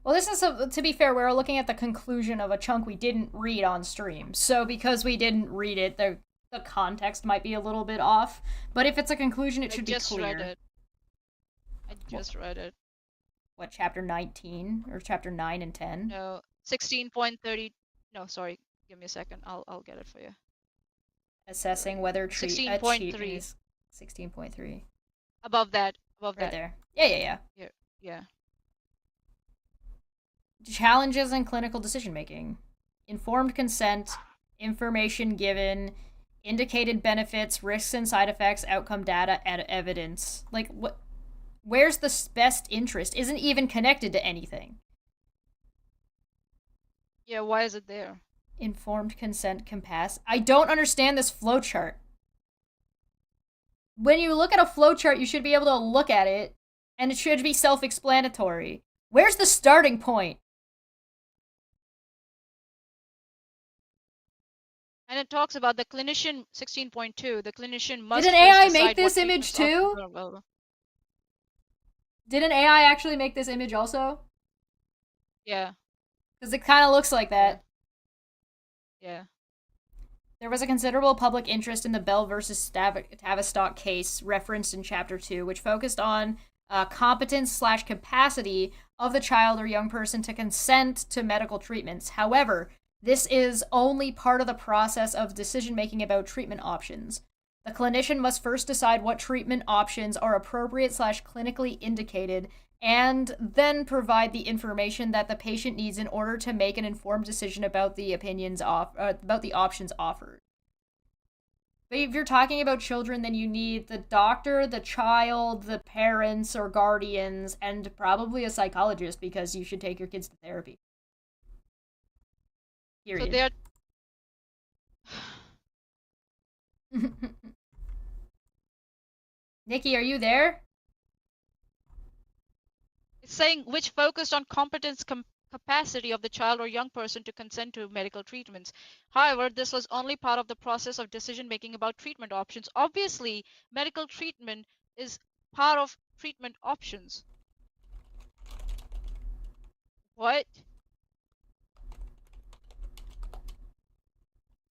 A: Well, this is, to be fair, we're looking at the conclusion of a chunk we didn't read on stream. So because we didn't read it, the context might be a little bit off. But if it's a conclusion, it should be clear.
B: I just read it.
A: What, chapter 19? Or chapter 9 and 10?
B: No, 16.30. No, sorry. Give me a second. I'll get it for you.
A: Assessing whether
B: 16.3
A: is 16.3.
B: Above that.
A: Right there. Yeah.
B: Yeah.
A: Challenges in clinical decision making. Informed consent, information given, indicated benefits, risks and side effects, outcome data, and evidence. Like, what? Where's the best interest? Isn't even connected to anything.
B: Yeah, why is it there?
A: Informed consent compass. I don't understand this flowchart. When you look at a flowchart, you should be able to look at it, and it should be self-explanatory. Where's the starting point?
B: And it talks about the clinician 16.2. The clinician must
A: Did an
B: first
A: AI
B: decide
A: make this
B: what
A: image
B: treatments options
A: too?
B: are available.
A: Did an AI actually make this image also?
B: Yeah.
A: Because it kind of looks like that.
B: Yeah.
A: There was a considerable public interest in the Bell versus Tavistock case referenced in Chapter 2, which focused on competence/capacity of the child or young person to consent to medical treatments. However, this is only part of the process of decision-making about treatment options. The clinician must first decide what treatment options are appropriate/clinically indicated, and then provide the information that the patient needs in order to make an informed decision about the options offered. But if you're talking about children, then you need the doctor, the child, the parents or guardians, and probably a psychologist, because you should take your kids to therapy. Period.
B: So they're
A: Nikki, are you there?
B: It's saying which focused on competence capacity of the child or young person to consent to medical treatments. However, this was only part of the process of decision making about treatment options. Obviously, medical treatment is part of treatment options. What?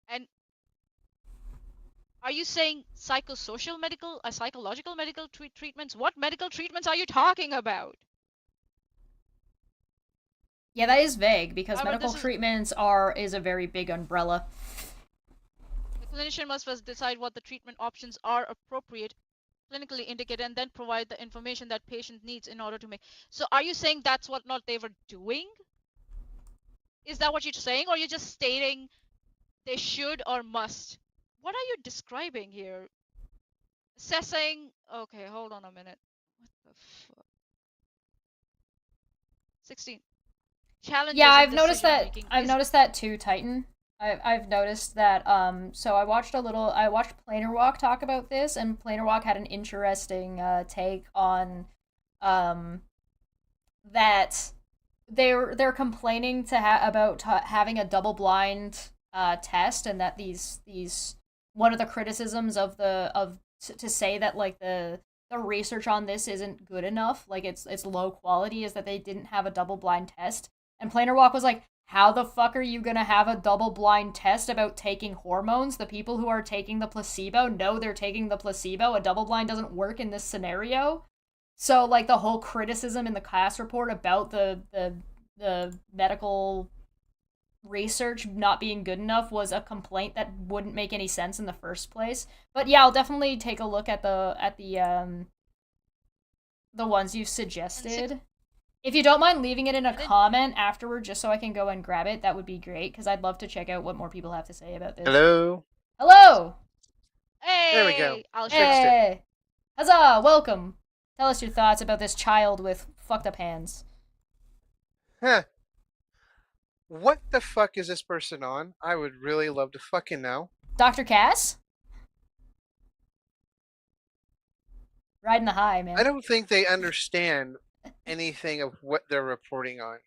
B: And are you saying psychological medical treatments? What medical treatments are you talking about?
A: Yeah, that is vague, because medical treatments is a very big umbrella.
B: The clinician must first decide what the treatment options are appropriate, clinically indicated, and then provide the information that patient needs in order to make. So are you saying that's what not they were doing? Is that what you're saying, or you're just stating they should or must? What are you describing here? Assessing. Okay, hold on a minute. What the fuck? 16. Challenges.
A: Yeah, I've noticed that. I've noticed that too, Titan. I've noticed that. So I watched Planer Walk talk about this, and Planer Walk had an interesting take on that they're complaining about having a double blind test, and that these one of the criticisms of to say that like the research on this isn't good enough, like it's low quality, is that they didn't have a double blind test. And Planer Walk was like, how the fuck are you gonna have a double blind test about taking hormones? The people who are taking the placebo know they're taking the placebo. A double blind doesn't work in this scenario. So like the whole criticism in the CASS report about the medical research not being good enough was a complaint that wouldn't make any sense in the first place. But yeah, I'll definitely take a look at the ones you've suggested. If you don't mind leaving it in a comment afterward, just so I can go and grab it, that would be great, because I'd love to check out what more people have to say about this.
E: Hello?
A: Hello!
B: Hey!
E: There we go.
B: I'll
A: hey! Huzzah! Welcome! Tell us your thoughts about this child with fucked up hands.
E: Huh. What the fuck is this person on? I would really love to fucking know.
A: Dr. Cass? Riding the high, man.
E: I don't think they understand anything of what they're reporting on.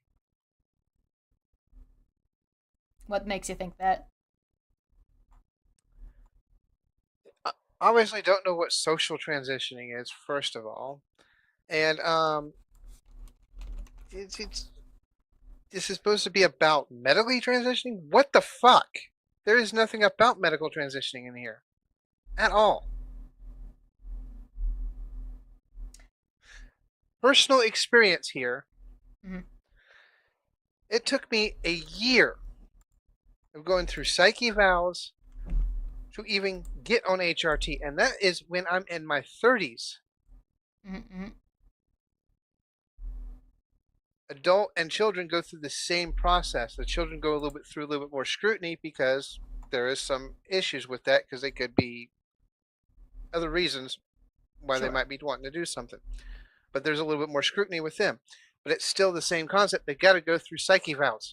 A: What makes you think that?
E: I obviously don't know what social transitioning is, first of all. And this is supposed to be about medically transitioning? What the fuck? There is nothing about medical transitioning in here. At all. Personal experience here.
A: Mm-hmm.
E: It took me a year of going through psych evals to even get on HRT, and that is when I'm in my 30s.
A: Mm-hmm.
E: Adult and children go through the same process. The children go through a little bit more scrutiny, because there is some issues with that, because they could be other reasons why they might be wanting to do something. But there's a little bit more scrutiny with them. But it's still the same concept. They got to go through psych evals.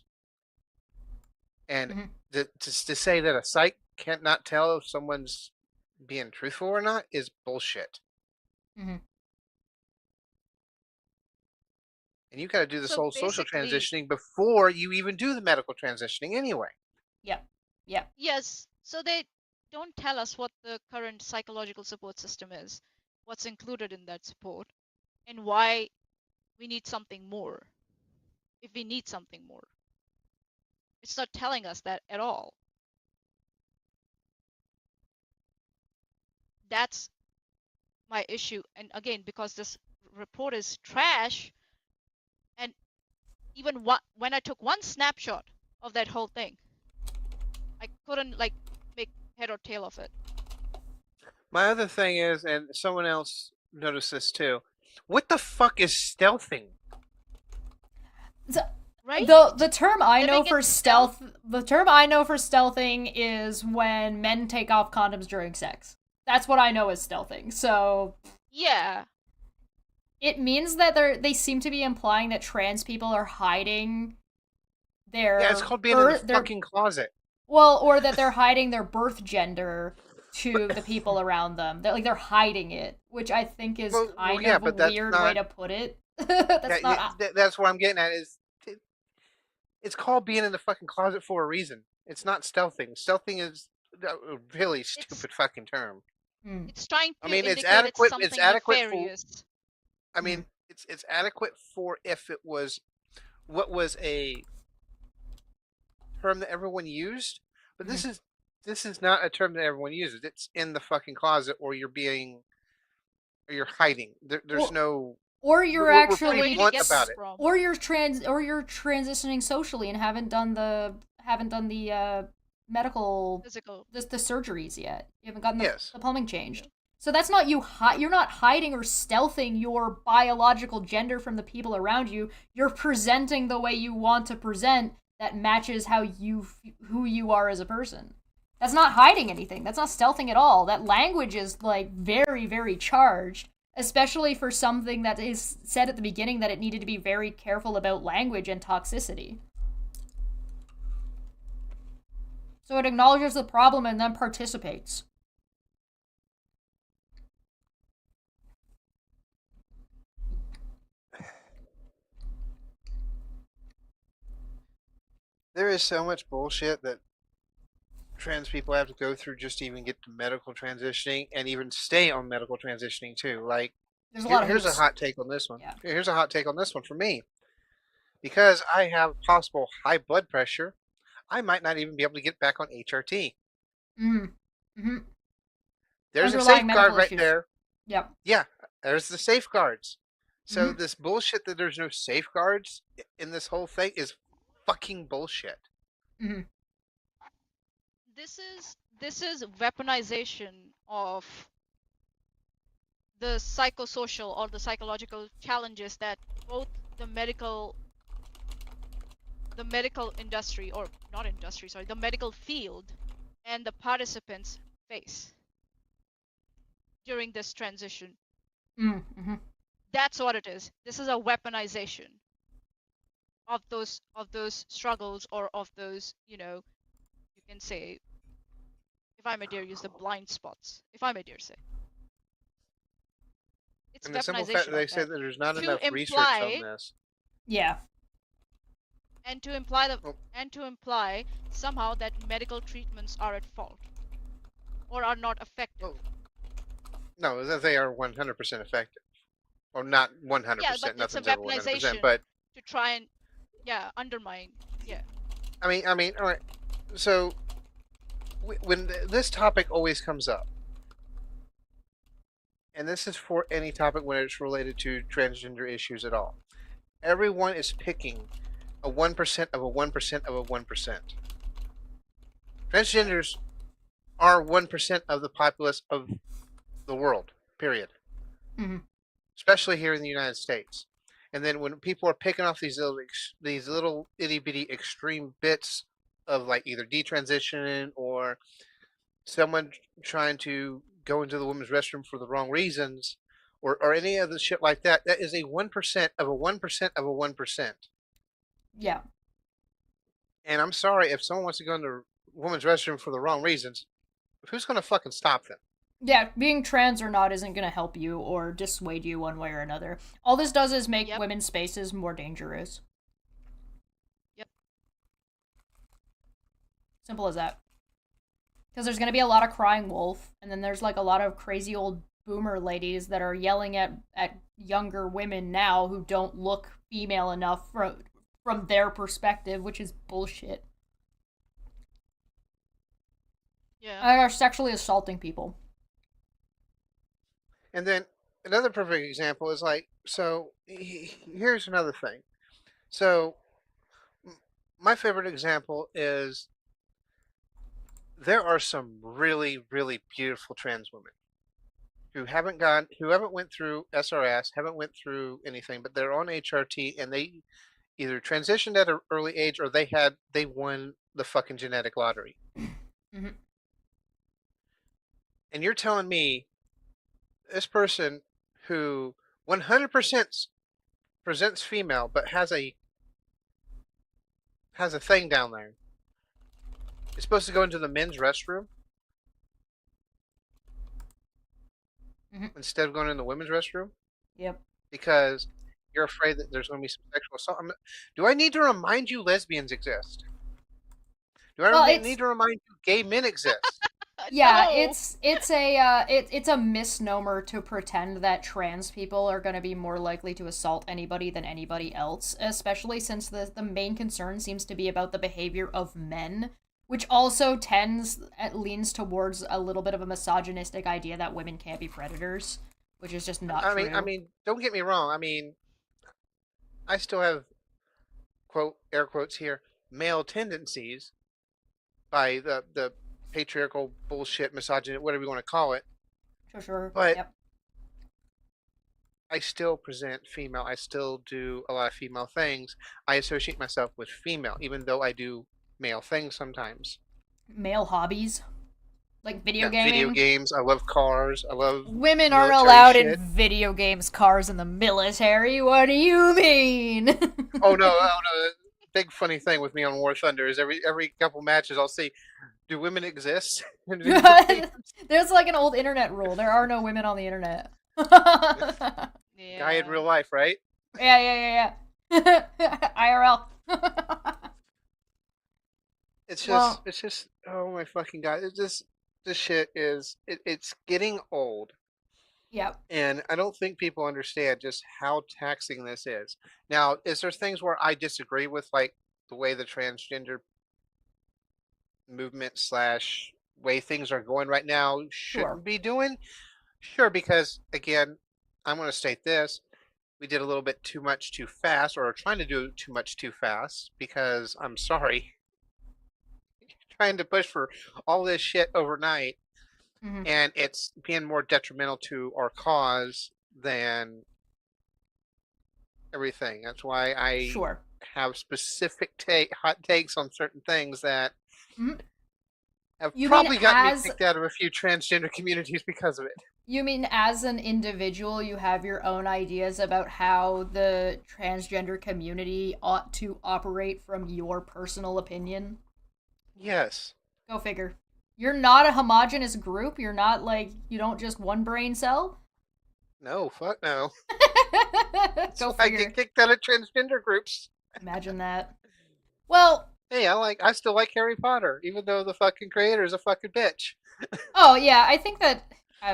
E: And to say that a site can't not tell if someone's being truthful or not is bullshit. And you got to do this whole social transitioning before you even do the medical transitioning anyway.
A: Yep.
B: Yes. So they don't tell us what the current psychological support system is, what's included in that support, and why we need something more. If we need something more. It's not telling us that at all. That's my issue. And again, because this report is trash, and even when I took one snapshot of that whole thing, I couldn't like make head or tail of it.
E: My other thing is, and someone else noticed this too, what the fuck is stealthing?
B: Right?
A: The term I know for stealth, the term I know for stealthing is when men take off condoms during sex. That's what I know as stealthing. So
B: yeah,
A: it means that they seem to be implying that trans people are hiding their
E: it's called being in the fucking closet.
A: Well, or that they're hiding their birth gender to the people around them. They're hiding it, which I think is kind of a weird way to put it.
E: That's what I'm getting at. It's called being in the fucking closet for a reason. It's not stealthing. Stealthing is a really stupid fucking term.
B: It's trying to
E: it's adequate. It's adequate
B: nefarious.
E: It's adequate for if it was what was a term that everyone used, but this is not a term that everyone uses. It's in the fucking closet, or you're hiding. There's no.
A: Or you're actually
E: blunt about it.
A: Or you're transitioning socially and haven't done the medical
B: physical
A: the surgeries yet. You haven't gotten the plumbing changed. So that's not you're not hiding or stealthing your biological gender from the people around you. You're presenting the way you want to present that matches who you are as a person. That's not hiding anything. That's not stealthing at all. That language is like very, very charged. Especially for something that is said at the beginning that it needed to be very careful about language and toxicity. So it acknowledges the problem and then participates.
E: There is so much bullshit that trans people have to go through just to even get to medical transitioning and even stay on medical transitioning too. Like, here's a hot take on this one. Yeah. Here's a hot take on this one for me. Because I have possible high blood pressure, I might not even be able to get back on HRT. There's a safeguard right there.
A: Yep.
E: Yeah, there's the safeguards. So this bullshit that there's no safeguards in this whole thing is fucking bullshit.
B: This is weaponization of the psychosocial or the psychological challenges that both the medical industry, or not industry, sorry, the medical field and the participants face during this transition. That's what it is. This is a weaponization of those struggles, or of those, you can say, if I may dare use the blind spots, if I may dare say. It's
E: and the simple fact that they say that there's not enough research on this.
A: Yeah.
B: And to imply somehow that medical treatments are at fault or are not effective.
E: No, that they are 100% effective. Or not 100%.
B: Yeah, but
E: nothing's
B: it's a
E: ever 100%. But
B: to try and undermine. Yeah.
E: I mean, all right. So when this topic always comes up, and this is for any topic when it's related to transgender issues at all, everyone is picking a 1% of a 1% of a 1%. Transgenders are 1% of the populace of the world, period. Especially here in the United States. And then when people are picking off these little itty bitty extreme bits of like either detransition or someone trying to go into the women's restroom for the wrong reasons, or any other shit like that, that is a 1% of a 1% of a 1%.
A: Yeah.
E: And I'm sorry if someone wants to go in the woman's restroom for the wrong reasons. Who's gonna fucking stop them?
A: Yeah, being trans or not isn't gonna help you or dissuade you one way or another. All this does is make women's spaces more dangerous.
B: Yep.
A: Simple as that. Because there's gonna be a lot of crying wolf, and then there's like a lot of crazy old boomer ladies that are yelling at younger women now who don't look female enough from their perspective, which is bullshit.
B: Yeah.
A: Are sexually assaulting people.
E: And then another perfect example is like, so here's another thing. So my favorite example is there are some really, really beautiful trans women who haven't went through SRS, haven't went through anything, but they're on HRT and they either transitioned at an early age or they won the fucking genetic lottery.
A: Mm-hmm.
E: And you're telling me this person who 100% presents female but has a thing down there is supposed to go into the men's restroom instead of going in the women's restroom?
A: Yep.
E: Because you're afraid that there's going to be some sexual assault. Do I need to remind you lesbians exist? Do I need to remind you gay men exist?
A: Yeah, no. It's a misnomer to pretend that trans people are going to be more likely to assault anybody than anybody else, especially since the main concern seems to be about the behavior of men, which also leans towards a little bit of a misogynistic idea that women can't be predators, which is just not true.
E: I mean, don't get me wrong. I mean, I still have quote air quotes here male tendencies by the patriarchal bullshit, misogyny, whatever you want to call it.
A: Sure.
E: But yep. I still present female. I still do a lot of female things. I associate myself with female, even though I do male things sometimes.
A: Male hobbies? Like video gaming?
E: Video games. I love cars. I love
A: women are allowed in video games, cars, and the military? What do you mean?
E: Oh, no. Big funny thing with me on War Thunder is every couple matches I'll see, do women exist?
A: There's like an old internet rule. There are no women on the internet.
B: Yeah.
E: Guy in real life, right?
A: Yeah. IRL.
E: It's just, oh my fucking god! This shit is, it's getting old.
A: Yep.
E: And I don't think people understand just how taxing this is. Now, is there things where I disagree with, like the way the transgender movement / way things are going right now shouldn't be doing? Sure, because again, I'm going to state this. We did a little bit too much too fast, or are trying to do too much too fast, because I'm sorry. Trying to push for all this shit overnight, and it's being more detrimental to our cause than everything. That's why I have specific hot takes on certain things that have probably gotten me kicked out of a few transgender communities because of it.
A: You mean as an individual, you have your own ideas about how the transgender community ought to operate from your personal opinion?
E: Yes.
A: Go figure. You're not a homogenous group? You're not like, you don't just one brain cell?
E: No, fuck no.
A: Go figure.
E: I get kicked out of transgender groups.
A: Imagine that. Well...
E: Hey, I still like Harry Potter, even though the fucking creator is a fucking bitch.
A: Oh, yeah, I think that...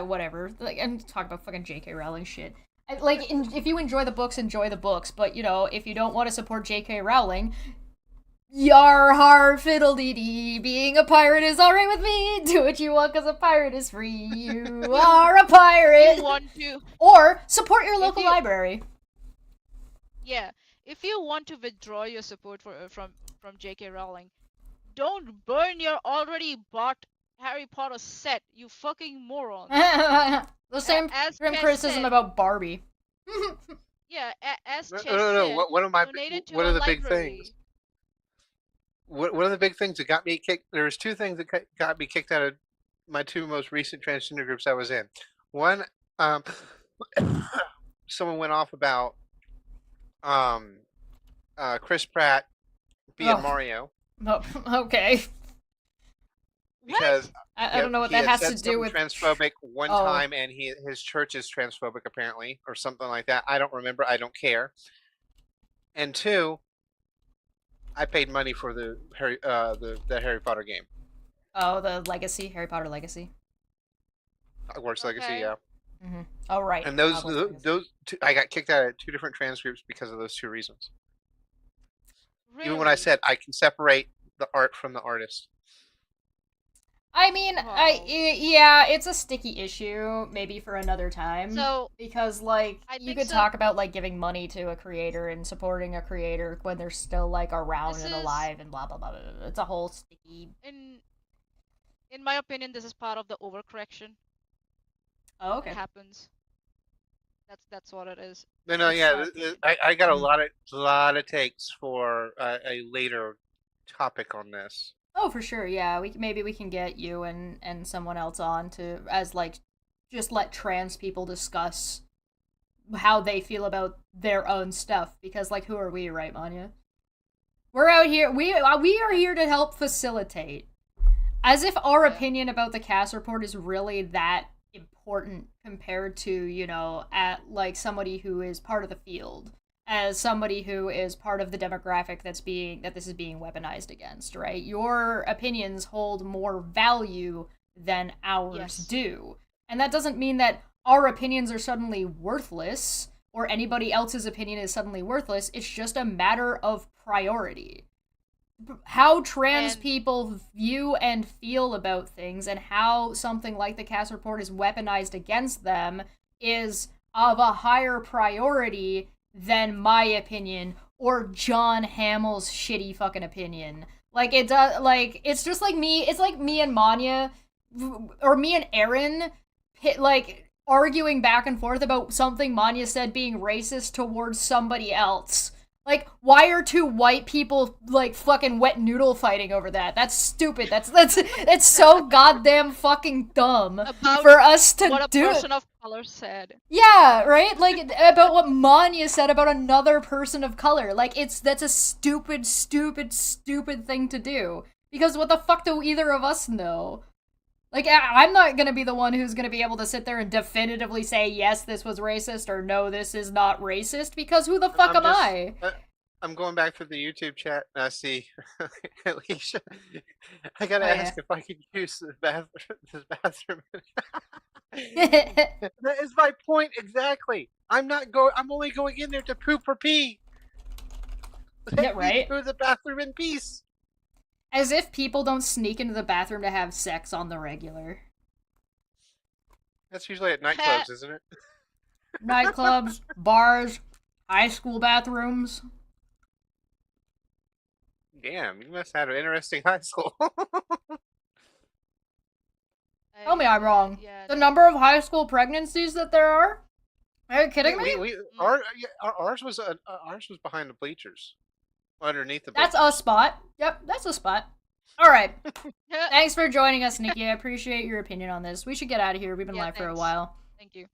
A: whatever. Like, I'm talking about fucking J.K. Rowling shit. If you enjoy the books, enjoy the books. But, you know, if you don't want to support J.K. Rowling... Yar har fiddle-dee-dee, being a pirate is alright with me. Do what you want, cause a pirate is free. You are a pirate.
B: You want to...
A: Or support your local library.
B: Yeah, if you want to withdraw your support from J.K. Rowling, don't burn your already bought Harry Potter set, you fucking moron.
A: The same criticism about Barbie.
B: Yeah, as Chess
E: No. What are the big
B: library.
E: things? What are the big things that got me kicked? There's two things that got me kicked out of my two most recent transgender groups I was in. One, someone went off about Chris Pratt being Mario.
A: Oh, okay.
E: Because
A: I don't know what that has to do with
E: transphobic one time, and his church is transphobic apparently, or something like that. I don't remember. I don't care. And 2, I paid money for the Harry Potter game.
A: Oh, the Legacy, Harry Potter Legacy.
E: Hogwarts Legacy, yeah.
A: Mm-hmm. Oh, right.
E: And those two, I got kicked out of 2 different trans groups because of those 2 reasons.
B: Really?
E: Even when I said I can separate the art from the artist.
A: I mean, yeah, it's a sticky issue, maybe for another time.
B: So,
A: because, like, you could talk about, like, giving money to a creator and supporting a creator when they're still, like, around and alive and blah, blah, blah, blah, blah. It's a whole sticky...
B: In my opinion, this is part of the overcorrection.
A: Oh, okay.
B: That happens. That's what it is.
E: No, yeah, I got a lot of takes for a later topic on this.
A: Oh, for sure, yeah. Maybe we can get you and someone else on to, as, like, just let trans people discuss how they feel about their own stuff. Because, like, who are we, right, Manya? We're out here, we are here to help facilitate. As if our opinion about the CASS report is really that important compared to, you know, like, somebody who is part of the field. As somebody who is part of the demographic that this is being weaponized against, right? Your opinions hold more value than ours do. And that doesn't mean that our opinions are suddenly worthless, or anybody else's opinion is suddenly worthless. It's just a matter of priority. How trans people view and feel about things, and how something like the CASS report is weaponized against them, is of a higher priority than my opinion or John Hamill's shitty fucking opinion. Like, it does, like, it's just like me, it's like me and Manya, or me and Aaron, like, arguing back and forth about something Manya said being racist towards somebody else. Like, why are 2 white people, like, fucking wet noodle fighting over that? That's stupid. That's so goddamn fucking dumb for us to do.
B: What a person of color said.
A: Yeah, right? Like, about what Manya said about another person of color. Like, that's a stupid, stupid, stupid thing to do. Because what the fuck do either of us know? Like, I'm not gonna be the one who's gonna be able to sit there and definitively say, yes, this was racist, or no, this is not racist, because who the fuck am I?
E: I'm going back to the YouTube chat, and I see Alicia. I gotta ask if I can use this bathroom. That is my point exactly. I'm only going in there to poop or pee.
A: Yeah, right?
E: Go to the bathroom in peace.
A: As if people don't sneak into the bathroom to have sex on the regular.
E: That's usually at nightclubs, isn't it?
A: Nightclubs, bars, high school bathrooms.
E: Damn, you must have had an interesting high school.
A: Tell me I'm wrong. The number of high school pregnancies that there are? Are you kidding me?
E: Ours was behind the bleachers. Underneath the
A: bleachers. That's a spot. Yep, that's a spot. Alright. Thanks for joining us, Nikki. I appreciate your opinion on this. We should get out of here. We've been live for a while.
B: Thank you.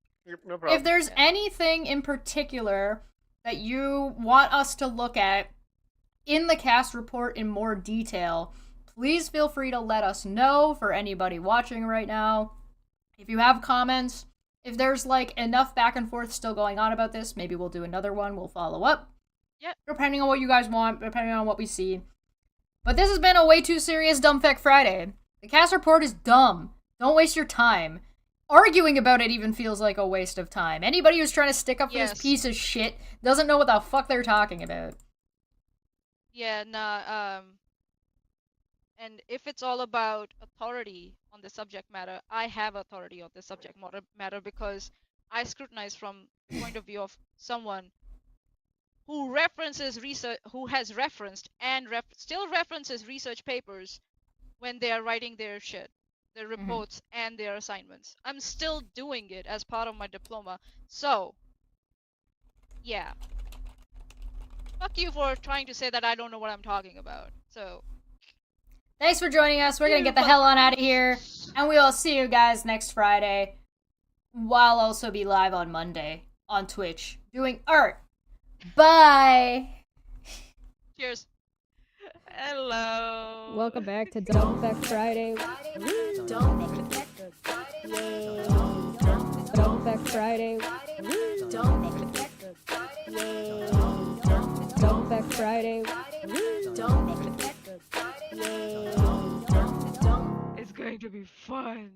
E: No problem.
A: If there's anything in particular that you want us to look at in the CASS report in more detail, please feel free to let us know for anybody watching right now. If you have comments, if there's, like, enough back and forth still going on about this, maybe we'll do another one. We'll follow up.
B: Yep.
A: Depending on what you guys want, depending on what we see. But this has been a way too serious Dumbfect Friday. The CASS report is dumb. Don't waste your time. Arguing about it even feels like a waste of time. Anybody who's trying to stick up for this piece of shit doesn't know what the fuck they're talking about.
B: Yeah, nah, and if it's all about authority on the subject matter, I have authority on the subject matter because I scrutinize from the point of view of someone who references research, who has referenced and still references research papers when they are writing their shit, their reports and their assignments. I'm still doing it as part of my diploma. So, yeah. Fuck you for trying to say that I don't know what I'm talking about. So,
A: thanks for joining us. We're gonna get the hell on out of here. And we'll see you guys next Friday. While also be live on Monday on Twitch doing art. Bye!
B: Cheers. Hello.
C: Welcome back to Dumb Fact Friday. Dumb Fact Friday. Dumb Fact Friday.
B: It's going to be fun.